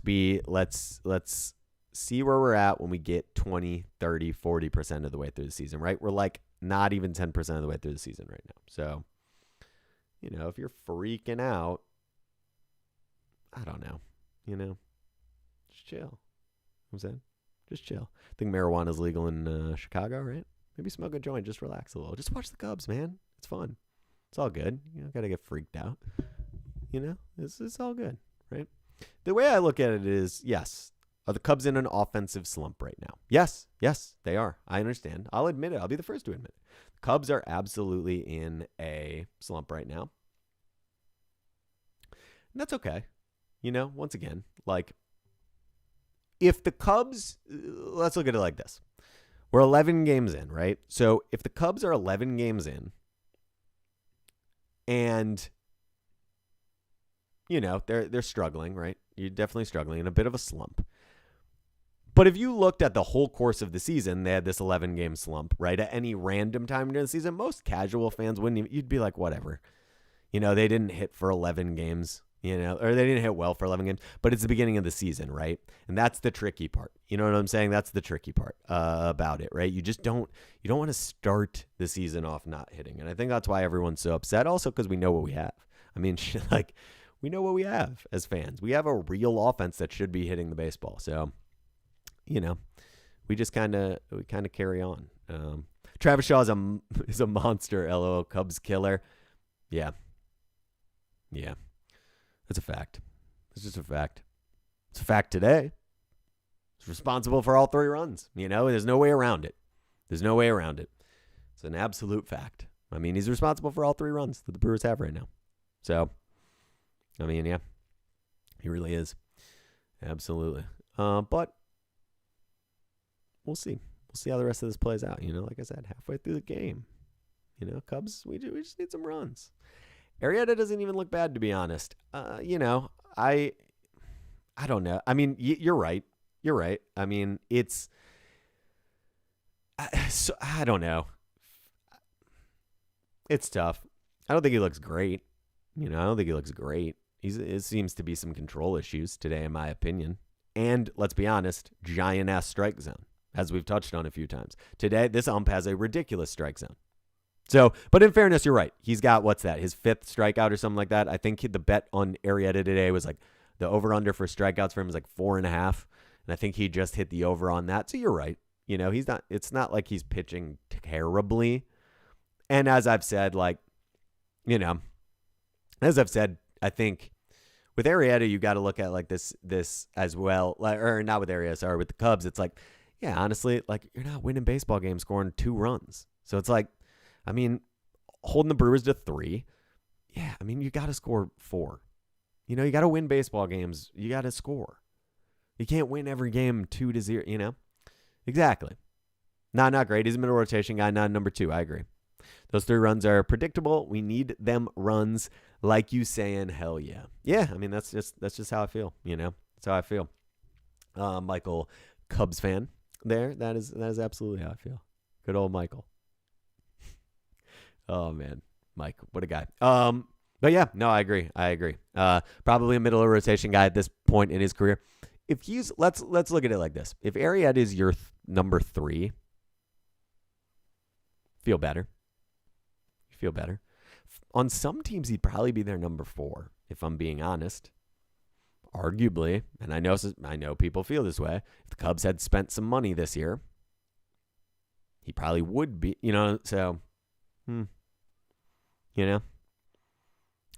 see where we're at when we get 20, 30, 40% of the way through the season, right? We're like not even 10% of the way through the season right now. So, if you're freaking out, I don't know, just chill. You know what I'm saying? Just chill. I think marijuana is legal in Chicago, right? Maybe smoke a joint, just relax a little. Just watch the Cubs, man. It's fun. It's all good. You don't got to get freaked out. It's all good, right? The way I look at it is, yes, are the Cubs in an offensive slump right now? Yes, they are. I understand. I'll admit it. I'll be the first to admit it. The Cubs are absolutely in a slump right now. And that's okay. Once again, like, if the Cubs, let's look at it like this. We're 11 games in, right? So if the Cubs are 11 games in and, they're struggling, right? You're definitely struggling in a bit of a slump. But if you looked at the whole course of the season, they had this 11-game slump, right? At any random time during the season, most casual fans wouldn't even, you'd be like, whatever. They didn't hit for 11 games, or they didn't hit well for 11 games, but it's the beginning of the season, right? And that's the tricky part. You know what I'm saying? That's the tricky part about it, right? You don't want to start the season off not hitting. And I think that's why everyone's so upset. Also, because we know what we have. I mean, we know what we have as fans. We have a real offense that should be hitting the baseball. So, we just kind of carry on. Travis Shaw is a monster. LOL, Cubs killer. Yeah. That's a fact. It's just a fact. It's a fact today. He's responsible for all 3 runs. There's no way around it. It's an absolute fact. I mean, he's responsible for all 3 runs that the Brewers have right now. So, I mean, yeah, he really is. Absolutely. But we'll see. We'll see how the rest of this plays out. Like I said, halfway through the game, Cubs, we just need some runs. Arrieta doesn't even look bad, to be honest. I don't know. I mean, you're right. I mean, I don't know. It's tough. I don't think he looks great. I don't think he looks great. It seems to be some control issues today, in my opinion. And let's be honest, giant-ass strike zone, as we've touched on a few times. Today, this ump has a ridiculous strike zone. So, but in fairness, you're right. He's got, what's that, his 5th strikeout or something like that? I think the bet on Arrieta today was like the over-under for strikeouts for him was like 4.5. And I think he just hit the over on that. So you're right. It's not like he's pitching terribly. And as I've said, I think with Arrieta, you got to look at like this as well, or not with Arrieta, sorry, with the Cubs. It's like, yeah, honestly, like you're not winning baseball games scoring 2 runs. So it's like, I mean, holding the Brewers to 3. Yeah, I mean, you got to score 4. You got to win baseball games. You got to score. You can't win every game 2-0, Exactly. Not great. He's a middle rotation guy, not number 2. I agree. Those 3 runs are predictable. We need them runs, like you saying, hell yeah. Yeah, I mean, that's just how I feel, That's how I feel. Michael, Cubs fan there. That is absolutely how I feel. Good old Michael. Oh, man. Mike, what a guy. But yeah, no, I agree. Probably a middle rotation guy at this point in his career. If he's, let's look at it like this. If Arrieta is your number 3, feel better. feel better. On some teams, he'd probably be their number 4, if I'm being honest. Arguably, and I know people feel this way, if the Cubs had spent some money this year, he probably would be, so, I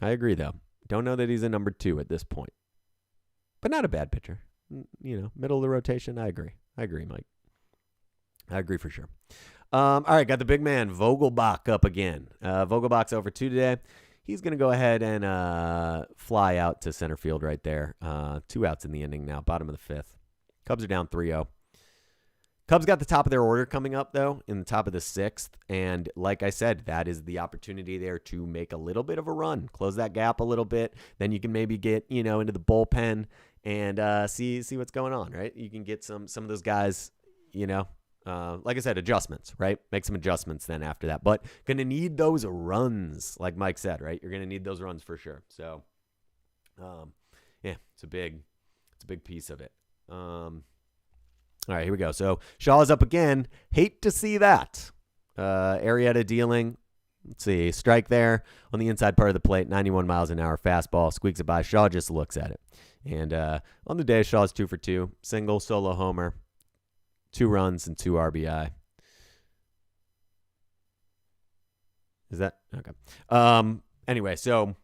agree, though. Don't know that he's a number 2 at this point. But not a bad pitcher. Middle of the rotation, I agree. Mike. I agree for sure. All right, got the big man, Vogelbach, up again. Vogelbach's over 2 today. He's going to go ahead and fly out to center field right there. 2 outs in the inning now, bottom of the 5th. Cubs are down 3-0. Cubs got the top of their order coming up, though, in the top of the 6th. And like I said, that is the opportunity there to make a little bit of a run, close that gap a little bit. Then you can maybe get, into the bullpen and see what's going on, right? You can get some of those guys, like I said, adjustments, right? Make some adjustments then after that. But going to need those runs, like Mike said, right? You're going to need those runs for sure. So, it's a big piece of it. All right, here we go. So Shaw's up again. Hate to see that. Arrieta dealing. Let's see. Strike there on the inside part of the plate. 91 miles an hour fastball. Squeaks it by. Shaw just looks at it. And on the day, Shaw's 2 for 2. Single, solo homer. 2 runs and 2 RBI. Is that? Okay. Anyway, so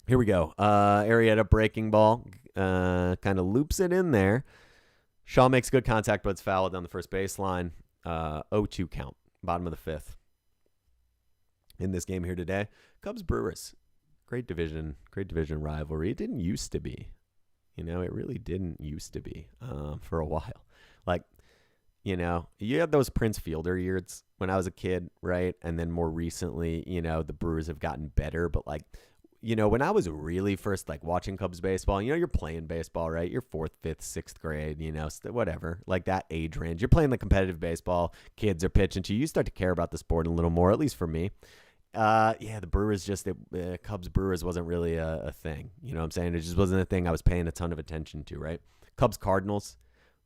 here we go. Arrieta breaking ball. Kind of loops it in there. Shaw makes good contact, but it's fouled down the first baseline. 0-2 count, bottom of the 5th. In this game here today, Cubs Brewers, great division rivalry. It didn't used to be, it really didn't used to be for a while. Like, you had those Prince Fielder years when I was a kid, right? And then more recently, the Brewers have gotten better, but like, when I was really first like watching Cubs baseball, you're playing baseball, right? You're 4th, 5th, 6th grade, whatever, like that age range. You're playing the competitive baseball. Kids are pitching to you. You start to care about the sport a little more, at least for me. The Brewers Cubs Brewers wasn't really a thing. You know what I'm saying? It just wasn't a thing I was paying a ton of attention to, right? Cubs Cardinals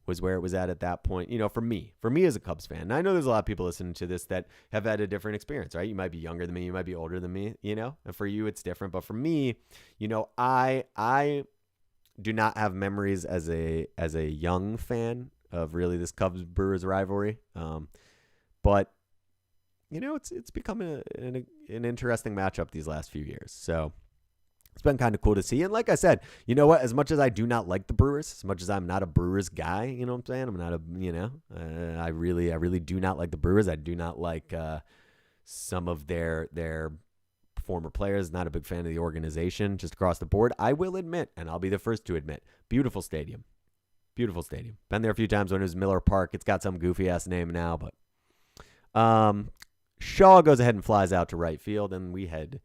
was where it was at that point, for me as a Cubs fan. And I know there's a lot of people listening to this that have had a different experience, right? You might be younger than me, you might be older than me, and for you it's different. But for me, I do not have memories as a young fan of really this Cubs Brewers rivalry. But it's become an interesting matchup these last few years. So it's been kind of cool to see. And like I said, you know what? As much as I do not like the Brewers, as much as I'm not a Brewers guy, you know what I'm saying? I'm not I really do not like the Brewers. I do not like some of their former players. Not a big fan of the organization just across the board. I will admit, and I'll be the first to admit, beautiful stadium. Beautiful stadium. Been there a few times when it was Miller Park. It's got some goofy-ass name now, but Shaw goes ahead and flies out to right field, and we head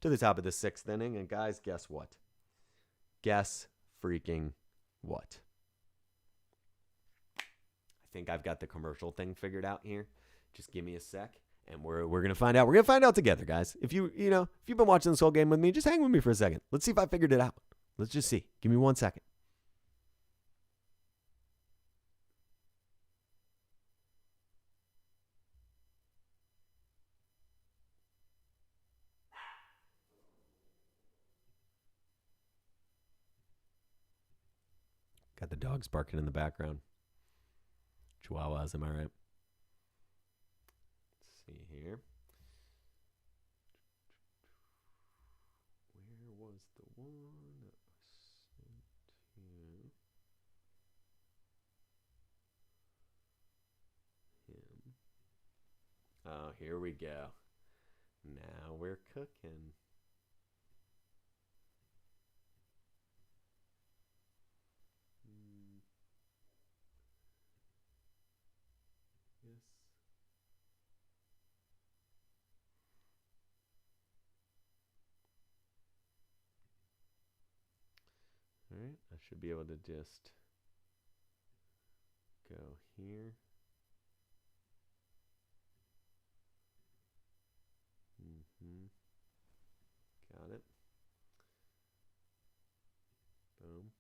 to the top of the 6th inning. And guys, guess what? Guess freaking what? I think I've got the commercial thing figured out here. Just give me a sec, and we're gonna find out. We're gonna find out together, guys. If you've been watching this whole game with me, just hang with me for a second. Let's see if I figured it out. Let's just see. Give me 1 second. Got the dogs barking in the background. Chihuahuas, am I right? Let's see here. Where was the one that I sent to him? Oh, here we go. Now we're cooking. Yes. All right, I should be able to just go here. Got it. Boom.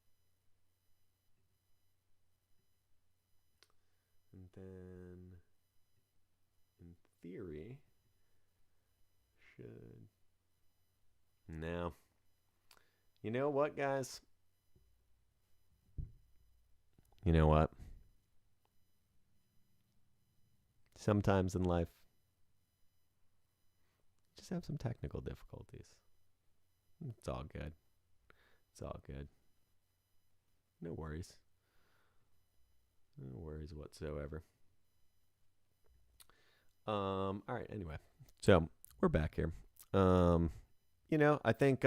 And then, in theory, should. No. You know what, guys? You know what? Sometimes in life, just have some technical difficulties. It's all good. It's all good. No worries. No worries whatsoever. All right, anyway. So, we're back here. I think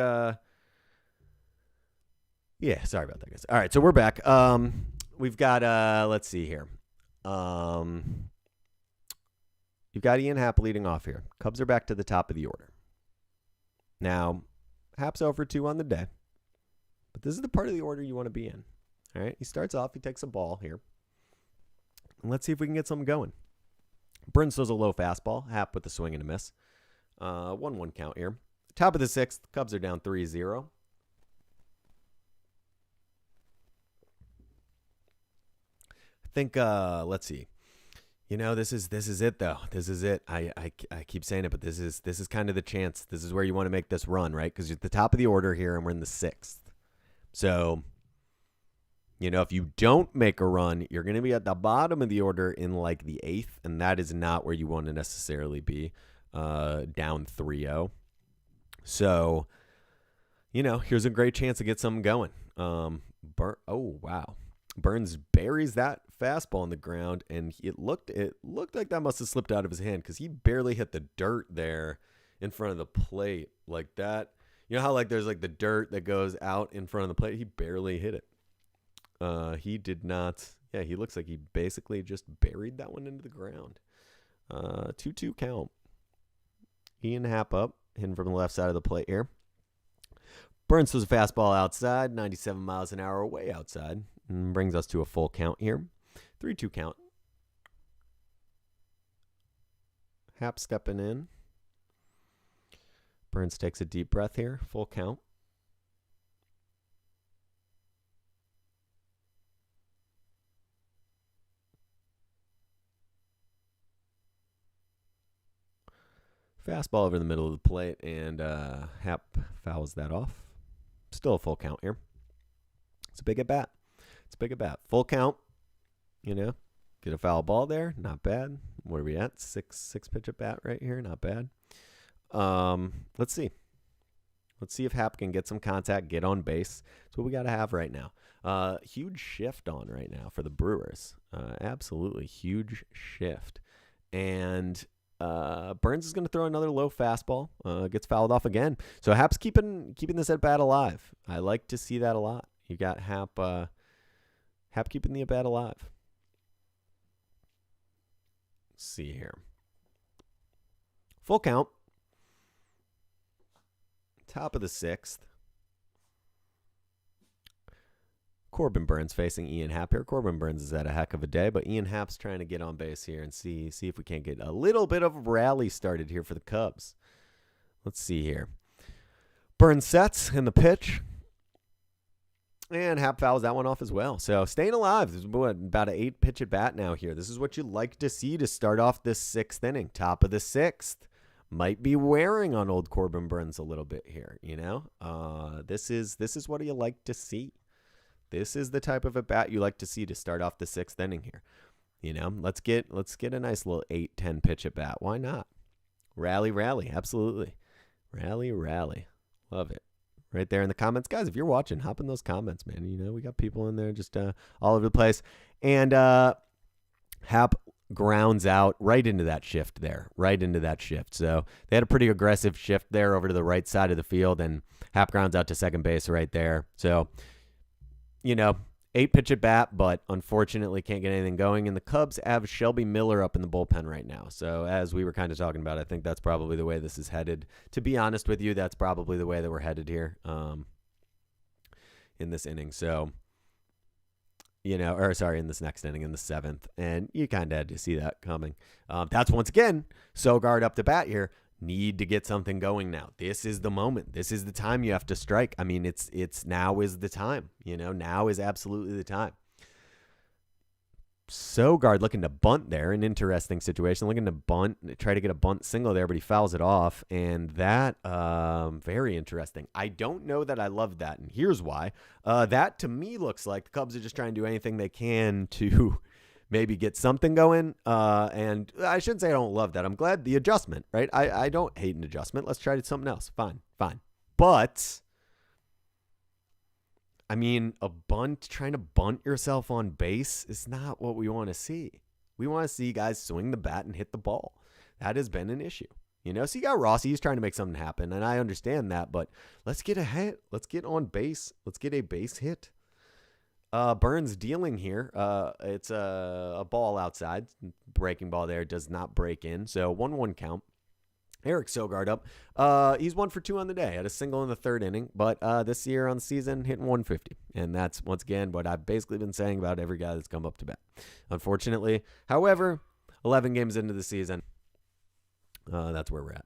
yeah, sorry about that, guys. All right, so we're back. We've got let's see here. You've got Ian Happ leading off here. Cubs are back to the top of the order. Now, Happ's over 2 on the day. But this is the part of the order you want to be in. All right, he starts off, he takes a ball here. And let's see if we can get something going. Burns throws a low fastball. Happ with a swing and a miss. 1-1 count here. Top of the 6th, Cubs are down 3-0. I think, let's see. This is it though. This is it. I keep saying it, but this is kind of the chance. This is where you want to make this run, right? Because you're at the top of the order here, and we're in the 6th. So, if you don't make a run, you're going to be at the bottom of the order in like the 8th, and that is not where you want to necessarily be. Down 3-0. So, here's a great chance to get something going. Oh wow. Burns buries that fastball on the ground, and it looked like that must have slipped out of his hand because he barely hit the dirt there in front of the plate like that. You know how like there's like the dirt that goes out in front of the plate? He barely hit it. He did not. Yeah, he looks like he basically just buried that one into the ground. 2-2 count. Ian Happ up, hitting from the left side of the plate here. Burns throws a fastball outside, 97 miles an hour way outside. And brings us to a full count here. 3-2 count. Happ stepping in. Burns takes a deep breath here. Full count. Fastball over the middle of the plate, and Happ fouls that off. Still a full count here. It's a big at bat. Full count. Get a foul ball there. Not bad. Where are we at? Six pitch at bat right here. Not bad. Let's see. Let's see if Happ can get some contact, get on base. That's what we got to have right now. Huge shift on right now for the Brewers. Absolutely huge shift. And Burns is going to throw another low fastball. Gets fouled off again. So Happ's keeping this at bat alive. I like to see that a lot. You got Happ keeping the at bat alive. Let's see here. Full count. Top of the 6th. Corbin Burns facing Ian Happ here. Corbin Burns is at a heck of a day, but Ian Happ's trying to get on base here and see if we can't get a little bit of a rally started here for the Cubs. Let's see here. Burns sets in the pitch. And Happ fouls that one off as well. So staying alive. This is about an 8 pitch at bat now here. This is what you like to see to start off this 6th inning. Top of the 6th. Might be wearing on old Corbin Burns a little bit here, This is what you like to see. This is the type of at bat you like to see to start off the 6th inning here. Let's get a nice little 8-10 pitch at bat. Why not? Rally, absolutely. Rally. Love it. Right there in the comments. Guys, if you're watching, hop in those comments, man. We got people in there just all over the place. And Happ grounds out right into that shift there. So they had a pretty aggressive shift there over to the right side of the field, and Happ grounds out to second base right there. So, 8 pitch at bat, but unfortunately can't get anything going. And the Cubs have Shelby Miller up in the bullpen right now. So as we were kind of talking about, I think that's probably the way this is headed. To be honest with you, that's probably the way that we're headed here in this inning. So, in this next inning, in the 7th. And you kind of had to see that coming. That's once again, Sogard up to bat here. Need to get something going now. This is the moment. This is the time you have to strike. I mean, it's now is the time. Now is absolutely the time. Sogard looking to bunt there, an interesting situation, looking to bunt, try to get a bunt single there, but he fouls it off, and that, very interesting. I don't know that I love that, and here's why. That, to me, looks like the Cubs are just trying to do anything they can to maybe get something going, and I shouldn't say I don't love that. I'm glad the adjustment, right? I don't hate an adjustment. Let's try something else. Fine. But I mean, trying to bunt yourself on base is not what we want to see. We want to see guys swing the bat and hit the ball. That has been an issue. So you got Rossi, he's trying to make something happen, and I understand that, but let's get a hit. Let's get on base. Let's get a base hit. Burns dealing here. It's a ball outside. Breaking ball there does not break in, so 1-1 count. Eric Sogard up. He's 1 for 2 on the day. Had a single in the third inning, but this year on the season, hitting 150. And that's, once again, what I've basically been saying about every guy that's come up to bat. Unfortunately, however, 11 games into the season, that's where we're at.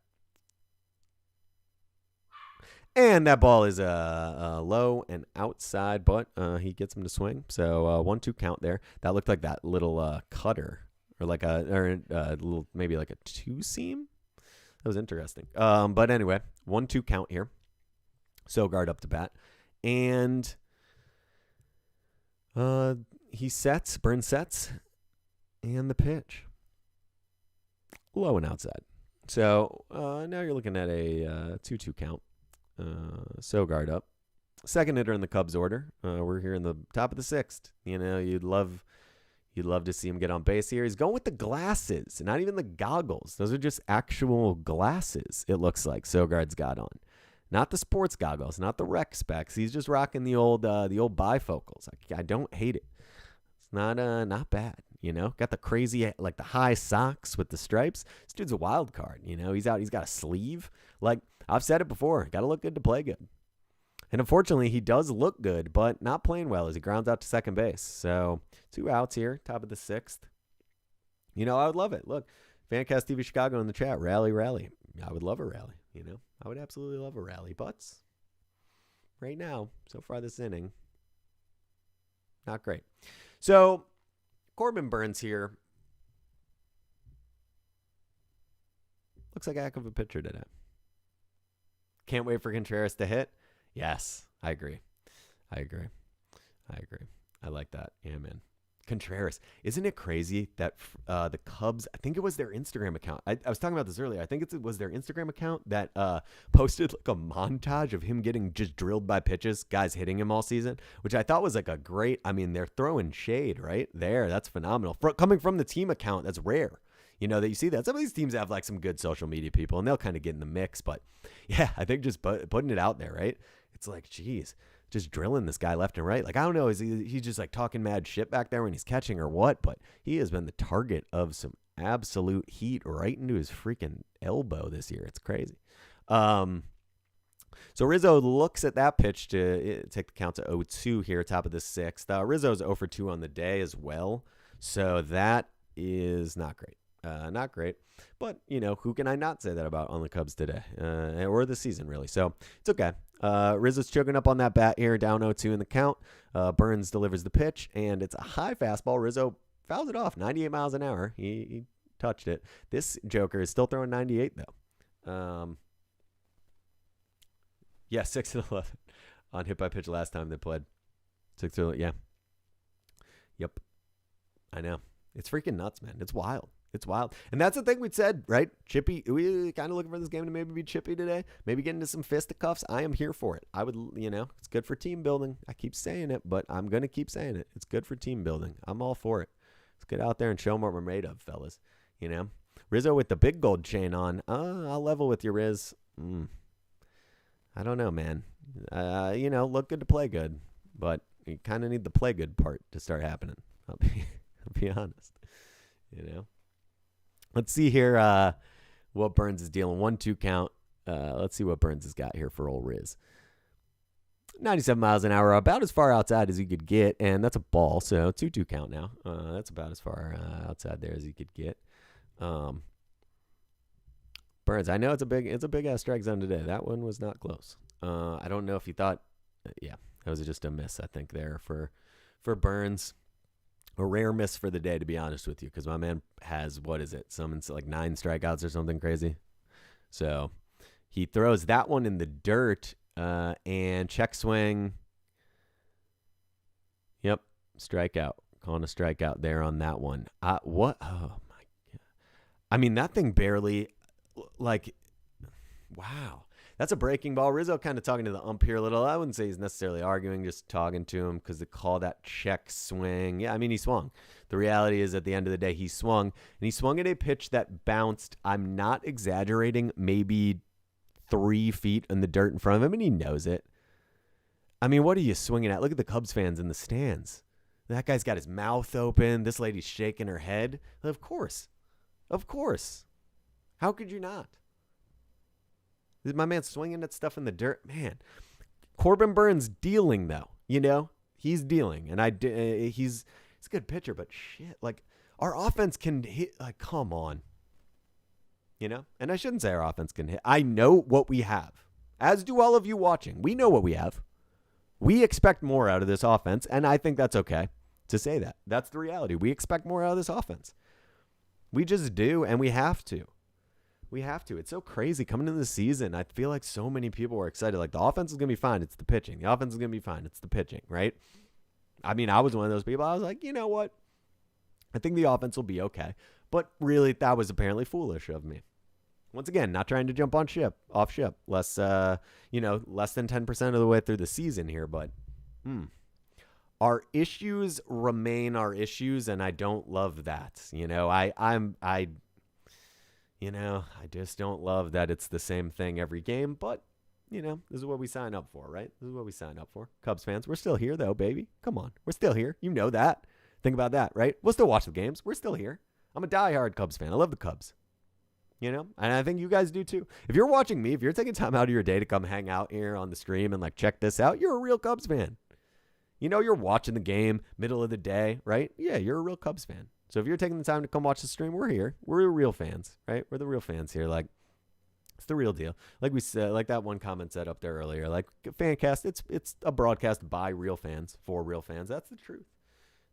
And that ball is low and outside, but he gets him to swing. So 1-2 count there. That looked like that little cutter, or like a little, maybe like a 2-seam. That was interesting. But anyway, 1-2 count here. Sogard up to bat. And Burns sets, and the pitch. Low and outside. So now you're looking at a 2-2 count. Sogard up. Second hitter in the Cubs order. We're here in the top of the sixth. You'd love to see him get on base here. He's going with the glasses, not even the goggles. Those are just actual glasses, it looks like Sogard's got on. Not the sports goggles, not the rec specs. He's just rocking the old bifocals. I don't hate it. It's not bad, Got the crazy, like the high socks with the stripes. This dude's a wild card, He's out. He's got a sleeve. Like, I've said it before. Got to look good to play good. And unfortunately, he does look good, but not playing well as he grounds out to second base. So 2 outs here, top of the sixth. I would love it. Look, Fancast TV Chicago in the chat. Rally. I would love a rally. I would absolutely love a rally. But right now, so far this inning, not great. So Corbin Burns here looks like a heck of a pitcher today. Can't wait for Contreras to hit. Yes, I agree. I like that. Yeah, man. Contreras. Isn't it crazy that the Cubs, I think it was their Instagram account. I was talking about this earlier. I think it was their Instagram account that posted like a montage of him getting just drilled by pitches, guys hitting him all season, which I thought was like a great, they're throwing shade right there. That's phenomenal. Coming from the team account, that's rare. That you see that. Some of these teams have like some good social media people, and they'll kind of get in the mix. But yeah, I think just putting it out there, right? It's like, geez, just drilling this guy left and right. Like, I don't know, is he just like talking mad shit back there when he's catching or what? But he has been the target of some absolute heat right into his freaking elbow this year. It's crazy. So Rizzo looks at that pitch to take the count to 0-2 here, top of the sixth. Rizzo's 0 for 2 on the day as well. So that is not great. Not great, but who can I not say that about on the Cubs today, or the season really? So it's okay. Rizzo's choking up on that bat here, down 0-2 in the count. Burns delivers the pitch, and it's a high fastball. Rizzo fouls it off, 98 miles an hour. He touched it. This Joker is still throwing 98 though. 6-11 on hit by pitch last time they played. 6-11, yeah. Yep. I know. It's freaking nuts, man. It's wild. And that's the thing we said, right? Chippy, we kind of looking for this game to maybe be chippy today. Maybe get into some fisticuffs. I am here for it. I would, it's good for team building. I keep saying it, but I'm going to keep saying it. It's good for team building. I'm all for it. Let's get out there and show them what we're made of, fellas. Rizzo with the big gold chain on. I'll level with you, Riz. I don't know, man. Look good to play good, but you kind of need the play good part to start happening. I'll be honest. Let's see here what Burns is dealing. 1-2 count. Let's see what Burns has got here for old Riz. 97 miles an hour, about as far outside as he could get, and that's a ball, so 2-2 count now. That's about as far outside there as he could get. Burns, I know it's a big ass strike zone today. That one was not close. I don't know if he thought, that was just a miss, I think, there for Burns. A rare miss for the day, to be honest with you, because my man has, what is it? Some like 9 strikeouts or something crazy. So he throws that one in the dirt and check swing. Yep, strikeout. Calling a strikeout there on that one. What? Oh, my God. I mean, that thing barely, like, wow. That's a breaking ball. Rizzo kind of talking to the ump here a little. I wouldn't say he's necessarily arguing, just talking to him because they call that check swing. Yeah, I mean, he swung. The reality is at the end of the day, he swung. And he swung at a pitch that bounced, I'm not exaggerating, maybe 3 feet in the dirt in front of him, and he knows it. I mean, what are you swinging at? Look at the Cubs fans in the stands. That guy's got his mouth open. This lady's shaking her head. Of course. Of course. How could you not? My man swinging at stuff in the dirt. Man, Corbin Burns dealing, though. You know, he's dealing. And he's a good pitcher, but shit, like, our offense can hit. Like, come on. You know? And I shouldn't say our offense can hit. I know what we have, as do all of you watching. We know what we have. We expect more out of this offense, and I think that's okay to say that. That's the reality. We expect more out of this offense. We just do, and we have to. We have to. It's so crazy coming into the season. I feel like so many people were excited. Like, the offense is going to be fine. It's the pitching. The offense is going to be fine. It's the pitching, right? I mean, I was one of those people. I was like, you know what? I think the offense will be okay. But really, that was apparently foolish of me. Once again, not trying to jump off ship. Less than 10% of the way through the season here. But our issues remain our issues, and I don't love that. You know, I just don't love that it's the same thing every game, but, you know, this is what we sign up for, right? This is what we sign up for. Cubs fans, we're still here, though, baby. Come on. We're still here. You know that. Think about that, right? We'll still watch the games. We're still here. I'm a diehard Cubs fan. I love the Cubs, you know, and I think you guys do, too. If you're watching me, if you're taking time out of your day to come hang out here on the stream and, like, check this out, you're a real Cubs fan. You know, you're watching the game, middle of the day, right? Yeah, you're a real Cubs fan. So if you're taking the time to come watch the stream, we're here. We're real fans, right? We're the real fans here. Like, it's the real deal. Like we said, like that one comment said up there earlier, like, Fancast, it's a broadcast by real fans for real fans. That's the truth.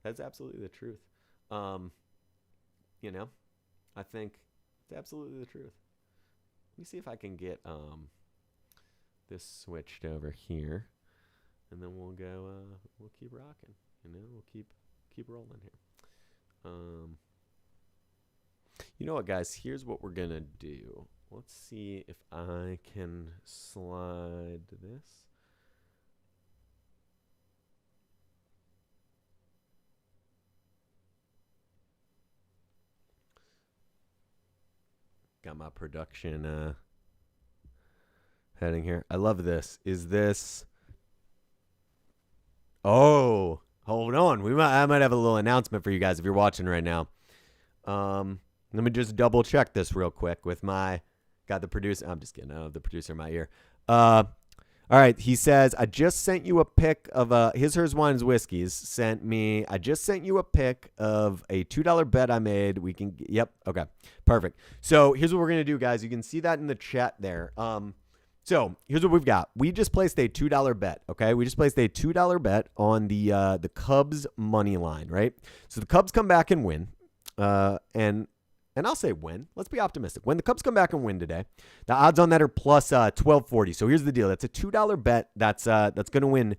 That's absolutely the truth. You know, I think it's absolutely the truth. Let me see if I can get this switched over here, and then we'll go. We'll keep rocking. You know, we'll keep rolling here. You know what, guys? Here's what we're going to do. Let's see if I can slide this. Got my production heading here. I love this. Is this... Oh... Hold on. I might have a little announcement for you guys if you're watching right now. Let me just double check this real quick with got the producer. I'm just kidding. I don't have the producer in my ear. All right. He says, I just sent you a pic of his, hers, wines, whiskeys I just sent you a pic of a $2 bet I made. Yep. Okay. Perfect. So here's what we're going to do, guys. You can see that in the chat there. So here's what we've got. We just placed a $2 bet, okay? We just placed a $2 bet on the Cubs money line, right? So the Cubs come back and win, and I'll say win. Let's be optimistic. When the Cubs come back and win today, the odds on that are plus 1240. So here's the deal. That's a $2 bet. That's going to win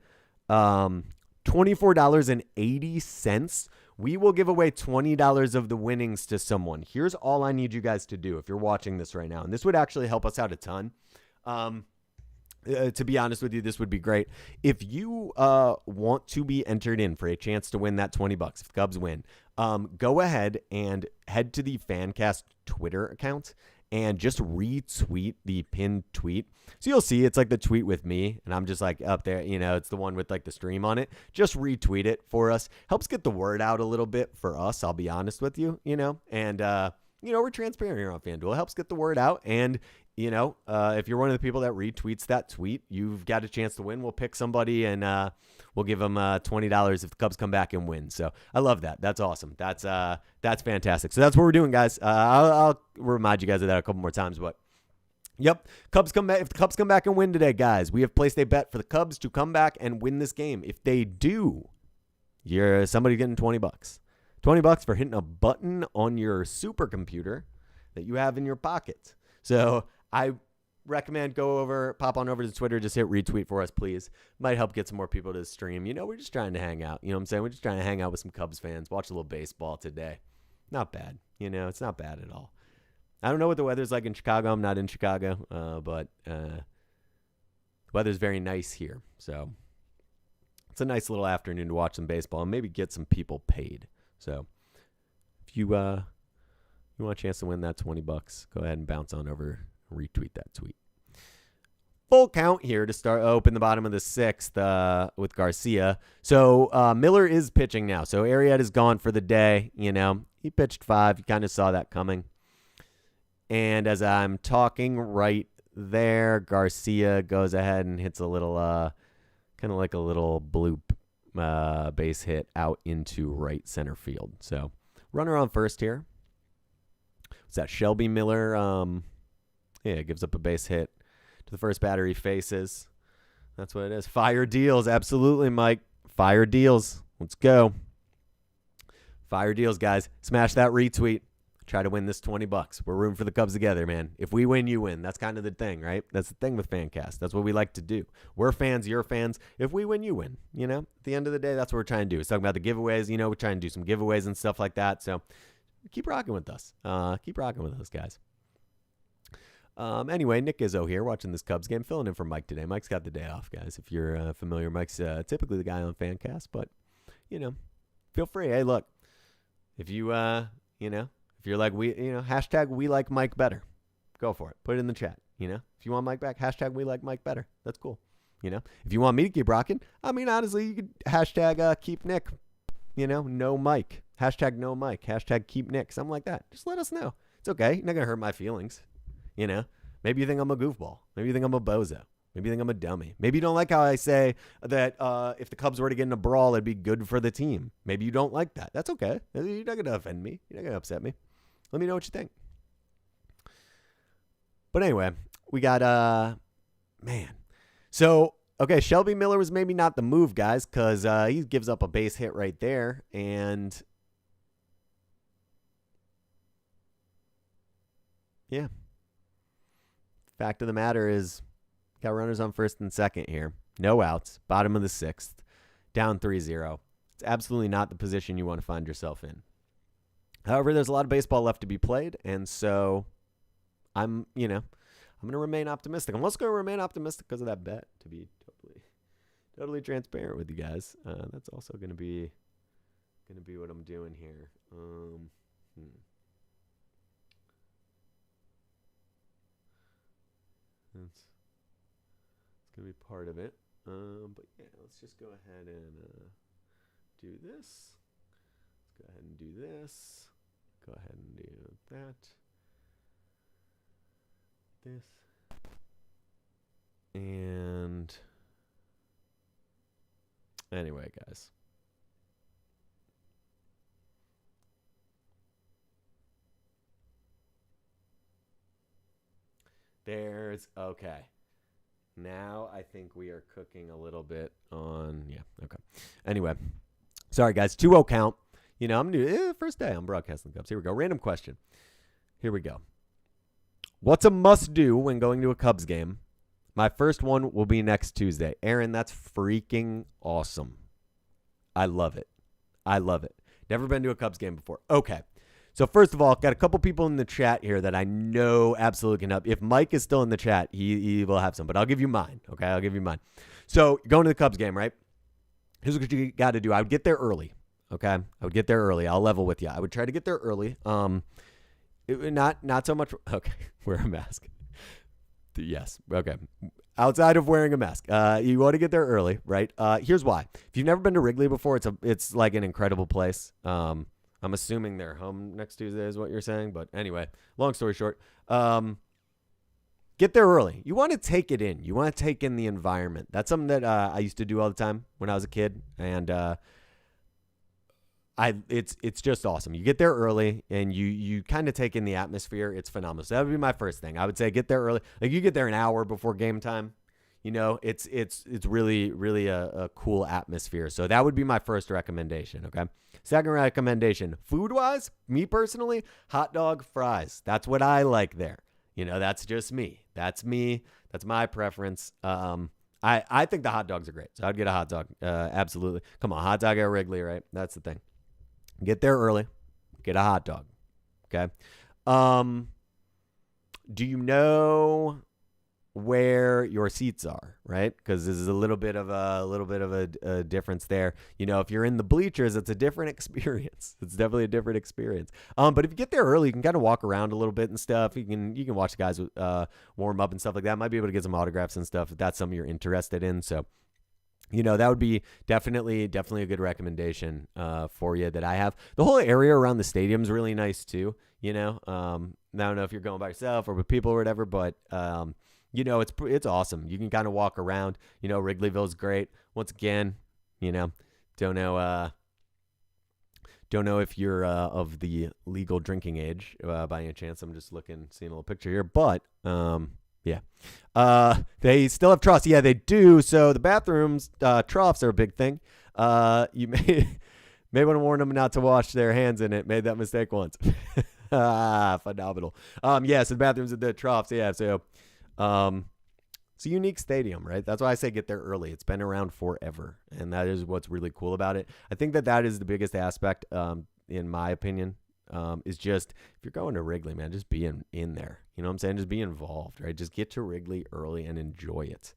$24.80. We will give away $20 of the winnings to someone. Here's all I need you guys to do if you're watching this right now, and this would actually help us out a ton. To be honest with you, this would be great. If you want to be entered in for a chance to win that $20, if the Cubs win, go ahead and head to the Fancast Twitter account and just retweet the pinned tweet. So you'll see it's like the tweet with me, and I'm just like up there, you know, it's the one with like the stream on it. Just retweet it for us. Helps get the word out a little bit for us, I'll be honest with you, you know, and you know, we're transparent here on FanDuel. It helps get the word out. And, you know, if you're one of the people that retweets that tweet, you've got a chance to win. We'll pick somebody and we'll give them $20 if the Cubs come back and win. So I love that. That's awesome. That's fantastic. So that's what we're doing, guys. I'll remind you guys of that a couple more times, but yep. Cubs come back. If the Cubs come back and win today, guys, we have placed a bet for the Cubs to come back and win this game. If they do, you're somebody getting $20. $20 for hitting a button on your supercomputer that you have in your pocket. So I recommend pop on over to Twitter, just hit retweet for us, please. Might help get some more people to the stream. We're just trying to hang out. You know what I'm saying? We're just trying to hang out with some Cubs fans, watch a little baseball today. Not bad. It's not bad at all. I don't know what the weather's like in Chicago. I'm not in Chicago, but the weather's very nice here. So it's a nice little afternoon to watch some baseball and maybe get some people paid. So if you want a chance to win that $20, go ahead and bounce on over and retweet that tweet. Full count here to open the bottom of the sixth with Garcia. So Miller is pitching now. So Arrieta's gone for the day. He pitched 5. You kind of saw that coming. And as I'm talking right there, Garcia goes ahead and hits a little, kind of like a little bloop base hit out into right center field. So runner on first here. What's that? Shelby Miller. Gives up a base hit to the first batter he faces. That's what it is. Fire deals. Absolutely, Mike. Fire deals. Let's go. Fire deals, guys. Smash that retweet. Try to win this $20. We're rooting for the Cubs together, man. If we win, you win. That's kind of the thing, right? That's the thing with Fancast. That's what we like to do. We're fans, you're fans. If we win, you win. At the end of the day, that's what we're trying to do. It's talking about the giveaways. We're trying to do some giveaways and stuff like that. So keep rocking with us. Keep rocking with us, guys. Anyway, Nick Izzo here watching this Cubs game, filling in for Mike today. Mike's got the day off, guys. If you're familiar, Mike's typically the guy on Fancast, but, feel free. Hey, look, if you, if you're like, hashtag we like Mike better, go for it. Put it in the chat. If you want Mike back, hashtag we like Mike better. That's cool. If you want me to keep rocking, honestly, you could hashtag keep Nick, no Mike, hashtag no Mike, hashtag keep Nick, something like that. Just let us know. It's okay. You're not going to hurt my feelings. Maybe you think I'm a goofball. Maybe you think I'm a bozo. Maybe you think I'm a dummy. Maybe you don't like how I say that if the Cubs were to get in a brawl, it'd be good for the team. Maybe you don't like that. That's okay. You're not going to offend me. You're not going to upset me. Let me know what you think. But anyway, we got, man. So, okay, Shelby Miller was maybe not the move, guys, because he gives up a base hit right there. And, yeah. Fact of the matter is, got runners on first and second here. No outs. Bottom of the sixth. Down 3-0. It's absolutely not the position you want to find yourself in. However, there's a lot of baseball left to be played, and so I'm going to remain optimistic. I'm also going to remain optimistic because of that bet, to be totally transparent with you guys. That's also going to be what I'm doing here. It's going to be part of it. But yeah, let's just go ahead and do this. Let's go ahead and do this. Go ahead and do that. This. And anyway, guys. Okay. Now I think we are cooking a little bit on, okay. Anyway, sorry guys, 2-0 count. I'm new. First day I'm broadcasting the Cubs. Here we go. Random question. Here we go. What's a must-do when going to a Cubs game? My first one will be next Tuesday. Aaron, that's freaking awesome. I love it. Never been to a Cubs game before. Okay. So first of all, got a couple people in the chat here that I know absolutely can help. If Mike is still in the chat, he will have some, but I'll give you mine. Okay, I'll give you mine. So going to the Cubs game, right? Here's what you got to do. I would get there early. Okay, I would get there early. I'll level with you. I would try to get there early. Not so much. Okay, wear a mask. Yes. Okay. Outside of wearing a mask, you want to get there early, right? Here's why. If you've never been to Wrigley before, it's like an incredible place. I'm assuming they're home next Tuesday is what you're saying. But anyway, long story short, get there early. You want to take it in. You want to take in the environment. That's something that I used to do all the time when I was a kid. And it's just awesome. You get there early and you kind of take in the atmosphere. It's phenomenal. So that would be my first thing. I would say get there early. Like you get there an hour before game time. it's really, really a cool atmosphere. So that would be my first recommendation. Okay. Second recommendation, food wise, me personally, hot dog fries. That's what I like there. That's just me. That's me. That's my preference. I think the hot dogs are great. So I'd get a hot dog. Absolutely. Come on, hot dog at Wrigley, right? That's the thing. Get there early. Get a hot dog. Okay. Do you know where your seats are, right? Because this is a little bit of a difference there. If you're in the bleachers, it's a different experience. It's definitely a different experience. But if you get there early, you can kind of walk around a little bit and stuff. You can watch the guys warm up and stuff like that. Might be able to get some autographs and stuff if that's something you're interested in. So, that would be definitely a good recommendation for you that I have. The whole area around the stadium is really nice too. I don't know if you're going by yourself or with people or whatever, but it's awesome. You can kind of walk around. Wrigleyville's great. Once again, don't know if you're of the legal drinking age by any chance. I'm just seeing a little picture here, but yeah. They still have troughs. Yeah, they do. So the bathrooms, troughs are a big thing. You may want to warn them not to wash their hands in it. Made that mistake once. Phenomenal. So the bathrooms at the troughs. Yeah. So, it's a unique stadium, right? That's why I say get there early. It's been around forever, and that is what's really cool about it. I think that is the biggest aspect, in my opinion, is just if you're going to Wrigley, man, just be in there. You know what I'm saying? Just be involved, right? Just get to Wrigley early and enjoy it.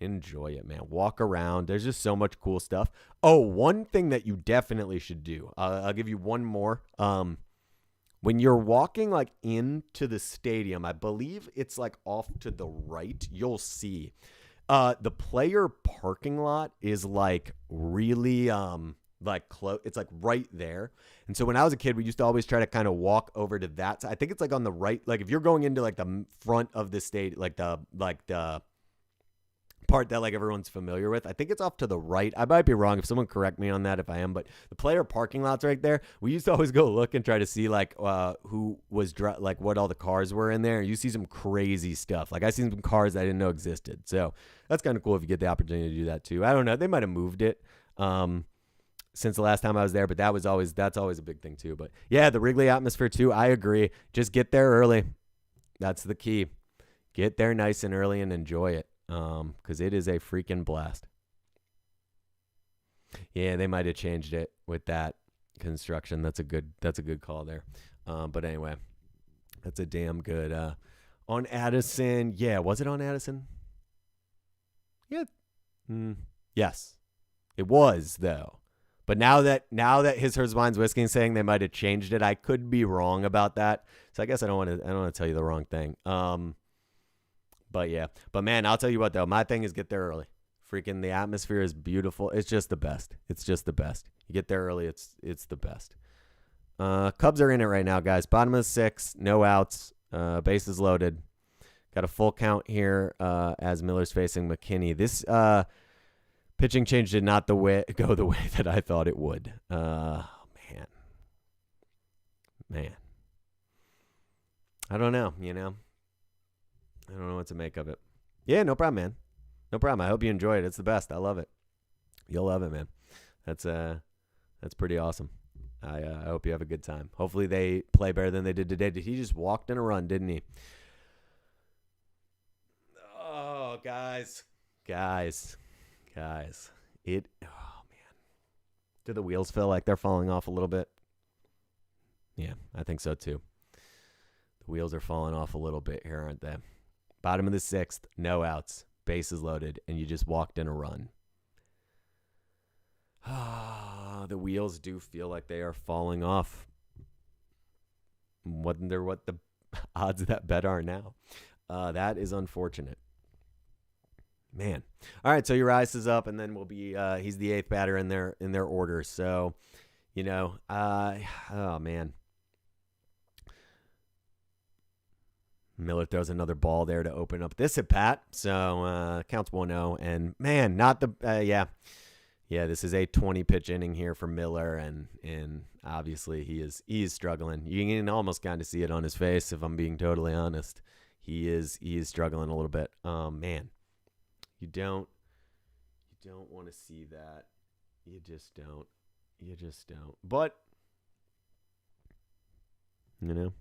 Enjoy it, man. Walk around. There's just so much cool stuff. Oh, one thing that you definitely should do. I'll give you one more. When you're walking into the stadium, I believe it's off to the right, you'll see the player parking lot is really close. It's right there. And so when I was a kid, we used to always try to kind of walk over to that side. I think it's on the right. If you're going into the front of the stadium, the part that everyone's familiar with, I think it's off to the right. I might be wrong. If someone correct me on that, if I am, but the player parking lot's right there. We used to always go look and try to see who was what all the cars were in there. You see some crazy stuff. I seen some cars I didn't know existed. So that's kind of cool if you get the opportunity to do that too. I don't know. They might have moved it since the last time I was there, but that's always a big thing too. But yeah, the Wrigley atmosphere too. I agree. Just get there early. That's the key. Get there nice and early and enjoy it. Because it is a freaking blast. Yeah, they might have changed it with that construction. That's a good call there. But anyway, that's a damn good. On Addison, yeah, was it on Addison? Yeah, yes, it was though. But now that His Hers Wine's Whiskey is saying they might have changed it, I could be wrong about that. So I guess I don't want to tell you the wrong thing. But yeah, man, I'll tell you what though, my thing is get there early. Freaking the atmosphere is beautiful. It's just the best. You get there early. It's the best. Cubs are in it right now, guys. Bottom of the sixth, no outs, bases loaded. Got a full count here as Miller's facing McKinney. This pitching change did not go the way that I thought it would. Man. I don't know, I don't know what to make of it. Yeah, no problem, man. No problem. I hope you enjoy it. It's the best. I love it. You'll love it, man. That's pretty awesome. I hope you have a good time. Hopefully they play better than they did today. He just walked in a run, didn't he? Oh, guys. It. Oh man. Do the wheels feel like they're falling off a little bit? Yeah, I think so too. The wheels are falling off a little bit here, aren't they? Bottom of the sixth, no outs, bases loaded, and you just walked in a run. The wheels do feel like they are falling off. Wonder what the odds of that bet are now. That is unfortunate. Man. All right, so Urias is up, and then we'll be he's the eighth batter in their order. So, oh man. Miller throws another ball there to open up this at bat. So counts 1-0. And man, not the yeah, this is a 20 pitch inning here for Miller, and obviously he is struggling. You can almost kind of see it on his face, if I'm being totally honest. He is struggling a little bit. Man, You don't want to see that. You just don't. But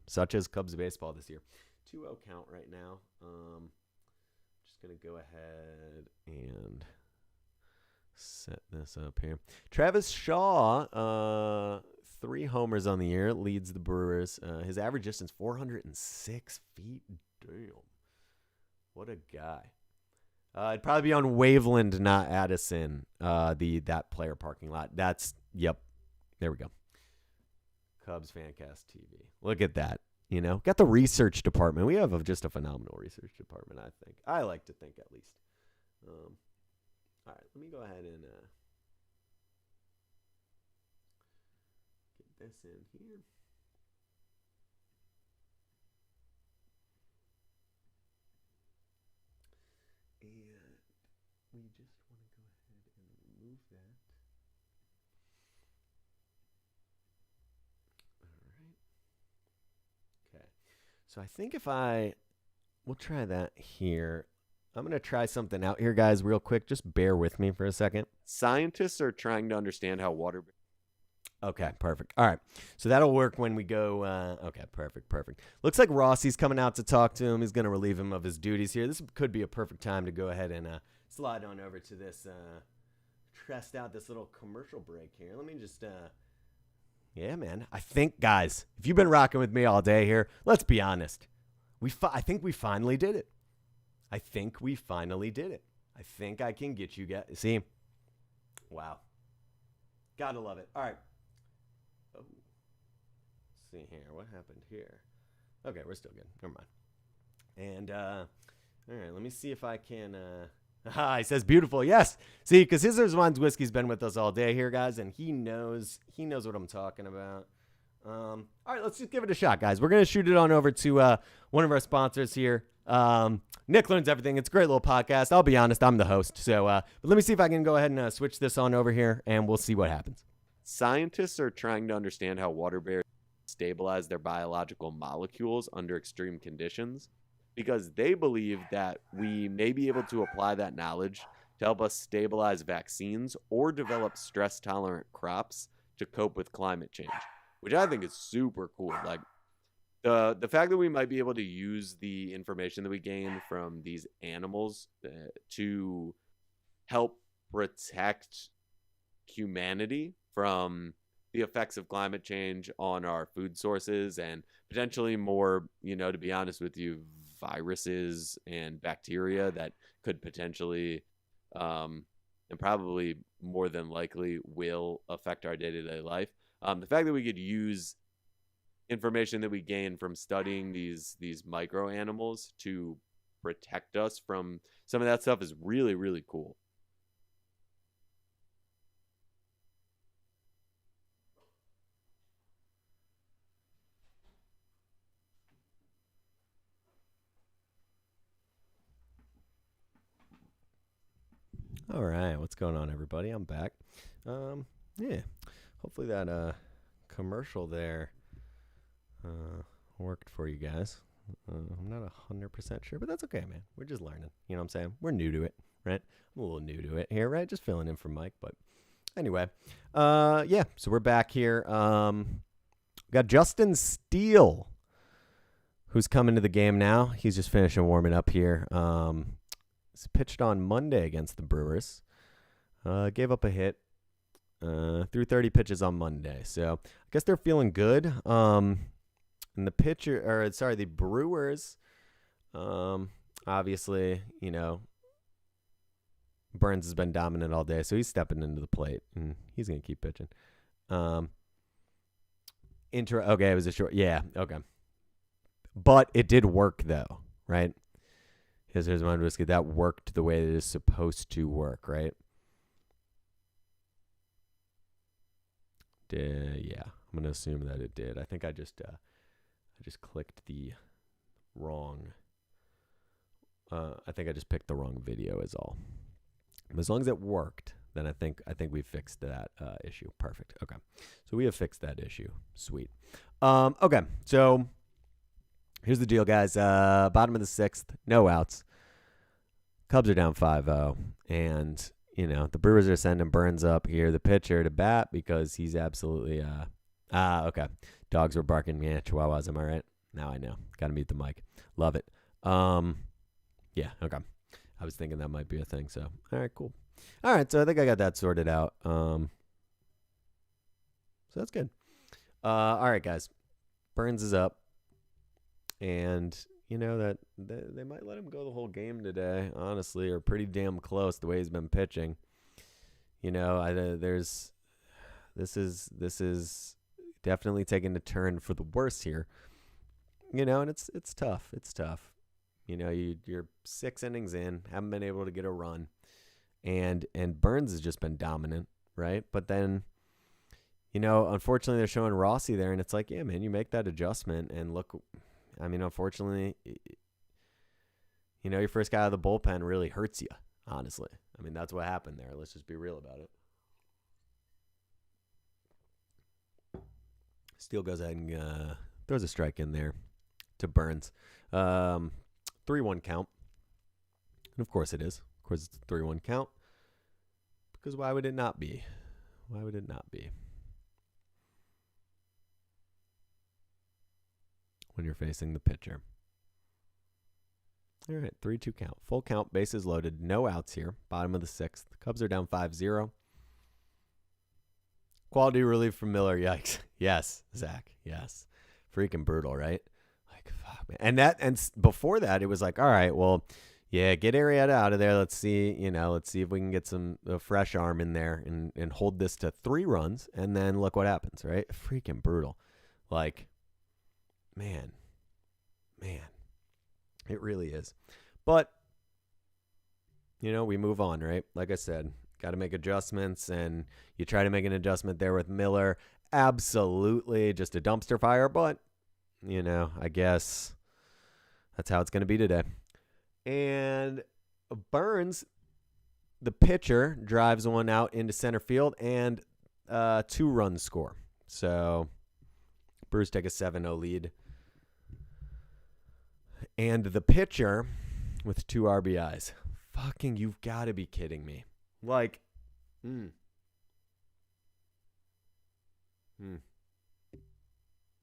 such as Cubs baseball this year. 2-0 count right now. Just going to go ahead and set this up here. Travis Shaw, 3 homers on the year, leads the Brewers. His average distance, 406 feet. Damn. What a guy. It'd probably be on Waveland, not Addison, that player parking lot. Yep. There we go. Cubs Fancast TV. Look at that. Got the research department. We have just a phenomenal research department, I think. I like to think, at least. All right, let me go ahead and get this in here. And we just want to go ahead and remove that. Okay, so I think we'll try that here. I'm going to try something out here, guys, real quick. Just bear with me for a second. Scientists are trying to understand how water... Okay, perfect. All right, so that'll work when we go... Okay, perfect. Looks like Rossi's coming out to talk to him. He's going to relieve him of his duties here. This could be a perfect time to go ahead and slide on over to this... test out this little commercial break here. Let me just... Yeah, man. I think, guys, if you've been rocking with me all day here, let's be honest. I think we finally did it. I think I can get you guys. See? Wow. Gotta love it. All right. Oh. Let's see here. What happened here? Okay, we're still good. Never mind. And, all right, let me see if I can... he says beautiful. Yes. See, because Scissors Wines Whiskey's been with us all day here, guys, and he knows what I'm talking about. All right, let's just give it a shot, guys. We're going to shoot it on over to one of our sponsors here. Nick Learns Everything. It's a great little podcast. I'll be honest, I'm the host. So but let me see if I can go ahead and switch this on over here, and we'll see what happens. Scientists are trying to understand how water bears stabilize their biological molecules under extreme conditions, because they believe that we may be able to apply that knowledge to help us stabilize vaccines or develop stress-tolerant crops to cope with climate change, which I think is super cool. Like, the fact that we might be able to use the information that we gain from these animals to help protect humanity from the effects of climate change on our food sources and potentially more, to be honest with you, viruses and bacteria that could potentially and probably more than likely will affect our day-to-day life. The fact that we could use information that we gain from studying these micro animals to protect us from some of that stuff is really, really cool. All right, what's going on, everybody? I'm back. Yeah, hopefully that commercial there worked for you guys. I'm not 100% sure, but that's okay, man. We're just learning. You know what I'm saying? We're new to it, right? I'm a little new to it here, right? Just filling in for Mike, but anyway. Yeah, so we're back here. Got Justin Steele, who's coming to the game now. He's just finishing warming up here. He's pitched on Monday against the Brewers. Gave up a hit. Threw 30 pitches on Monday. So I guess they're feeling good. And the Brewers, obviously, Burns has been dominant all day, so he's stepping into the plate, and he's going to keep pitching. Okay, it was a short. Yeah, okay. But it did work, though, right? Here's my whiskey. That worked the way it is supposed to work, right? Yeah, I'm going to assume that it did. I think I just clicked the wrong. I think I just picked the wrong video is all. But as long as it worked, then I think we fixed that issue. Perfect. Okay, so we have fixed that issue. Sweet. Okay, so here's the deal, guys. Bottom of the 6th, no outs. Cubs are down 5-0, and the Brewers are sending Burns up here, the pitcher, to bat because he's absolutely okay. Dogs were barking. Yeah, Chihuahuas. Am I right? Now I know. Got to mute the mic. Love it. Yeah. Okay. I was thinking that might be a thing. So all right, cool. All right, so I think I got that sorted out. So that's good. All right, guys. Burns is up, and that they might let him go the whole game today, honestly, or pretty damn close the way he's been pitching. This is definitely taking a turn for the worse here. And it's tough. It's tough. You're 6 innings in, haven't been able to get a run, and Burns has just been dominant, right? But then, unfortunately, they're showing Rossi there, and it's like, yeah, man, you make that adjustment, and look. I mean, unfortunately, your first guy out of the bullpen really hurts you, honestly. I mean, that's what happened there. Let's just be real about it. Steele goes ahead and throws a strike in there to Burns. 3-1 count. And of course it is. Of course it's a 3-1 count. Because why would it not be? Why would it not be? When you're facing the pitcher. All right, 3-2 count. Full count, bases loaded, no outs here. Bottom of the 6th. The Cubs are down 5-0. Quality relief from Miller, yikes. Yes, Zach, yes. Freaking brutal, right? Like, fuck, man. And before that, it was like, all right, well, yeah, get Arrieta out of there. Let's see if we can get a fresh arm in there and hold this to 3 runs, and then look what happens, right? Freaking brutal. Like, Man, it really is. But, we move on, right? Like I said, got to make adjustments, and you try to make an adjustment there with Miller. Absolutely just a dumpster fire, but, I guess that's how it's going to be today. And Burns, the pitcher, drives one out into center field, and 2-run score. So Brewers take a 7-0 lead. And the pitcher with 2 RBIs. Fucking, you've got to be kidding me. Like,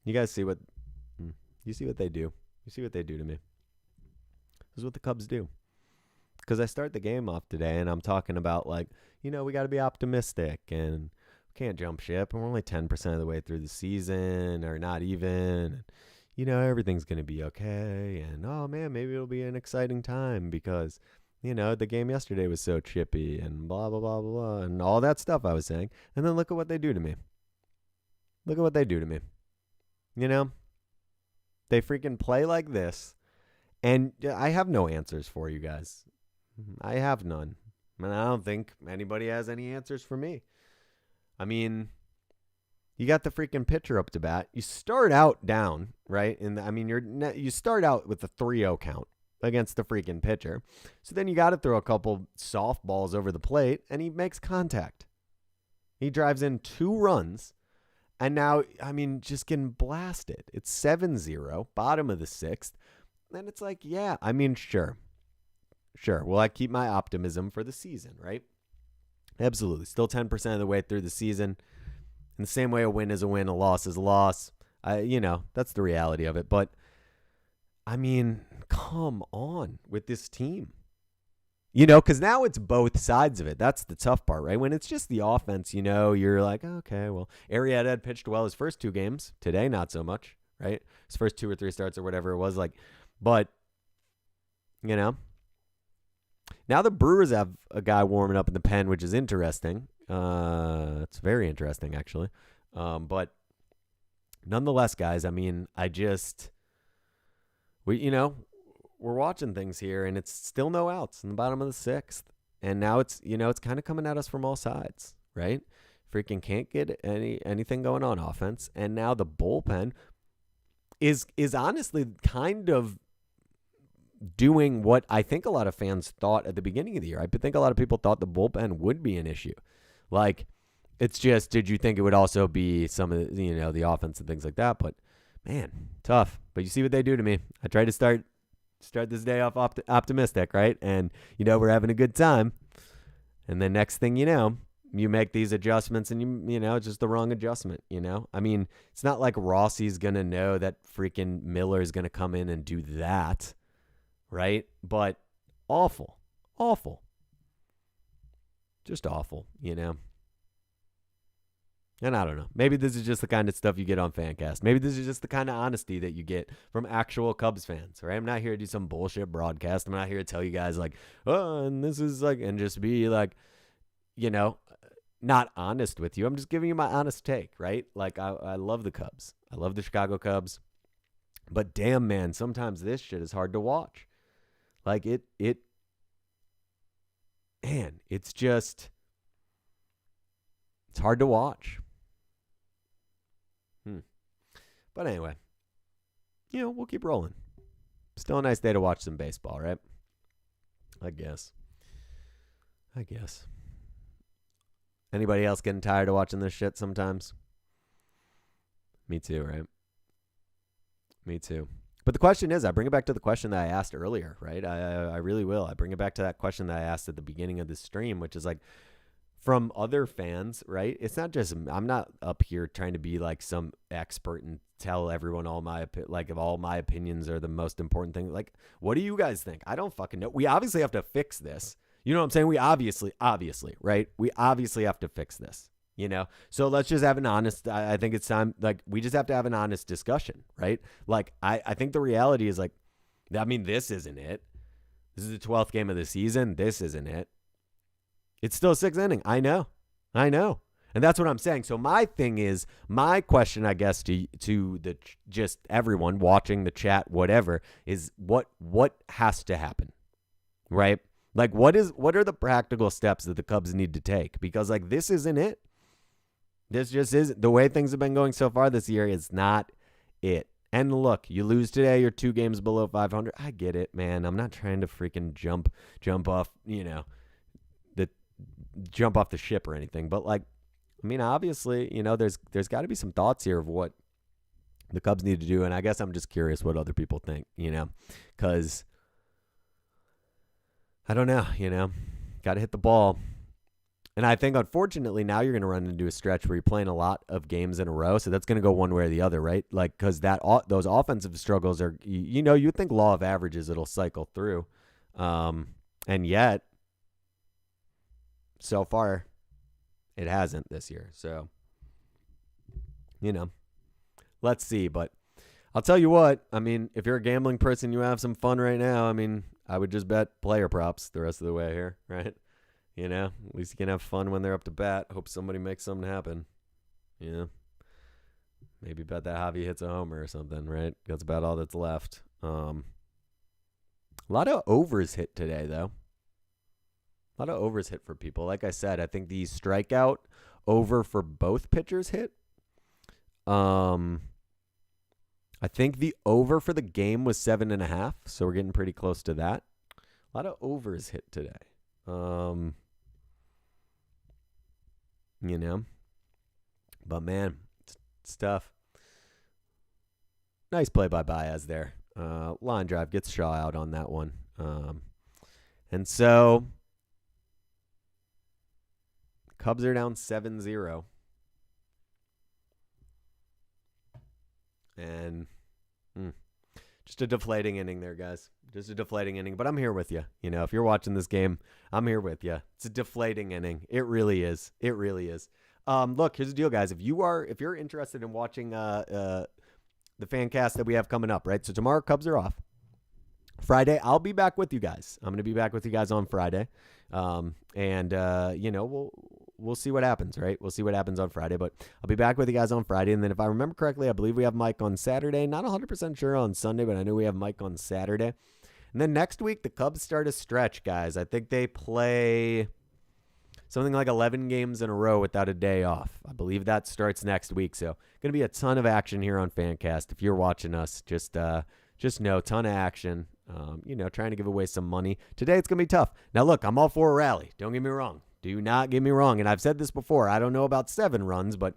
You guys see what you see what they do. You see what they do to me. This is what the Cubs do. Because I start the game off today, and I'm talking about, like, we got to be optimistic, and we can't jump ship, and we're only 10% of the way through the season, or not even. Everything's going to be okay. And, oh, man, maybe it'll be an exciting time because, the game yesterday was so chippy and blah, blah, blah, blah, blah, and all that stuff I was saying. And then look at what they do to me. Look at what they do to me. They freaking play like this. And I have no answers for you guys. I have none. And I don't think anybody has any answers for me. I mean, you got the freaking pitcher up to bat. You start out down, right? And you start out with a 3-0 count against the freaking pitcher. So then you got to throw a couple softballs over the plate, and he makes contact. He drives in 2 runs, and now, just getting blasted. It's 7-0, bottom of the 6th. And it's like, yeah, sure. Will I keep my optimism for the season, right? Absolutely. Still 10% of the way through the season. In the same way, a win is a win, a loss is a loss. That's the reality of it. But, come on with this team. Because now it's both sides of it. That's the tough part, right? When it's just the offense, you're like, okay, well, Arrieta had pitched well his first 2 games. Today, not so much, right? His first 2 or 3 starts or whatever it was. But, now the Brewers have a guy warming up in the pen, which is interesting. It's very interesting, actually. But nonetheless, guys, we're watching things here, and it's still no outs in the bottom of the 6th. And now it's kind of coming at us from all sides, right? Freaking can't get anything going on offense. And now the bullpen is honestly kind of doing what I think a lot of fans thought at the beginning of the year. I think a lot of people thought the bullpen would be an issue. Like, it's just, did you think it would also be some of the offense and things like that? But, man, tough. But you see what they do to me. I tried to start start this day off optimistic, right? And, we're having a good time. And then next thing you know, you make these adjustments and it's just the wrong adjustment, I mean, it's not like Rossi's going to know that freaking Miller is going to come in and do that, right? But awful. Just awful, And I don't know. Maybe this is just the kind of stuff you get on Fancast. Maybe this is just the kind of honesty that you get from actual Cubs fans, right? I'm not here to do some bullshit broadcast. I'm not here to tell you guys like, oh, and this is like, and just be like, not honest with you. I'm just giving you my honest take, right? Like, I love the Cubs. I love the Chicago Cubs. But damn, man, sometimes this shit is hard to watch. Like, man, it's hard to watch. But anyway, we'll keep rolling. Still a nice day to watch some baseball, right? I guess. Anybody else getting tired of watching this shit sometimes? Me too, right? Me too. But the question is, I bring it back to the question that I asked earlier, right? I really will. I bring it back to that question that I asked at the beginning of the stream, which is like, from other fans, right? It's not just, I'm not up here trying to be like some expert and tell everyone all my opinions are the most important thing. Like, what do you guys think? I don't fucking know. We obviously have to fix this. You know what I'm saying? We obviously, right? We obviously have to fix this, So let's just have an honest, I think it's time, like, we just have to have an honest discussion, right? Like, I think the reality is like, I mean, this isn't it. This is the 12th game of the season. This isn't it. It's still a 6th inning. I know. And that's what I'm saying. So my question, I guess, to the just everyone watching the chat, whatever, is what has to happen, right? Like, what are the practical steps that the Cubs need to take? Because, like, this isn't it. This just isn't. The way things have been going so far this year is not it. And look, you lose today, you're 2 games below 500. I get it, man. I'm not trying to freaking jump off, jump off the ship or anything. But, like, I mean, obviously, there's got to be some thoughts here of what the Cubs need to do. And I guess I'm just curious what other people think, because I don't know, got to hit the ball. And I think, unfortunately, now you're going to run into a stretch where you're playing a lot of games in a row. So that's going to go one way or the other, right? Like, because those offensive struggles are, you think law of averages, it'll cycle through. And yet, so far, it hasn't this year. So, let's see. But I'll tell you what, I mean, if you're a gambling person, you have some fun right now. I mean, I would just bet player props the rest of the way here, right? At least you can have fun when they're up to bat. Hope somebody makes something happen. Maybe bet that Javi hits a homer or something, right? That's about all that's left. A lot of overs hit today, though. A lot of overs hit for people. Like I said, I think the strikeout over for both pitchers hit. I think the over for the game was 7.5, so we're getting pretty close to that. A lot of overs hit today. But man, it's tough. Nice play by Baez there. Line drive, gets Shaw out on that one. And so Cubs are down 7-0. And just a deflating inning there, guys. Just a deflating inning. But I'm here with you. If you're watching this game, I'm here with you. It's a deflating inning. It really is. It really is. Look, here's the deal, guys. If you're interested in watching the fan cast that we have coming up, right? So tomorrow, Cubs are off. Friday, I'll be back with you guys. I'm going to be back with you guys on Friday. We'll see what happens, right? We'll see what happens on Friday, but I'll be back with you guys on Friday. And then if I remember correctly, I believe we have Mike on Saturday. Not 100% sure on Sunday, but I know we have Mike on Saturday. And then next week, the Cubs start a stretch, guys. I think they play something like 11 games in a row without a day off. I believe that starts next week. So going to be a ton of action here on Fancast. If you're watching us, just know, ton of action. Trying to give away some money. Today, it's going to be tough. Now, look, I'm all for a rally. Don't get me wrong. Do not get me wrong. And I've said this before. I don't know about 7 runs, but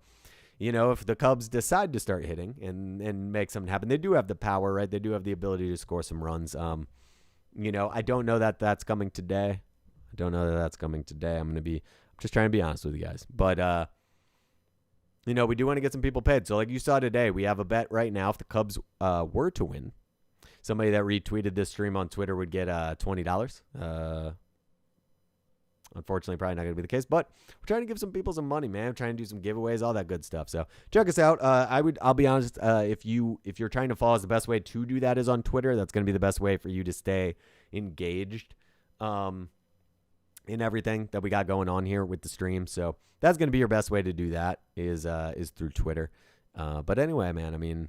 if the Cubs decide to start hitting and make something happen, they do have the power, right? They do have the ability to score some runs. I don't know that that's coming today. I'm just trying to be honest with you guys. But, we do want to get some people paid. So like you saw today, we have a bet right now. If the Cubs were to win, somebody that retweeted this stream on Twitter would get $20. Unfortunately, probably not going to be the case, but we're trying to give some people some money, man. We're trying to do some giveaways, all that good stuff. So check us out. I'll be honest. If you're trying to follow us, the best way to do that is on Twitter. That's going to be the best way for you to stay engaged in everything that we got going on here with the stream. So that's going to be your best way to do that is through Twitter. But anyway, man, I mean,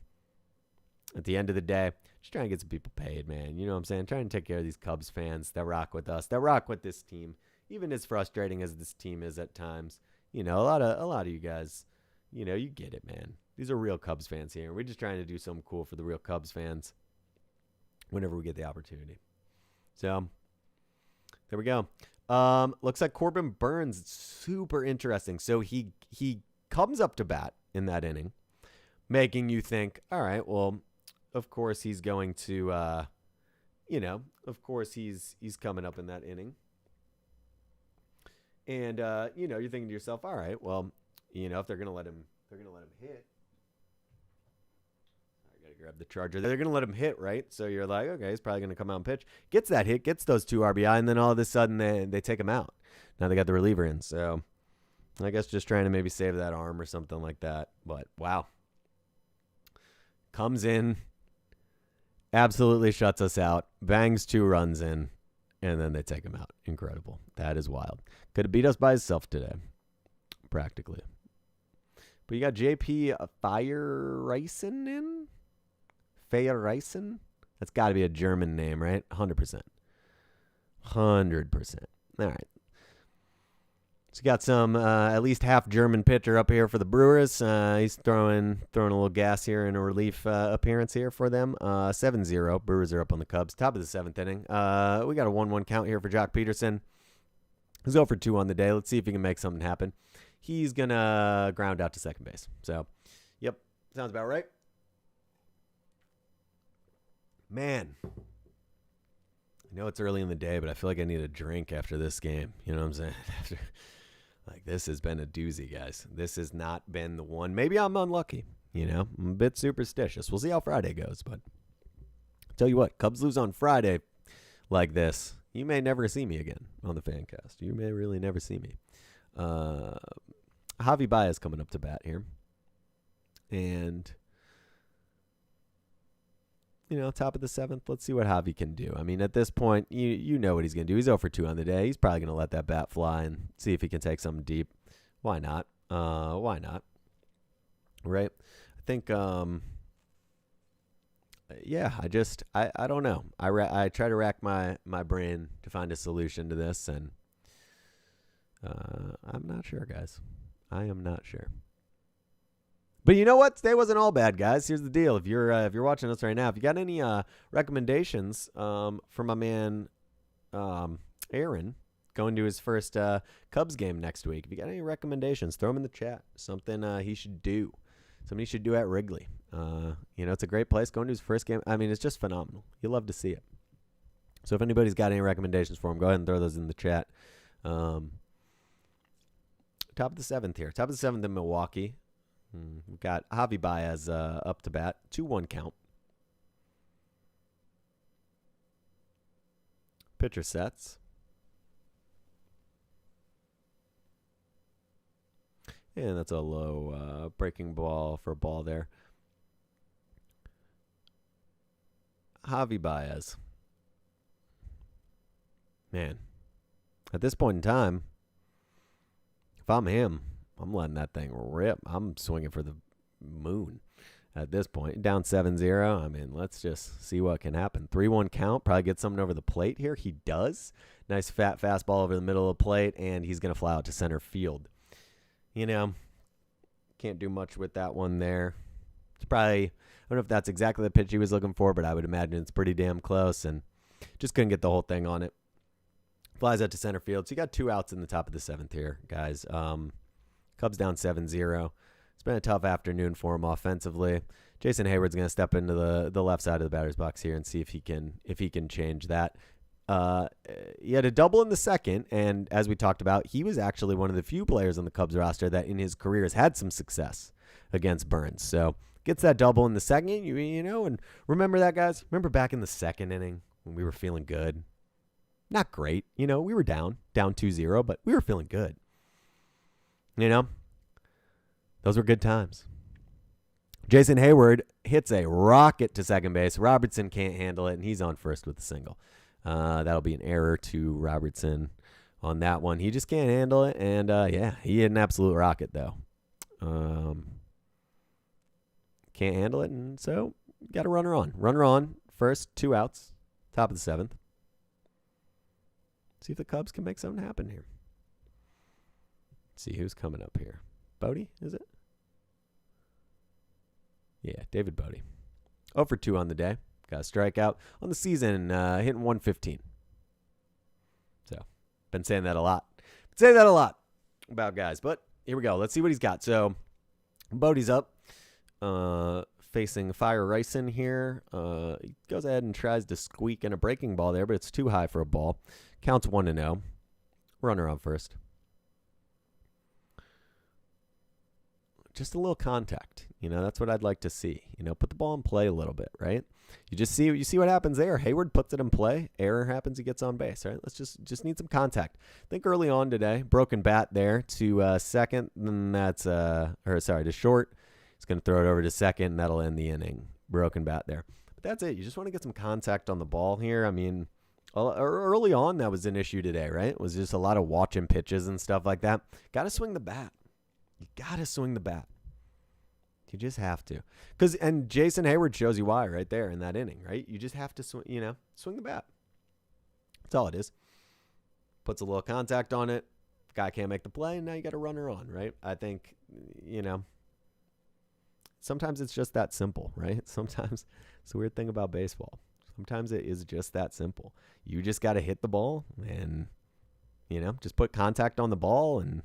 at the end of the day, just trying to get some people paid, man. You know what I'm saying? Trying to take care of these Cubs fans that rock with us, that rock with this team. Even as frustrating as this team is at times, a lot of you guys, you get it, man. These are real Cubs fans here. We're just trying to do something cool for the real Cubs fans whenever we get the opportunity. So there we go. Looks like Corbin Burns, super interesting. So he comes up to bat in that inning, making you think, all right, well, of course he's going to, of course he's coming up in that inning. And, you're thinking to yourself, all right, well, if they're going to let him hit. I got to grab the charger. They're going to let him hit, right? So you're like, okay, he's probably going to come out and pitch. Gets that hit, gets those 2 RBI, and then all of a sudden they take him out. Now they got the reliever in. So I guess just trying to maybe save that arm or something like that. But, wow. Comes in, absolutely shuts us out, bangs 2 runs in. And then they take him out. Incredible. That is wild. Could have beat us by himself today. Practically. But you got JP Feyereisen in? Feyereisen? That's got to be a German name, right? 100%. 100%. All right. So you got some at least half German pitcher up here for the Brewers. He's throwing a little gas here in a relief appearance here for them. 7-0. Brewers are up on the Cubs. Top of the 7th inning. We got a 1-1 count here for Jock Peterson. He's 0 for 2 on the day. Let's see if he can make something happen. He's going to ground out to second base. So, yep. Sounds about right. Man. I know it's early in the day, but I feel like I need a drink after this game. You know what I'm saying? This has been a doozy, guys. This has not been the one. Maybe I'm unlucky. I'm a bit superstitious. We'll see how Friday goes. But tell you what, Cubs lose on Friday like this, you may never see me again on the Fancast. You may really never see me. Javi Baez coming up to bat here. And, top of the 7th, let's see what Javi can do. I mean, at this point, you know what he's going to do. He's 0 for 2 on the day. He's probably going to let that bat fly and see if he can take something deep. Why not? Why not? Right? I think, I don't know. I try to rack my brain to find a solution to this, and I'm not sure, guys. I am not sure. But you know what? Today wasn't all bad, guys. Here's the deal. If you're watching us right now, if you got any recommendations from my man Aaron going to his first Cubs game next week, if you got any recommendations, throw them in the chat. Something he should do. Something he should do at Wrigley. It's a great place. Going to his first game. I mean, it's just phenomenal. You'll love to see it. So if anybody's got any recommendations for him, go ahead and throw those in the chat. Top of the 7th here. Top of the 7th in Milwaukee. We've got Javi Baez up to bat. 2-1 count. Pitcher sets. And that's a low breaking ball for a ball there. Javi Baez. Man, at this point in time, if I'm him, I'm letting that thing rip. I'm swinging for the moon at this point. Down 7-0. I mean, let's just see what can happen. 3-1 count. Probably get something over the plate here. He does. Nice fat fastball over the middle of the plate, and he's going to fly out to center field. Can't do much with that one there. It's probably, I don't know if that's exactly the pitch he was looking for, but I would imagine it's pretty damn close, and just couldn't get the whole thing on it. Flies out to center field. So you got 2 outs in the top of the 7th here, guys. Cubs down 7-0. It's been a tough afternoon for him offensively. Jason Hayward's going to step into the left side of the batter's box here and see if he can change that. He had a double in the second, and as we talked about, he was actually one of the few players on the Cubs roster that in his career has had some success against Burns. So gets that double in the second, you know, and remember that, guys? Remember back in the second inning when we were feeling good? Not great. You know, we were down 2-0, but we were feeling good. You know, those were good times. Jason Hayward hits a rocket to second base. Robertson can't handle it, and he's on first with a single. That'll be an error to Robertson on that one. He just can't handle it, and yeah, he hit an absolute rocket, though. Can't handle it, and so got a runner on. Runner on, first, 2 outs, top of the 7th. See if the Cubs can make something happen here. Let's see who's coming up here. Bodie, is it? Yeah, David Bodie. 0 for 2 on the day. Got a strikeout on the season, hitting 115. So, been saying that a lot. About guys. But here we go. Let's see what he's got. So, Bodie's up, facing Fire Ryson here. He goes ahead and tries to squeak in a breaking ball there, but it's too high for a ball. Counts 1-0. Runner on first. Just a little contact. You know, that's what I'd like to see. You know, put the ball in play a little bit, right? You see what happens there. Hayward puts it in play. Error happens. He gets on base, right? Let's just need some contact. I think early on today, broken bat there to second. And that's, to short. He's going to throw it over to second, and that'll end the inning. Broken bat there. But that's it. You just want to get some contact on the ball here. I mean, early on, that was an issue today, right? It was just a lot of watching pitches and stuff like that. Got to swing the bat. You got to swing the bat. You just have to. And Jason Hayward shows you why right there in that inning, right? You just have to swing the bat. That's all it is. Puts a little contact on it. Guy can't make the play, and now you got a runner on, right? I think, sometimes it's just that simple, right? Sometimes it's a weird thing about baseball. Sometimes it is just that simple. You just got to hit the ball and, just put contact on the ball and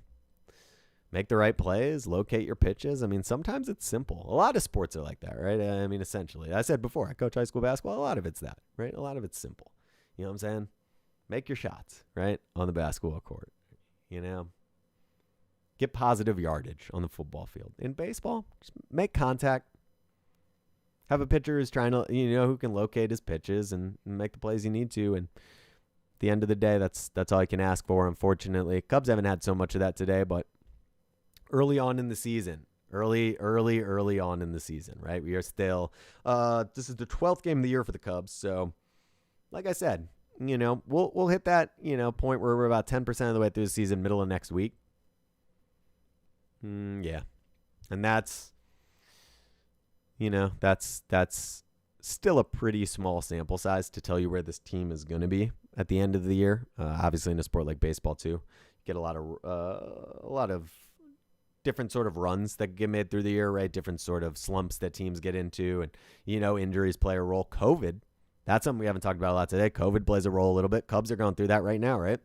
make the right plays, locate your pitches. I mean, sometimes it's simple. A lot of sports are like that, right? I mean, essentially. I said before, I coach high school basketball. A lot of it's that, right? A lot of it's simple. You know what I'm saying? Make your shots, right, on the basketball court. Get positive yardage on the football field. In baseball, just make contact. Have a pitcher who's trying to, who can locate his pitches and make the plays you need to. And at the end of the day, that's all you can ask for, unfortunately. Cubs haven't had so much of that today, but early on in the season, early on in the season, right? We are still, this is the 12th game of the year for the Cubs. So, like I said, we'll hit that, point where we're about 10% of the way through the season, middle of next week. Yeah. And that's still a pretty small sample size to tell you where this team is going to be at the end of the year. Obviously in a sport like baseball too, you get a lot of different sort of runs that get made through the year, right? Different sort of slumps that teams get into, and injuries play a role. COVID, that's something we haven't talked about a lot today. COVID plays a role a little bit. Cubs are going through that right now, right?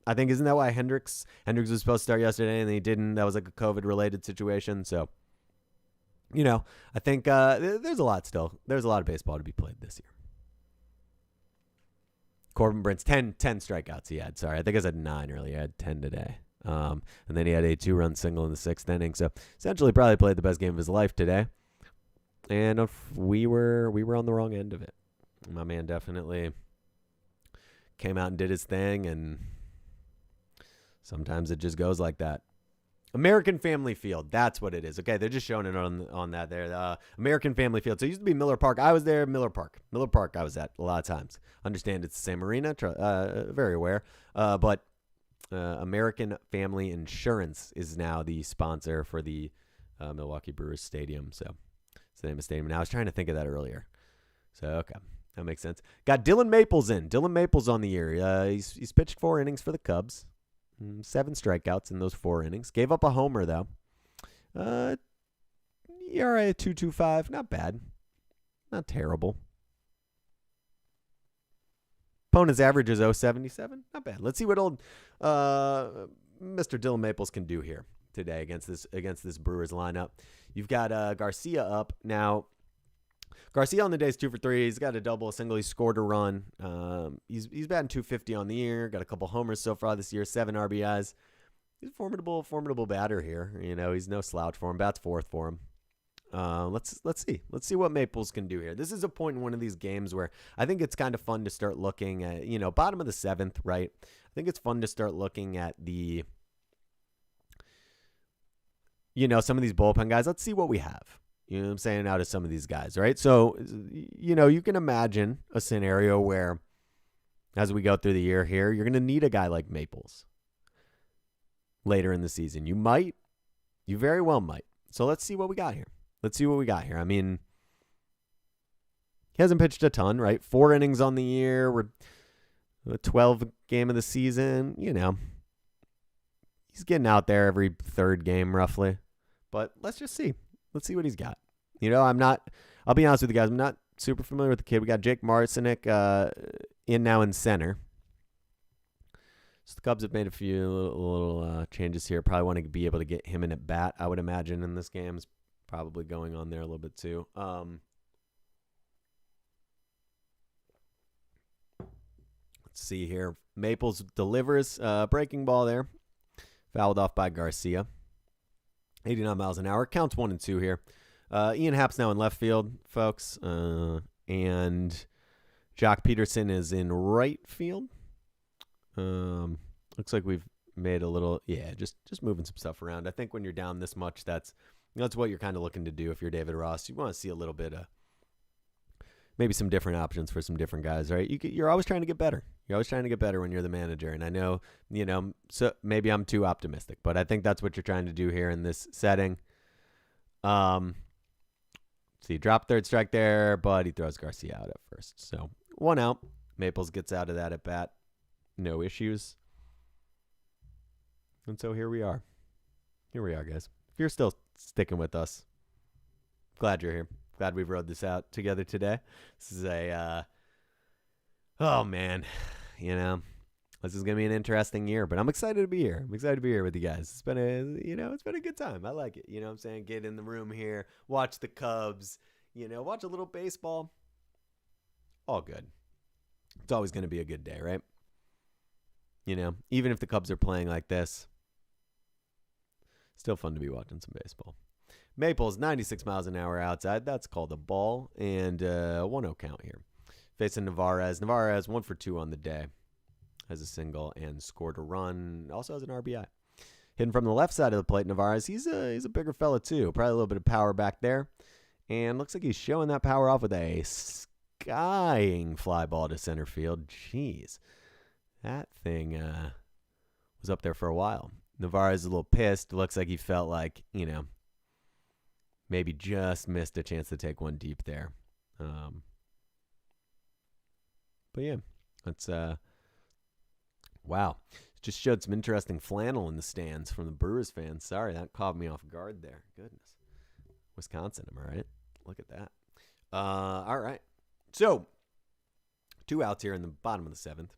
I think, isn't that why Hendricks was supposed to start yesterday and he didn't? That was like a COVID related situation. So, I think there's a lot of baseball to be played this year. Corbin Burns, 10 strikeouts he had. Sorry, I think I said 9 earlier. I had 10 today. And then he had a 2-run single in the 6th inning. So essentially probably played the best game of his life today. And we were on the wrong end of it. My man definitely came out and did his thing, and sometimes it just goes like that. American Family Field, that's what it is. Okay, they're just showing it on that there. American Family Field. So it used to be Miller Park. I was there, Miller Park I was at a lot of times. Understand it's the same arena, very aware. But American Family Insurance is now the sponsor for the Milwaukee Brewers Stadium. So it's the name of the stadium. And I was trying to think of that earlier. So, okay, that makes sense. Got Dylan Maples in. Dylan Maples on the year. He's pitched 4 innings for the Cubs. 7 strikeouts in those 4 innings. Gave up a homer, though. ERA 2.25. Not bad. Not terrible. Opponent's average is 0.77. Not bad. Let's see what old Mr. Dylan Maples can do here. today against this Brewers lineup. You've got Garcia up now. Garcia on the day is 2 for 3. He's got a double, a single. He scored a run. He's batting .250 on the year. Got a couple homers so far this year. 7 RBIs. He's a formidable batter here. He's no slouch for him. Bats fourth for him. Let's see what Maples can do here. This is a point in one of these games where I think it's kind of fun to start looking at, bottom of the 7th, right? I think it's fun to start looking at the, some of these bullpen guys. Let's see what we have. You know what I'm saying? Out of some of these guys, right? So, you can imagine a scenario where as we go through the year here, you're going to need a guy like Maples later in the season. You very well might. So let's see what we got here. I mean, he hasn't pitched a ton, right? 4 innings on the year. We're 12th game of the season. He's getting out there every third game roughly. But let's just see. Let's see what he's got. I'll be honest with you guys, I'm not super familiar with the kid. We got Jake Marcinek in now in center. So the Cubs have made a few little changes here. Probably want to be able to get him in at bat, I would imagine, in this game. Is probably going on there a little bit too. Let's see here. Maples delivers breaking ball there. Fouled off by Garcia. 89 miles an hour. Counts 1 and 2 here. Ian Happ's now in left field, folks. And Jock Peterson is in right field. Looks like we've made a little, just moving some stuff around. I think when you're down this much, that's what you're kind of looking to do if you're David Ross. You want to see a little bit of maybe some different options for some different guys, right? You're always trying to get better. You're always trying to get better when you're the manager. And I know, so maybe I'm too optimistic, but I think that's what you're trying to do here in this setting. See, drop third strike there, but he throws Garcia out at first. So 1 out. Maples gets out of that at bat. No issues. And so here we are. Here we are, guys. If you're still sticking with us, glad you're here. Glad we've rode this out together today. This is oh man, this is going to be an interesting year, but I'm excited to be here. I'm excited to be here with you guys. It's been a good time. I like it. You know what I'm saying? Get in the room here, watch the Cubs, watch a little baseball. All good. It's always going to be a good day, right? Even if the Cubs are playing like this, still fun to be watching some baseball. Maples, 96 miles an hour outside. That's called a ball. And 1-0 count here. Facing Narvaez. Narvaez, 1 for 2 on the day. Has a single and scored a run. Also has an RBI. Hitting from the left side of the plate, Narvaez. He's a bigger fella too. Probably a little bit of power back there. And looks like he's showing that power off with a skying fly ball to center field. Jeez. That thing was up there for a while. Narvaez is a little pissed. Looks like he felt like, maybe just missed a chance to take one deep there. But yeah, that's wow. Just showed some interesting flannel in the stands from the Brewers fans. Sorry, that caught me off guard there. Goodness. Wisconsin, am I right? Look at that. All right. So, 2 outs here in the bottom of the 7th.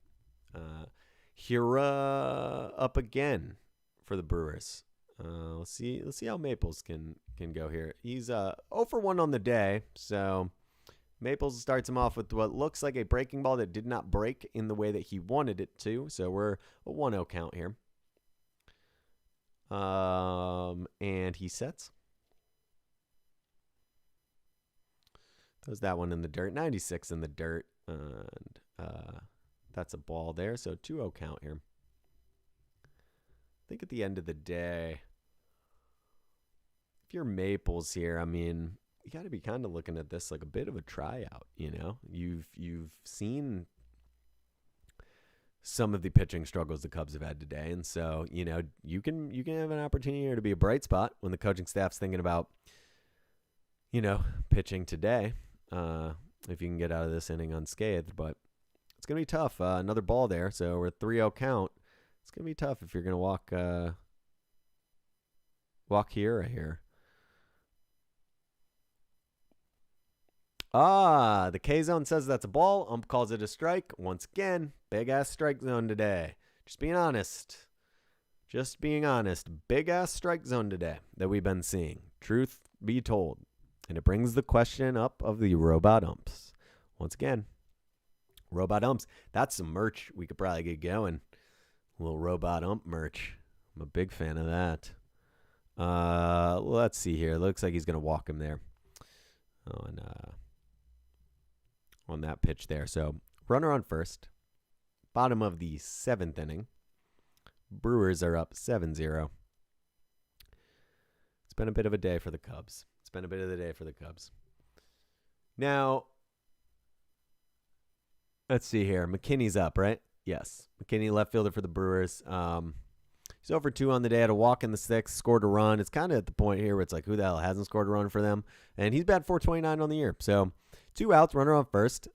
Hira up again for the Brewers. Let's see how Maples can go here. He's 0 for 1 on the day, so Maples starts him off with what looks like a breaking ball that did not break in the way that he wanted it to. So we're a 1-0 count here. And he sets. Throws that one in the dirt. 96 in the dirt. And that's a ball there. So 2-0 count here. I think at the end of the day, if you're Maples here, I mean, you got to be kind of looking at this like a bit of a tryout, You've seen some of the pitching struggles the Cubs have had today, and so, you can have an opportunity here to be a bright spot when the coaching staff's thinking about, pitching today, if you can get out of this inning unscathed, but it's going to be tough. Another ball there, so we're 3-0 count. It's going to be tough if you're going to walk Hira here. The K-zone says that's a ball. Ump calls it a strike. Once again, big-ass strike zone today. Just being honest. Just being honest, big-ass strike zone today that we've been seeing. Truth be told. And it brings the question up of the robot umps. Once again, robot umps. That's some merch we could probably get going. A little robot ump merch. I'm a big fan of that. Let's see here. Looks like he's going to walk him there on that pitch there. So runner on first. Bottom of the 7th inning. Brewers are up 7-0. It's been a bit of a day for the Cubs. Now, let's see here. McKinney's up, right? Yes. McKinney, left fielder for the Brewers. He's over 2 on the day. Had a walk in the 6th, scored a run. It's kind of at the point here where it's like, who the hell hasn't scored a run for them? And he's batted .429 on the year. So 2 outs, runner on first.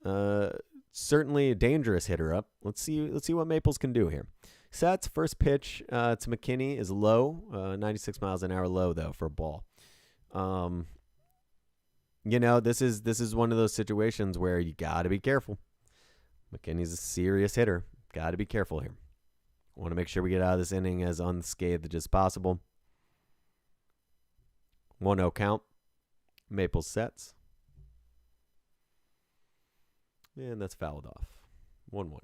Certainly a dangerous hitter up. Let's see what Maples can do here. Sets first pitch to McKinney is low, 96 miles an hour low though for a ball. This is one of those situations where you got to be careful. McKinney's a serious hitter. Got to be careful here. Want to make sure we get out of this inning as unscathed as possible. 1-0 count. Maples sets. And that's fouled off. 1-1.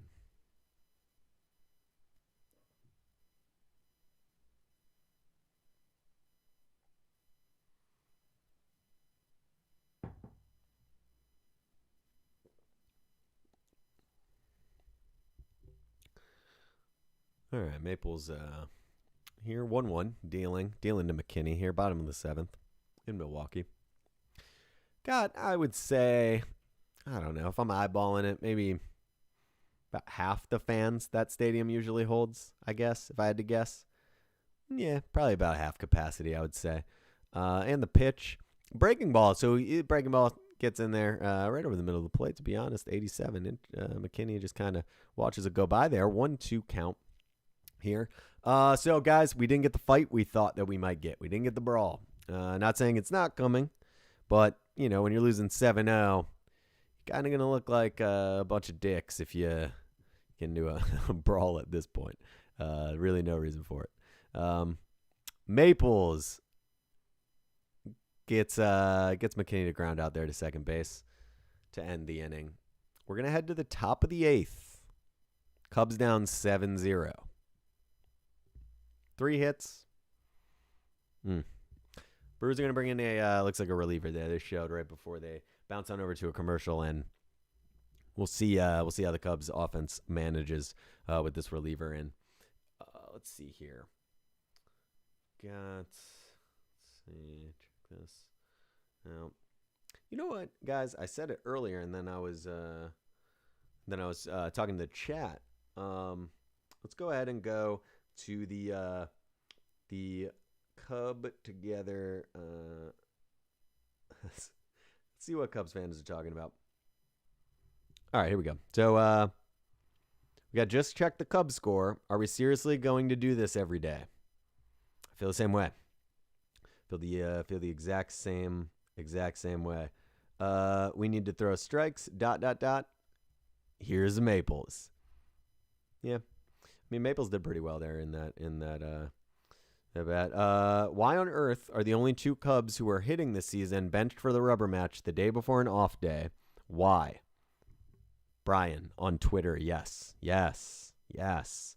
All right, Maples here, 1-1, dealing to McKinney here, bottom of the 7th in Milwaukee. God, I would say, I don't know, if I'm eyeballing it, maybe about half the fans that stadium usually holds, I guess, if I had to guess. Yeah, probably about half capacity, I would say. And the pitch, breaking ball. So breaking ball gets in there right over the middle of the plate, to be honest, 87. McKinney just kind of watches it go by there. 1-2 count here. So, guys, we didn't get the fight we thought that we might get. We didn't get the brawl. Not saying it's not coming, but, when you're losing 7-0, you're kind of going to look like a bunch of dicks if you can do a brawl at this point. Really no reason for it. Maples gets McKinney to ground out there to second base to end the inning. We're going to head to the top of the 8th. Cubs down 7-0. 3 hits. Brewers are going to bring in looks like a reliever there. They showed right before they bounce on over to a commercial, and we'll see how the Cubs offense manages with this reliever in. Let's see here. Check this. Now, you know what, guys? I said it earlier, and then I was talking to the chat. Let's go ahead and go to the Cub together. Let's see what Cubs fans are talking about. All right, here we go. So we got just checked the Cubs score. Are we seriously going to do this every day? I feel the same way. Feel the exact same way. We need to throw strikes. ... Here's the Maples. Yeah. I mean, Maples did pretty well there in that bat. Why on earth are the only 2 Cubs who are hitting this season benched for the rubber match the day before an off day? Why? Brian on Twitter, yes. 100% yes.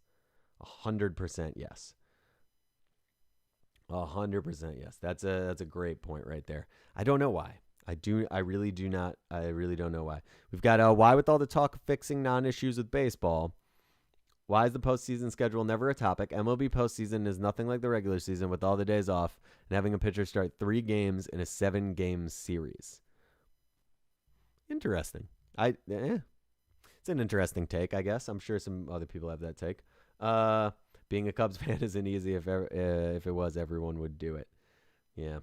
100% yes. That's a great point right there. I don't know why. I really don't know why. We've got why with all the talk of fixing non-issues with baseball. Why is the postseason schedule never a topic? MLB postseason is nothing like the regular season with all the days off and having a pitcher start 3 games in a 7-game series. Interesting. It's an interesting take, I guess. I'm sure some other people have that take. Being a Cubs fan isn't easy. If it was, everyone would do it. Yeah.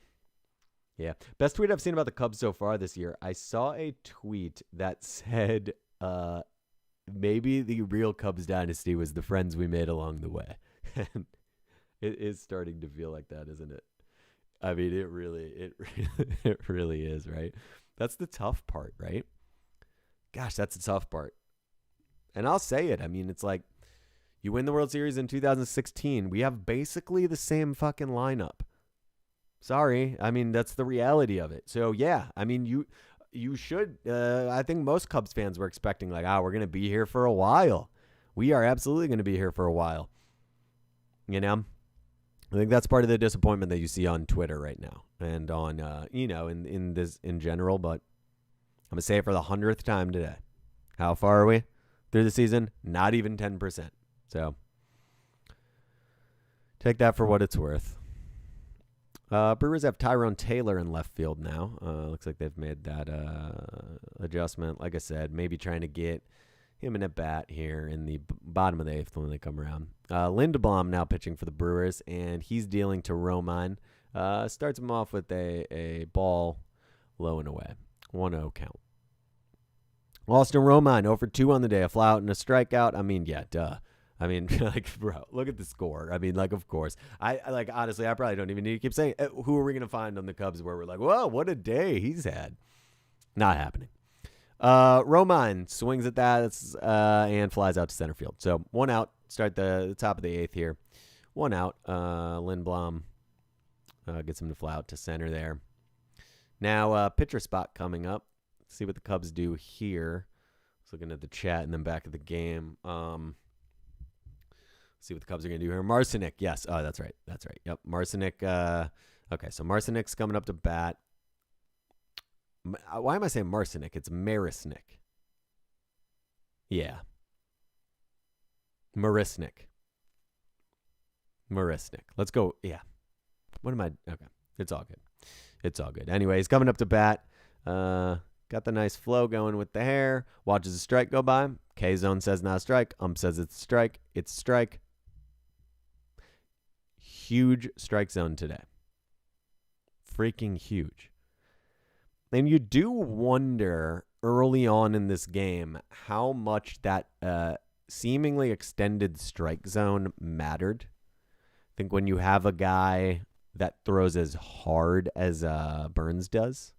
Best tweet I've seen about the Cubs so far this year. I saw a tweet that said, maybe the real Cubs dynasty was the friends we made along the way. And it is starting to feel like that, isn't it? I mean, it really is, right? That's the tough part, right? Gosh, that's the tough part. And I'll say it. I mean, it's like, You win the World Series in 2016. We have basically the same fucking lineup. Sorry. I mean, that's the reality of it. So, yeah. I mean, you should. I think most Cubs fans were expecting, like, we're going to be here for a while. We are absolutely going to be here for a while. You know? I think that's part of the disappointment that you see on Twitter right now and on, in general. But I'm going to say it for the 100th time today. How far are we through the season? Not even 10%. So take that for what it's worth. Brewers have Tyrone Taylor in left field now. Looks like they've made that adjustment. Like I said, maybe trying to get him in a bat here in the bottom of the eighth when they come around. Lindblom now pitching for the Brewers, and he's dealing to Romine. Starts him off with a ball low and away. 1-0 count. Austin Romine, 0 for 2 on the day. A fly out and a strikeout. I mean, yeah, duh. I mean, like, bro, look at the score. I mean, like, of course. Honestly, I probably don't even need to keep saying, who are we going to find on the Cubs where we're like, whoa, what a day he's had. Not happening. Romine swings at that and flies out to center field. So 1 out. Start the top of the eighth here. 1 out. Lindblom gets him to fly out to center there. Now, pitcher spot coming up. Let's see what the Cubs do here. I was looking at the chat and then back at the game. See what the Cubs are going to do here. Marcinick, yes. Oh, that's right. Yep, Marcinick. Okay, so Marcinick's coming up to bat. Why am I saying Marcinick? It's Marisnick. Yeah. Marisnick. Let's go. Yeah. What am I? Okay. It's all good. Anyway, he's coming up to bat. Got the nice flow going with the hair. Watches a strike go by. K-zone says not a strike. Says it's a strike. It's a strike. Huge strike zone today. Freaking huge. And you do wonder early on in this game how much that seemingly extended strike zone mattered. I think when you have a guy that throws as hard as Burns does,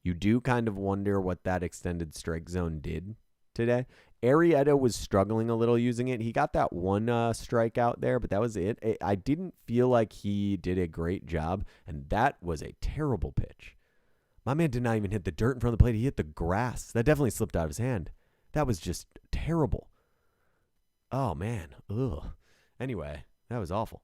you do kind of wonder what that extended strike zone did today. Arrieta was struggling a little using it. He got that one strikeout there, but that was it. I didn't feel like he did a great job, and that was a terrible pitch. My man did not even hit the dirt in front of the plate. He hit the grass. That definitely slipped out of his hand. That was just terrible. Oh, man. Ugh. Anyway, that was awful.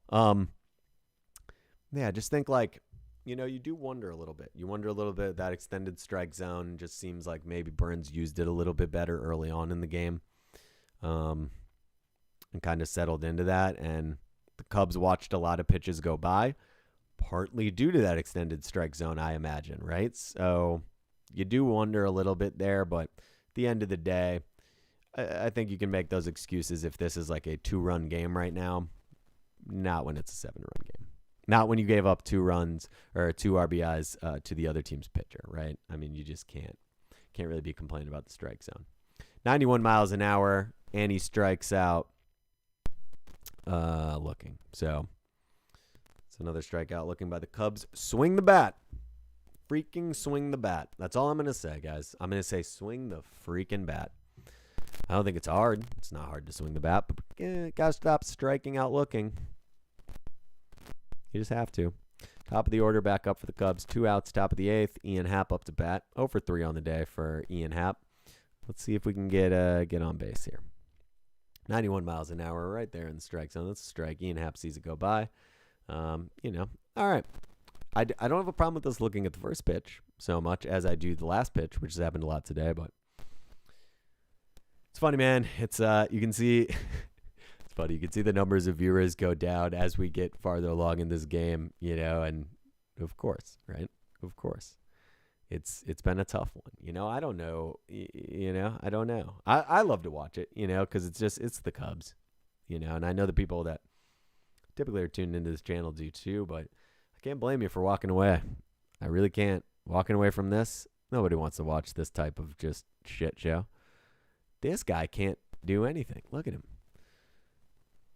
Yeah, just think like, you do wonder a little bit. You wonder a little bit that extended strike zone just seems like maybe Burns used it a little bit better early on in the game and kind of settled into that. And the Cubs watched a lot of pitches go by, partly due to that extended strike zone, I imagine, right? So you do wonder a little bit there, but at the end of the day, I think you can make those excuses if this is like a 2-run game right now, not when it's a 7-run game. Not when you gave up 2 runs or 2 RBIs to the other team's pitcher, right? I mean, you just can't really be complaining about the strike zone. 91 miles an hour, and he strikes out looking. So it's another strikeout looking by the Cubs. Swing the bat. Freaking swing the bat. That's all I'm going to say, guys. I'm going to say swing the freaking bat. I don't think it's hard. It's not hard to swing the bat, but got to stop striking out looking. You just have to. Top of the order back up for the Cubs. 2 outs, top of the eighth. Ian Happ up to bat. 0 for 3 on the day for Ian Happ. Let's see if we can get on base here. 91 miles an hour right there in the strike zone. That's a strike. Ian Happ sees it go by. All right. I don't have a problem with us looking at the first pitch so much as I do the last pitch, which has happened a lot today, but it's funny, man. It's you can see it's funny. You can see the numbers of viewers go down as we get farther along in this game, and of course, right? Of course. It's been a tough one. I don't know. I don't know. I love to watch it, because it's the Cubs, and I know the people that typically are tuned into this channel do too, but I can't blame you for walking away. I really can't. Walking away from this, nobody wants to watch this type of just shit show. This guy can't do anything. Look at him.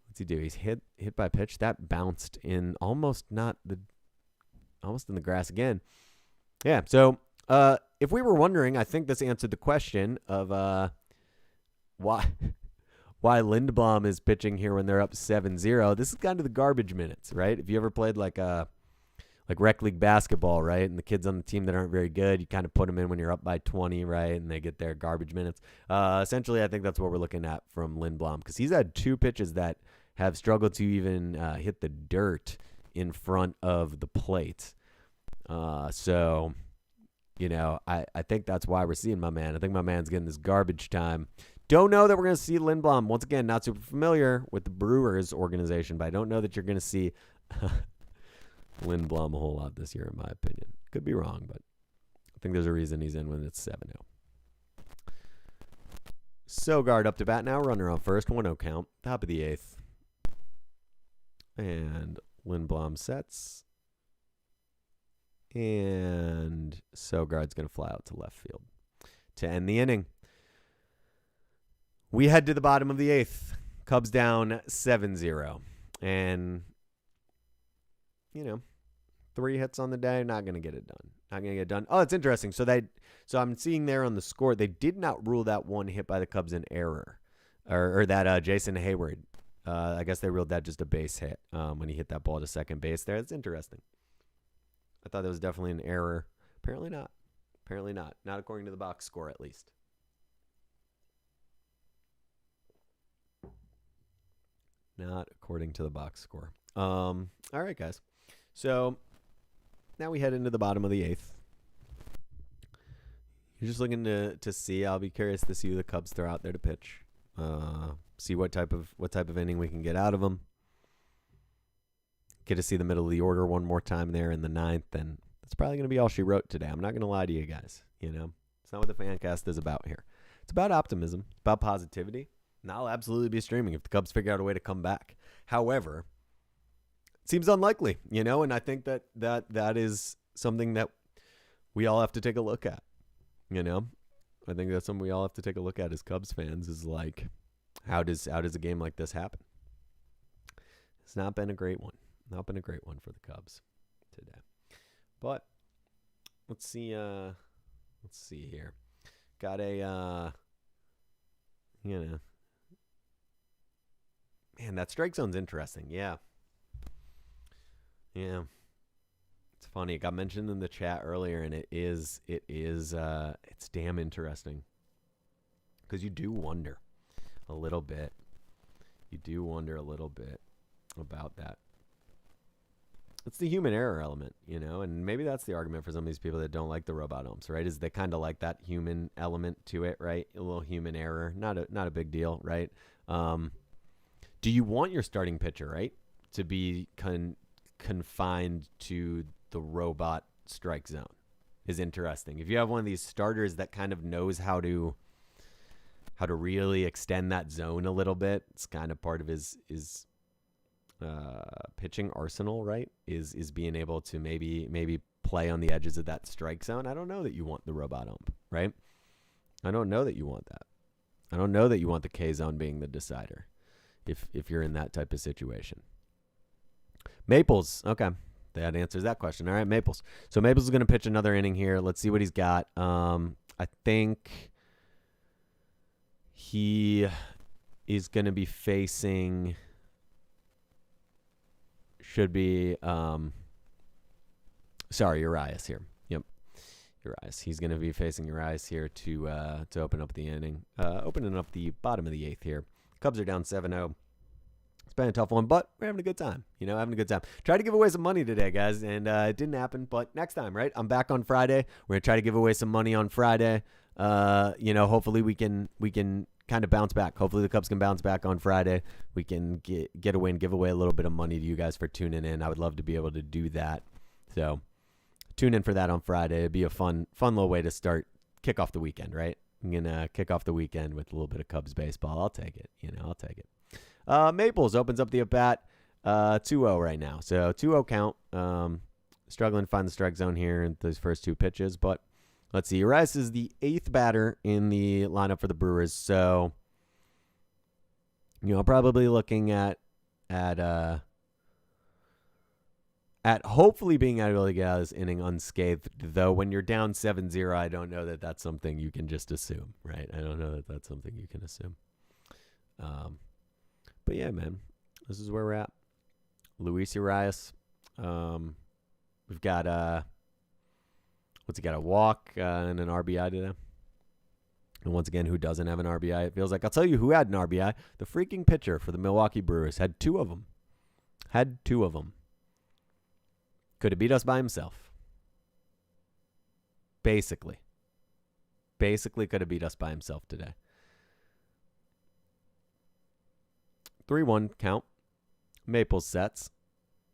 What's he do? He's hit by a pitch that bounced in almost in the grass again. Yeah. So if we were wondering, I think this answered the question of why why Lindblom is pitching here when they're up 7-0. This is kind of the garbage minutes, right? If you ever played like rec league basketball, right? And the kids on the team that aren't very good, you kind of put them in when you're up by 20, right? And they get their garbage minutes. Essentially, I think that's what we're looking at from Lindblom, because he's had 2 pitches that have struggled to even hit the dirt in front of the plate. So, I think that's why we're seeing my man. I think my man's getting this garbage time. Don't know that we're going to see Lindblom. Once again, not super familiar with the Brewers organization, but I don't know that you're going to see Lindblom a whole lot this year, in my opinion. Could be wrong, but I think there's a reason he's in when it's 7-0. Sogard up to bat now, runner on first, 1-0 count, top of the 8th. And Lindblom sets. And Sogard's going to fly out to left field to end the inning. We head to the bottom of the 8th. Cubs down 7-0. And, 3 hits on the day, not going to get it done. Oh, it's interesting. So I'm seeing there on the score, they did not rule that one hit by the Cubs an error. Or that Jason Hayward. I guess they ruled that just a base hit when he hit that ball to second base there. That's interesting. I thought that was definitely an error. Apparently not. Not according to the box score, at least. Not according to the box score. All right, guys. So now we head into the bottom of the 8th. You're just looking to see. I'll be curious to see who the Cubs throw out there to pitch. See what type of inning we can get out of them. Get to see the middle of the order one more time there in the 9th, and that's probably going to be all she wrote today. I'm not going to lie to you guys. It's not what the fan cast is about here. It's about optimism. It's about positivity. And I'll absolutely be streaming if the Cubs figure out a way to come back. However, it seems unlikely, and I think that is something that we all have to take a look at. I think that's something we all have to take a look at as Cubs fans, is like, how does a game like this happen? It's not been a great one. Not been a great one for the Cubs today. But let's see here. Got a man, that strike zone's interesting. Yeah. It's funny. It got mentioned in the chat earlier, and it's damn interesting. Because you do wonder a little bit. About that. It's the human error element, and maybe that's the argument for some of these people that don't like the robot umps, right? Is they kind of like that human element to it, right? A little human error, not a big deal, right? Do you want your starting pitcher, right, to be confined to the robot strike zone? Is interesting. If you have one of these starters that kind of knows how to really extend that zone a little bit, it's kind of part of his pitching arsenal, right? Is being able to maybe play on the edges of that strike zone. I don't know that you want the robot ump, right? I don't know that you want that. I don't know that you want the K zone being the decider if you're in that type of situation. Maples, okay. That answers that question. All right, Maples. So Maples is going to pitch another inning here. Let's see what he's got. I think he is going to be facing... Should be, Urias here. Yep, Urias. He's going to be facing Urias here to open up the inning. Opening up the bottom of the 8th here. Cubs are down 7-0. It's been a tough one, but we're having a good time. Having a good time. Tried to give away some money today, guys, and it didn't happen. But next time, right? I'm back on Friday. We're going to try to give away some money on Friday. Hopefully we can kind of bounce back. Hopefully the Cubs can bounce back on Friday. We can get away and give away a little bit of money to you guys for tuning in. I would love to be able to do that. So tune in for that on Friday. It'd be a fun little way to kick off the weekend, right? I'm going to kick off the weekend with a little bit of Cubs baseball. I'll take it. I'll take it. Maples opens up the at-bat 2-0 right now. So 2-0 count. Struggling to find the strike zone here in those first 2 pitches, but let's see. Urias is the 8th batter in the lineup for the Brewers. So, probably looking at hopefully being able to get out of this inning unscathed. Though when you're down 7-0, I don't know that that's something you can just assume, right? I don't know that that's something you can assume. But yeah, man, this is where we're at. Luis Urias. We've got what's he got? A walk and an RBI today. And once again, who doesn't have an RBI? It feels like. I'll tell you who had an RBI. The freaking pitcher for the Milwaukee Brewers had 2 of them. Could have beat us by himself. Basically could have beat us by himself today. 3-1 count. Maples sets.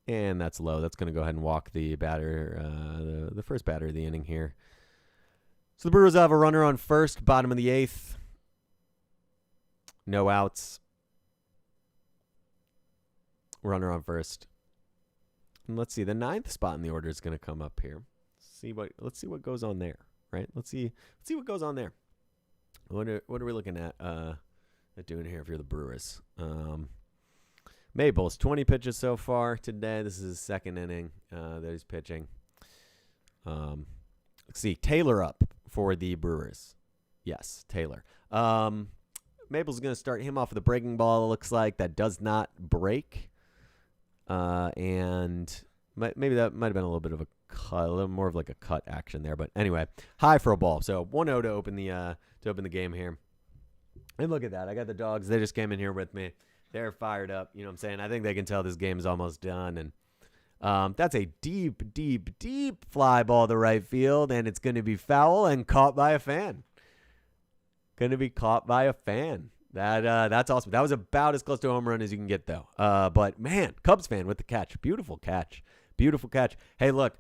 And that's low. That's going to go ahead and walk the batter, the first batter of the inning here. So the Brewers have a runner on first, bottom of the 8th. No outs. Runner on first. And let's see. The 9th spot in the order is going to come up here. Let's see what goes on there, right? Let's see what goes on there. What are we looking at doing here if you're the Brewers? Maples, 20 pitches so far today. This is his second inning that he's pitching. Let's see. Taylor up for the Brewers. Yes, Taylor. Maples is going to start him off with a breaking ball, it looks like. That does not break. And maybe that might have been a little bit of a cut, a little more of like a cut action there. But anyway, high for a ball. So 1-0 to open the game here. And look at that. I got the dogs. They just came in here with me. They're fired up. You know what I'm saying? I think they can tell this game is almost done. And that's a deep, deep, deep fly ball to right field. And it's going to be foul and caught by a fan. That's awesome. That was about as close to a home run as you can get, though. But, man, Cubs fan with the catch. Beautiful catch. Hey, look,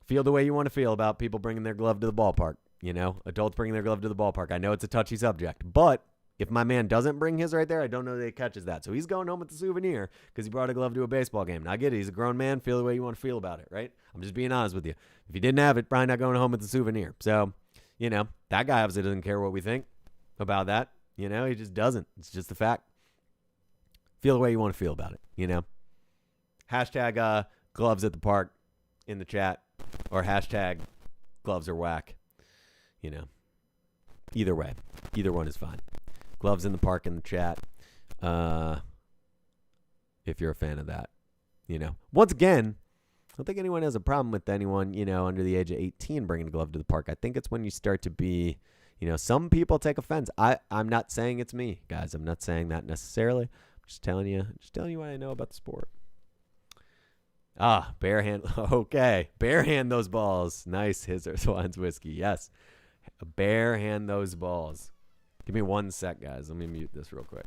feel the way you want to feel about people bringing their glove to the ballpark. You know, adults bringing their glove to the ballpark. I know it's a touchy subject, but if my man doesn't bring his right there, I don't know that he catches that. So he's going home with the souvenir because he brought a glove to a baseball game. Now, I get it. He's a grown man. Feel the way you want to feel about it, right? I'm just being honest with you. If he didn't have it, probably not going home with the souvenir. So, you know, that guy obviously doesn't care what we think about that. You know, he just doesn't. It's just a fact. Feel the way you want to feel about it, you know. Hashtag gloves at the park in the chat, or hashtag gloves are whack. You know, either way, either one is fine. Gloves in the park in the chat. If you're a fan of that, you know. Once again, I don't think anyone has a problem with anyone, you know, under the age of 18 bringing a glove to the park. I think it's when you start to be, you know, some people take offense. I'm not saying it's me, guys. I'm not saying that necessarily. I'm just telling you what I know about the sport. Barehand. Okay. Barehand those balls. Nice. Hizzers Wines Whiskey. Yes. Barehand those balls. Give me 1 sec, guys. Let me mute this real quick.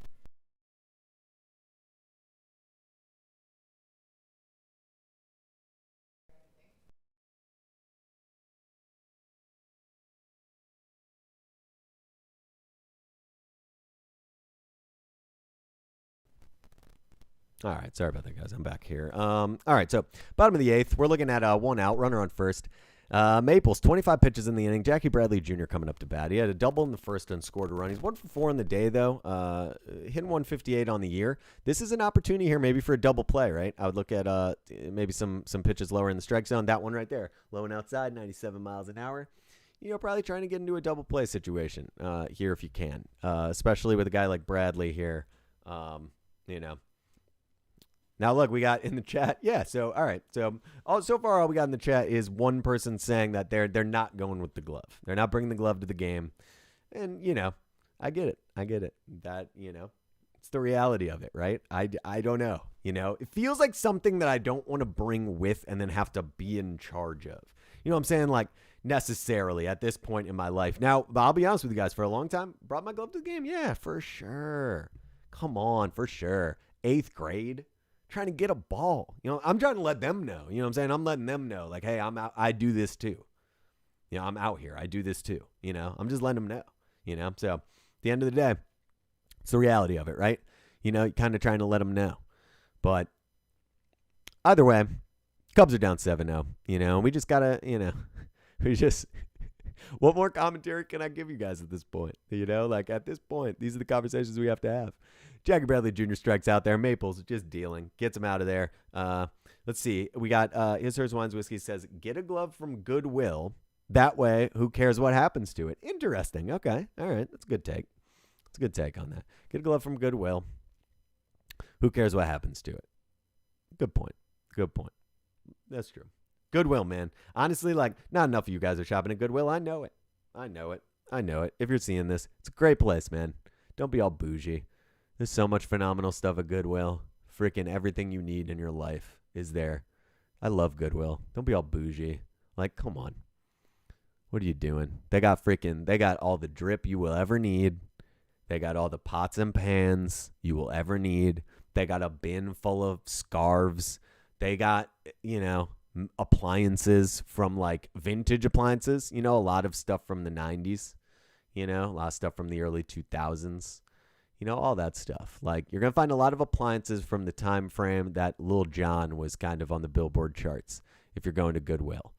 All right, sorry about that, guys. I'm back here. All right, so bottom of the 8th, we're looking at 1 out, runner on first. Maples, 25 pitches in the inning. Jackie Bradley Jr. coming up to bat. He had a double in the first and scored a run. He's 1 for 4 in the day, though. Hitting 158 on the year. This is an opportunity here maybe for a double play, right? I would look at maybe some pitches lower in the strike zone. That one right there, low and outside, 97 miles an hour. You know, probably trying to get into a double play situation here if you can, especially with a guy like Bradley here, you know. Now, look, we got in the chat. Yeah, so, all right. So far, all we got in the chat is one person saying that they're not going with the glove. They're not bringing the glove to the game. And, you know, I get it. That, you know, it's the reality of it, right? I don't know. You know, it feels like something that I don't want to bring with and then have to be in charge of. You know what I'm saying? Like, necessarily at this point in my life. Now, I'll be honest with you guys. For a long time, brought my glove to the game? Yeah, for sure. Come on, for sure. 8th grade. Trying to get a ball. You know, I'm trying to let them know. You know what I'm saying? I'm letting them know, like, hey, I'm out. I do this too. You know, I'm out here. I do this too. You know, I'm just letting them know. You know, so at the end of the day, it's the reality of it, right? You know, kind of trying to let them know. But either way, Cubs are down 7-0. You know, we just got to, you know, what more commentary can I give you guys at this point? You know, like at this point, these are the conversations we have to have. Jackie Bradley Jr. strikes out there. Maples just dealing. Gets him out of there. Let's see. We got His Hers Wines Whiskey says, get a glove from Goodwill. That way, who cares what happens to it? Interesting. Okay. All right. That's a good take. It's a good take on that. Get a glove from Goodwill. Who cares what happens to it? Good point. Good point. That's true. Goodwill, man. Honestly, like, not enough of you guys are shopping at Goodwill. I know it. I know it. I know it. If you're seeing this, it's a great place, man. Don't be all bougie. There's so much phenomenal stuff at Goodwill. Freaking everything you need in your life is there. I love Goodwill. Don't be all bougie. Like, come on. What are you doing? They got all the drip you will ever need. They got all the pots and pans you will ever need. They got a bin full of scarves. They got, appliances from like vintage appliances. A lot of stuff from the 90s. A lot of stuff from the early 2000s. All that stuff. Like, you're going to find a lot of appliances from the time frame that Lil Jon was kind of on the Billboard charts if you're going to Goodwill.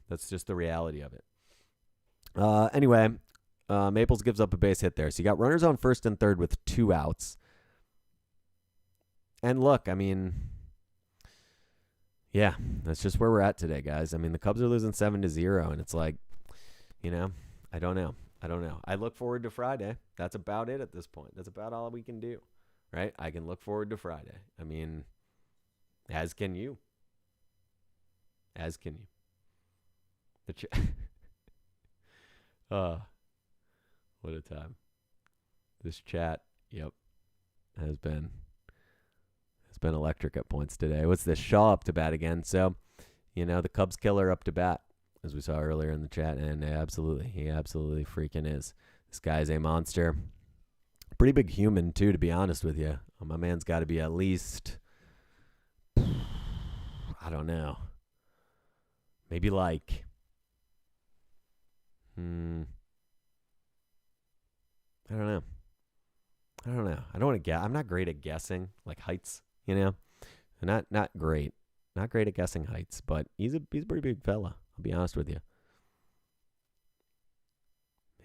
That's just the reality of it. Anyway, Maples gives up a base hit there. So you got runners on first and third with 2 outs. And look, I mean, yeah, that's just where we're at today, guys. I mean, the Cubs are losing 7-0, and it's like, I don't know. I look forward to Friday. That's about it at this point. That's about all we can do, right? I can look forward to Friday. I mean, as can you. As can you. What a time. This chat, has been electric at points today. What's this? Shaw up to bat again. So, the Cubs killer up to bat, as we saw earlier in the chat, and he absolutely freaking is. This guy's a monster. Pretty big human, too, to be honest with you. My man's got to be at least, I don't know, maybe like, I don't know. I don't want to guess. I'm not great at guessing, like, heights, Not great. Not great at guessing heights, but he's a pretty big fella. I'll be honest with you.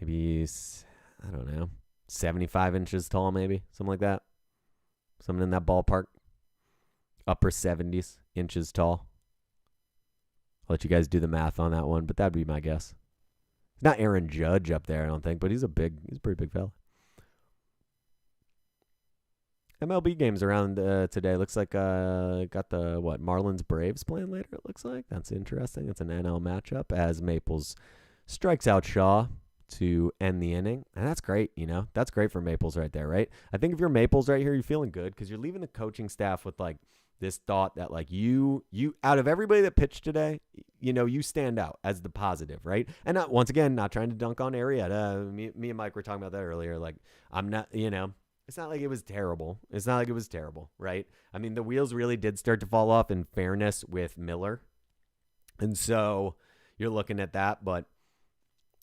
Maybe he's, I don't know, 75 inches tall, maybe. Something like that. Something in that ballpark. Upper 70s inches tall. I'll let you guys do the math on that one, but that'd be my guess. He's not Aaron Judge up there, I don't think, but he's a pretty big fella. MLB games around today. Looks like got the Marlins Braves playing later. It looks like that's interesting. It's an NL matchup as Maples strikes out Shaw to end the inning, and that's great. That's great for Maples right there, right? I think if you're Maples right here, you're feeling good because you're leaving the coaching staff with like this thought that like you out of everybody that pitched today, you stand out as the positive, right? And once again, not trying to dunk on Arrieta. Me and Mike were talking about that earlier. Like I'm not, It's not like it was terrible. Right? I mean, the wheels really did start to fall off in fairness with Miller. And so you're looking at that. But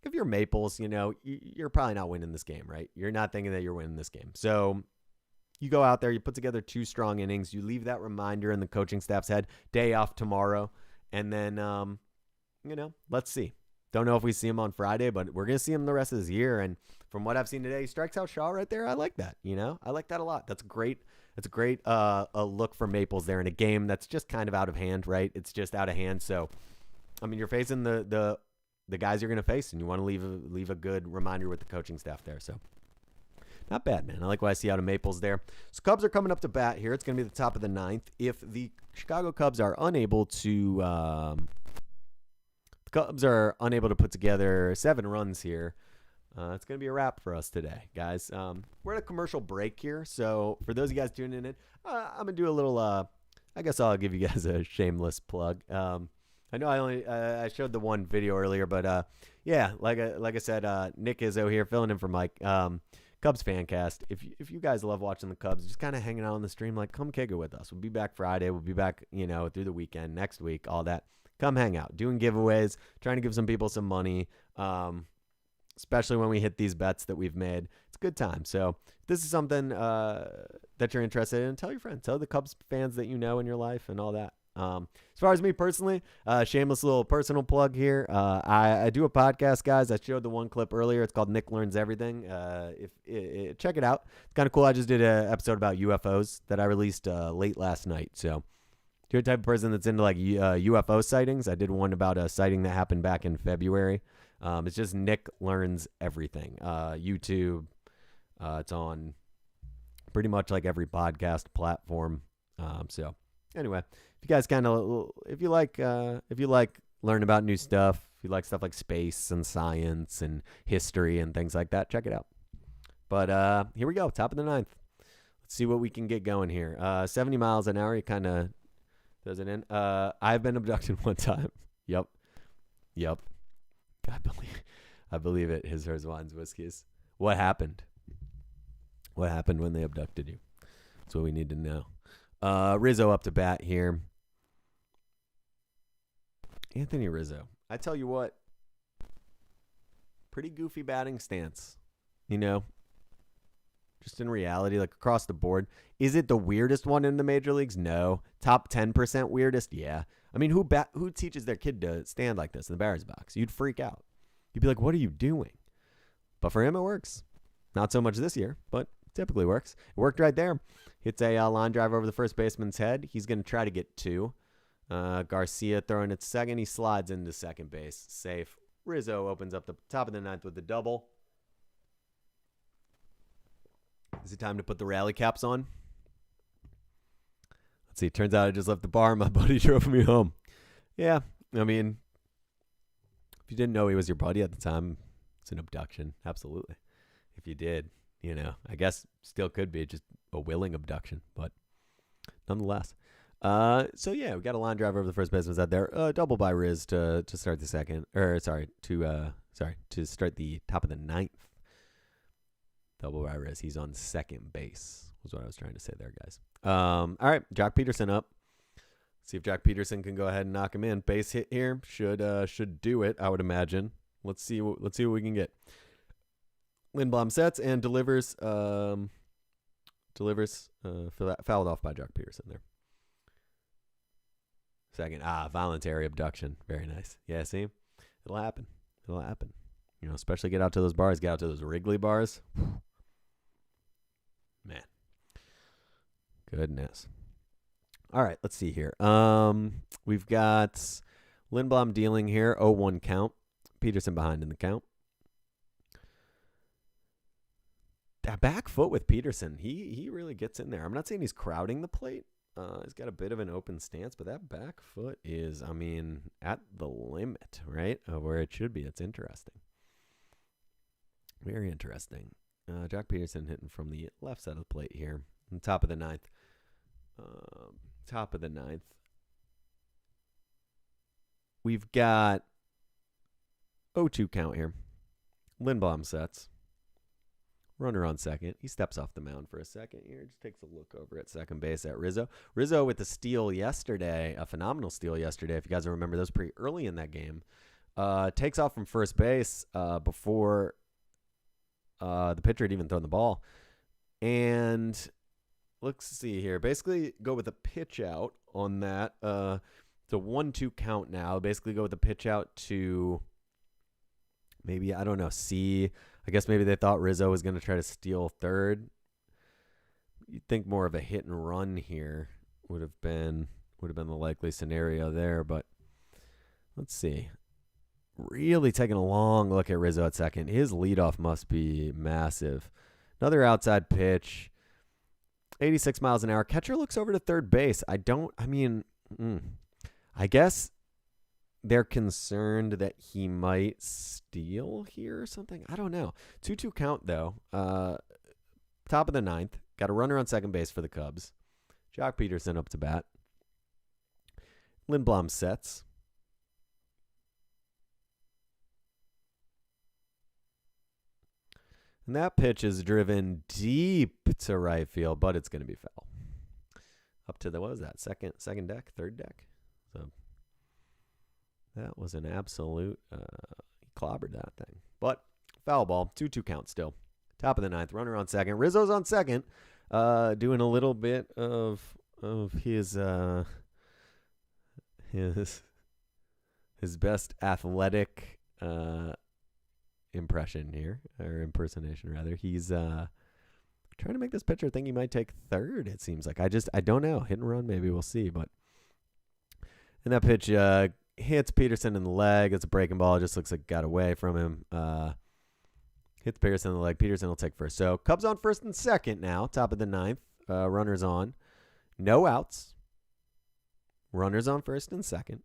if you're Maples, you're probably not winning this game, right? You're not thinking that you're winning this game. So you go out there, you put together 2 strong innings. You leave that reminder in the coaching staff's head, day off tomorrow. And then, let's see. Don't know if we see him on Friday, but we're going to see him the rest of this year. And from what I've seen today, he strikes out Shaw right there. I like that. I like that a lot. That's great. It's a great a look for Maples there in a game that's just kind of out of hand, right? It's just out of hand. So, I mean, you're facing the guys you're going to face, and you want to leave a good reminder with the coaching staff there. So, not bad, man. I like what I see out of Maples there. So, Cubs are coming up to bat here. It's going to be the top of the 9th. If the Chicago Cubs are unable to put together 7 runs here, it's going to be a wrap for us today, guys. We're at a commercial break here, so for those of you guys tuning in, I'm going to do a little, I guess I'll give you guys a shameless plug. I know I showed the one video earlier, but yeah, like I said, Nick Izzo here, filling in for Mike. Cubs Fancast. If you guys love watching the Cubs, just kind of hanging out on the stream, like, come kick it with us. We'll be back Friday. We'll be back, through the weekend, next week, all that. Come hang out, doing giveaways, trying to give some people some money, especially when we hit these bets that we've made. It's a good time. So if this is something that you're interested in, tell your friends. Tell the Cubs fans that you know in your life and all that. As far as me personally, shameless little personal plug here. I do a podcast, guys. I showed the one clip earlier. It's called Nick Learns Everything. Check it out. It's kind of cool. I just did an episode about UFOs that I released late last night. So if you're the type of person that's into like UFO sightings, I did one about a sighting that happened back in February. It's just Nick Learns Everything. YouTube, It's on pretty much like every podcast platform. So anyway, if you guys if you like learning about new stuff, if you like stuff like space and science and history and things like that, check it out. But here we go, top of the ninth. Let's see what we can get going here. 70 miles an hour, he kind of does it in. I've been abducted one time. Yep. I believe it. His, hers, wines, whiskeys. What happened? What happened when they abducted you? That's what we need to know. Rizzo up to bat here. Anthony Rizzo. I tell you what, pretty goofy batting stance. You know, just in reality, like across the board. Is it the weirdest one in the major leagues? No. Top 10% weirdest? Yeah. I mean, who teaches their kid to stand like this in the batter's box? You'd freak out. You'd be like, what are you doing? But for him, it works. Not so much this year, but typically works. It worked right there. Hits a line drive over the first baseman's head. He's going to try to get two. Garcia throwing it second. He slides into second base. Safe. Rizzo opens up the top of the ninth with the double. Is it time to put the rally caps on? Let's see. Turns out I just left the bar. My buddy drove me home. Yeah. I mean, if you didn't know he was your buddy at the time, it's an abduction. Absolutely. If you did, you know, I guess still could be just a willing abduction, but nonetheless. So yeah, we got a line drive over the first baseman's out there. Double by Riz to start the second, to start the top of the ninth. Double by Riz. He's on second base. Was what I was trying to say there, guys. All right, Jock Peterson up. See if Jock Peterson can go ahead and knock him in. Base hit here should do it, I would imagine. Let's see what we can get. Lindblom sets and delivers. Fouled off by Jock Peterson there. Second, voluntary abduction. Very nice. Yeah, see? It'll happen. You know, especially get out to those bars. Get out to those Wrigley bars. Man. Goodness. All right, let's see here. We've got Lindblom dealing here. 0-1 count. Peterson behind in the count. That back foot with Peterson, he really gets in there. I'm not saying he's crowding the plate. He's got a bit of an open stance, but that back foot is, I mean, at the limit, right, of where it should be. It's interesting. Very interesting. Jock Peterson hitting from the left side of the plate here. On top of the ninth. We've got 0-2 count here. Lindblom sets. Runner on second. He steps off the mound for a second here. Just takes a look over at second base at Rizzo. Rizzo with the steal yesterday, a phenomenal steal yesterday. If you guys remember, that was pretty early in that game. Takes off from first base before the pitcher had even thrown the ball. And let's see here. Basically go with a pitch out on that. It's a 1-2 count now. Basically go with a pitch out to maybe, I don't know, C. I guess maybe they thought Rizzo was going to try to steal third. You'd think more of a hit and run here would have been the likely scenario there, but let's see. Really taking a long look at Rizzo at second. His leadoff must be massive. Another outside pitch. 86 miles an hour. Catcher looks over to third base. I guess they're concerned that he might steal here or something. I don't know. 2-2 count, though. Top of the ninth. Got a runner on second base for the Cubs. Jock Peterson up to bat. Lindblom sets. And that pitch is driven deep to right field, but it's going to be foul. Up to what was that? Second deck? Third deck? So that was an absolute, he clobbered that thing. But foul ball, 2-2 count still. Top of the ninth, runner on second. Rizzo's on second, doing a little bit of his best athletic impression here, or impersonation rather. He's trying to make this pitcher think he might take third, it seems like. I don't know. Hit and run, maybe we'll see. But and that pitch hits Peterson in the leg. It's a breaking ball. It just looks like it got away from him. Hits Peterson in the leg. Peterson will take first. So Cubs on first and second now. Top of the ninth. Runners on. No outs. Runners on first and second.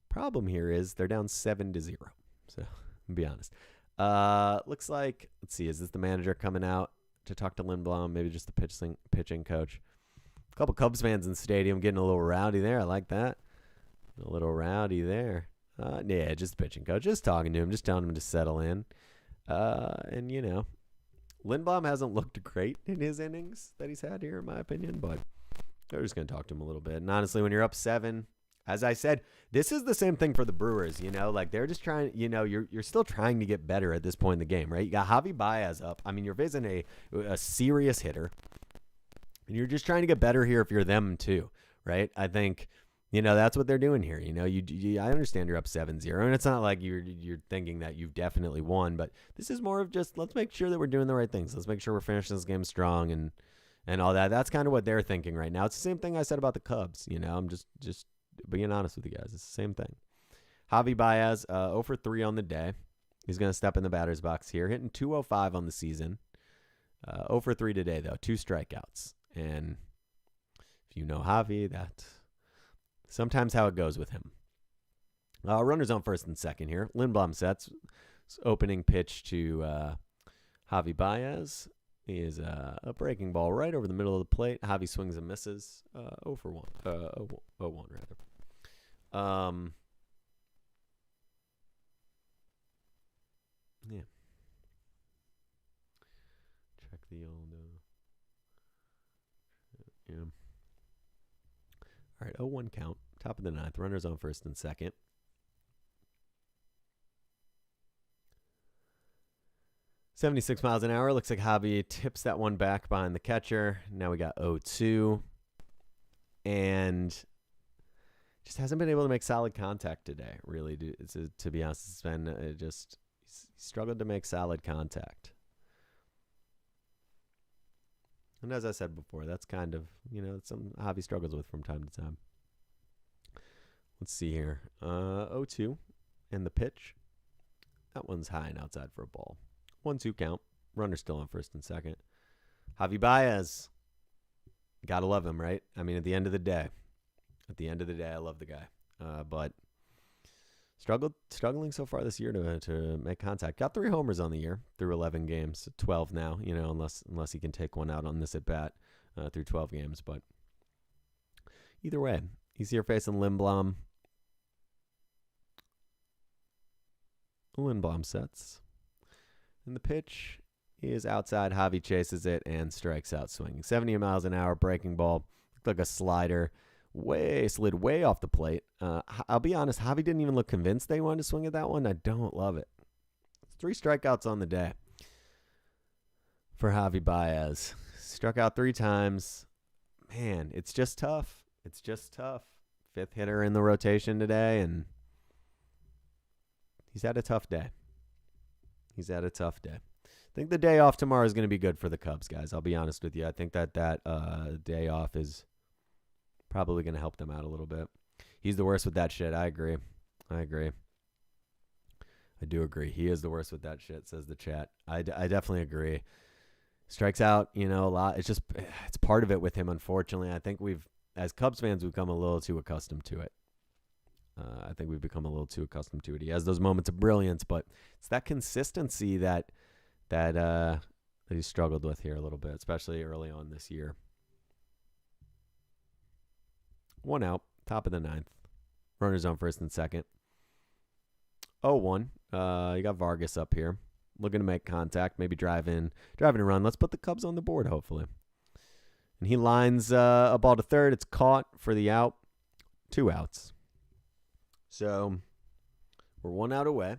Problem here is they're down 7-0. So, I'll be honest. Looks like, let's see, is this the manager coming out to talk to Lindblom? Maybe just the pitching coach. A couple Cubs fans in the stadium getting a little rowdy there. I like that. A little rowdy there. Yeah, just the pitching coach. Just talking to him. Just telling him to settle in. And, Lindblom hasn't looked great in his innings that he's had here, in my opinion. But they're just going to talk to him a little bit. And honestly, when you're up 7, as I said, this is the same thing for the Brewers, like they're just trying, you're still trying to get better at this point in the game, right? You got Javi Baez up. I mean, you're facing a serious hitter, and you're just trying to get better here if you're them too, right? I think, that's what they're doing here. I understand you're up 7-0, and it's not like you're thinking that you've definitely won, but this is more of just, let's make sure that we're doing the right things. Let's make sure we're finishing this game strong and all that. That's kind of what they're thinking right now. It's the same thing I said about the Cubs. I'm just being honest with you guys. It's the same thing. Javi Baez, 0 for 3 on the day. He's going to step in the batter's box here, hitting 205 on the season. 0 for 3 today, though. 2 strikeouts. And if you know Javi, that's sometimes how it goes with him. Runners on first and second here. Lindblom sets. Opening pitch to Javi Baez is a breaking ball right over the middle of the plate. Javi swings and misses. 0 for 1. 0-1 rather. Yeah. Check the old. Yeah. All right, 0-1 count. Top of the ninth. Runners on first and second. $76 miles an hour. Looks like Javi tips that one back behind the catcher. Now we got 0-2. And just hasn't been able to make solid contact today, really. To be honest, it's been just struggled to make solid contact. And as I said before, that's kind of, something Javi struggles with from time to time. Let's see here. 0-2. And the pitch. That one's high and outside for a ball. 1-2 count. Runner still on first and second. Javi Baez. Gotta love him, right? I mean, at the end of the day, I love the guy. But struggling so far this year to make contact. Got 3 homers on the year through 11 games. 12 now, unless he can take one out on this at bat through 12 games. But either way, he's here facing Lindblom. Lindblom sets. And the pitch is outside. Javi chases it and strikes out swinging. 70 miles an hour, breaking ball. Looked like a slider. Slid way off the plate. I'll be honest, Javi didn't even look convinced they wanted to swing at that one. I don't love it. 3 strikeouts on the day for Javi Baez. Struck out 3 times. Man, it's just tough. 5th hitter in the rotation today, and he's had a tough day. I think the day off tomorrow is going to be good for the Cubs, guys. I'll be honest with you. I think that day off is probably going to help them out a little bit. He's the worst with that shit. I agree. I do agree. He is the worst with that shit, says the chat. I definitely agree. Strikes out, a lot. It's part of it with him, unfortunately. I think as Cubs fans, we've become a little too accustomed to it. He has those moments of brilliance, but it's that consistency that he struggled with here a little bit, especially early on this year. 1 out, top of the ninth. Runners on first and second. 0-1. You got Vargas up here, looking to make contact, maybe driving a run. Let's put the Cubs on the board, hopefully. And he lines a ball to third. It's caught for the out. 2 outs. So we're 1 out away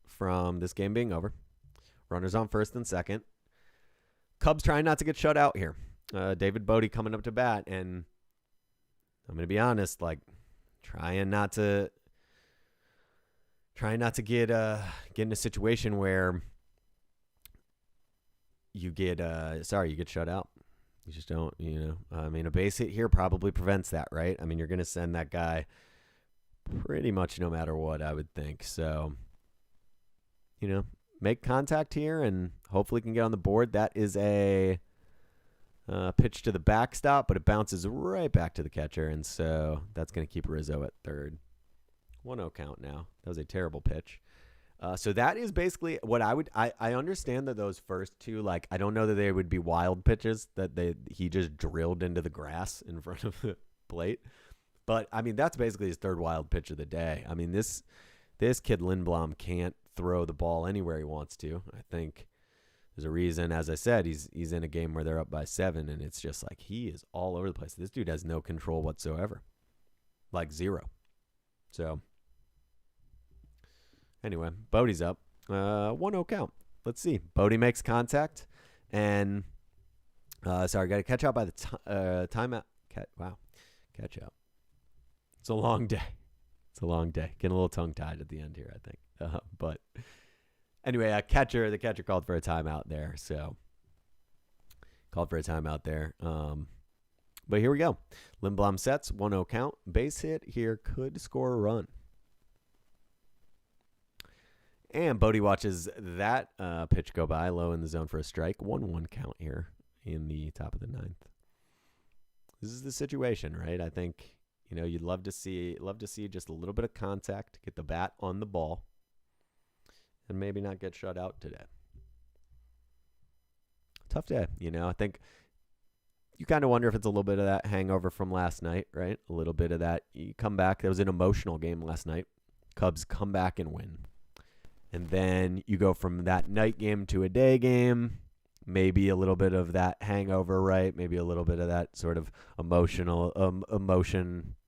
from this game being over. Runners on first and second. Cubs trying not to get shut out here. David Bodie coming up to bat, and I'm going to be honest, trying not to get in a situation where you get shut out. You just don't, I mean, a base hit here probably prevents that, right? I mean, you're going to send that guy pretty much no matter what, I would think. So make contact here and hopefully can get on the board. That is a pitch to the backstop, but it bounces right back to the catcher, and so that's going to keep Rizzo at third. 1-0 count now. That was a terrible pitch. So that is basically what I understand that those first two, like, I don't know that they would be wild pitches that he just drilled into the grass in front of the plate. But, I mean, that's basically his third wild pitch of the day. I mean, this kid Lindblom can't throw the ball anywhere he wants to. I think there's a reason, as I said, he's in a game where they're up by 7, and it's just like he is all over the place. This dude has no control whatsoever. Like, zero. So, anyway, Bodie's up. 1-0 count. Let's see. Bodie makes contact, and got to catch out by the timeout. Catch out. It's a long day. Getting a little tongue-tied at the end here, I think. But anyway, the catcher called for a timeout there. But here we go. Lindblom sets, 1-0 count. Base hit here could score a run. And Bodie watches that pitch go by, low in the zone for a strike. 1-1 count here in the top of the 9th. This is the situation, right? I think, you'd love to see just a little bit of contact, get the bat on the ball, and maybe not get shut out today. Tough day, I think you kind of wonder if it's a little bit of that hangover from last night, right? A little bit of that. You come back. There was an emotional game last night. Cubs come back and win. And then you go from that night game to a day game. Maybe a little bit of that hangover, right? Maybe a little bit of that sort of emotion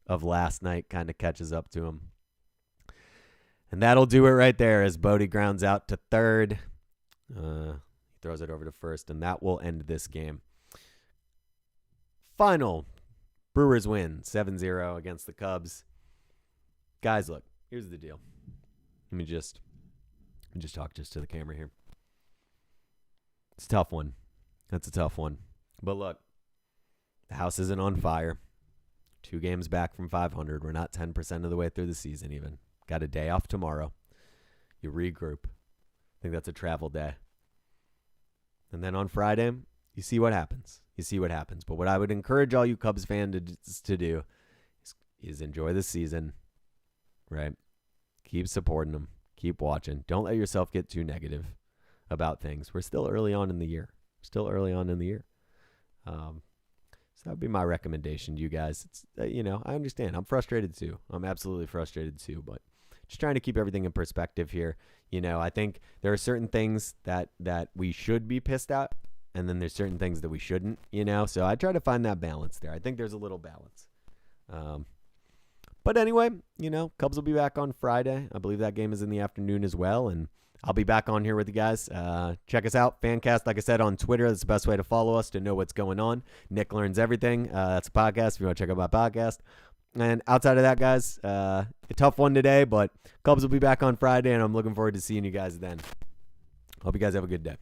of last night kind of catches up to him. And that'll do it right there as Bodie grounds out to third. He throws it over to first, and that will end this game. Final. Brewers win 7-0 against the Cubs. Guys, look, here's the deal. Let me just talk just to the camera here. It's a tough one. That's a tough one. But look, the house isn't on fire. 2 games back from 500. We're not 10% of the way through the season even. Got a day off tomorrow. You regroup. I think that's a travel day. And then on Friday, you see what happens. But what I would encourage all you Cubs fans to do is enjoy the season, right? Keep supporting them. Keep watching. Don't let yourself get too negative about things. We're still early on in the year. So that would be my recommendation to you guys. It's I understand. I'm frustrated too. I'm absolutely frustrated too, but just trying to keep everything in perspective here. I think there are certain things that we should be pissed at, and then there's certain things that we shouldn't, So I try to find that balance there. I think there's a little balance. But anyway, Cubs will be back on Friday. I believe that game is in the afternoon as well, and I'll be back on here with you guys. Check us out, Fancast, like I said, on Twitter. That's the best way to follow us to know what's going on. Nick Learns Everything. That's a podcast if you want to check out my podcast. And outside of that, guys, a tough one today, but Cubs will be back on Friday, and I'm looking forward to seeing you guys then. Hope you guys have a good day.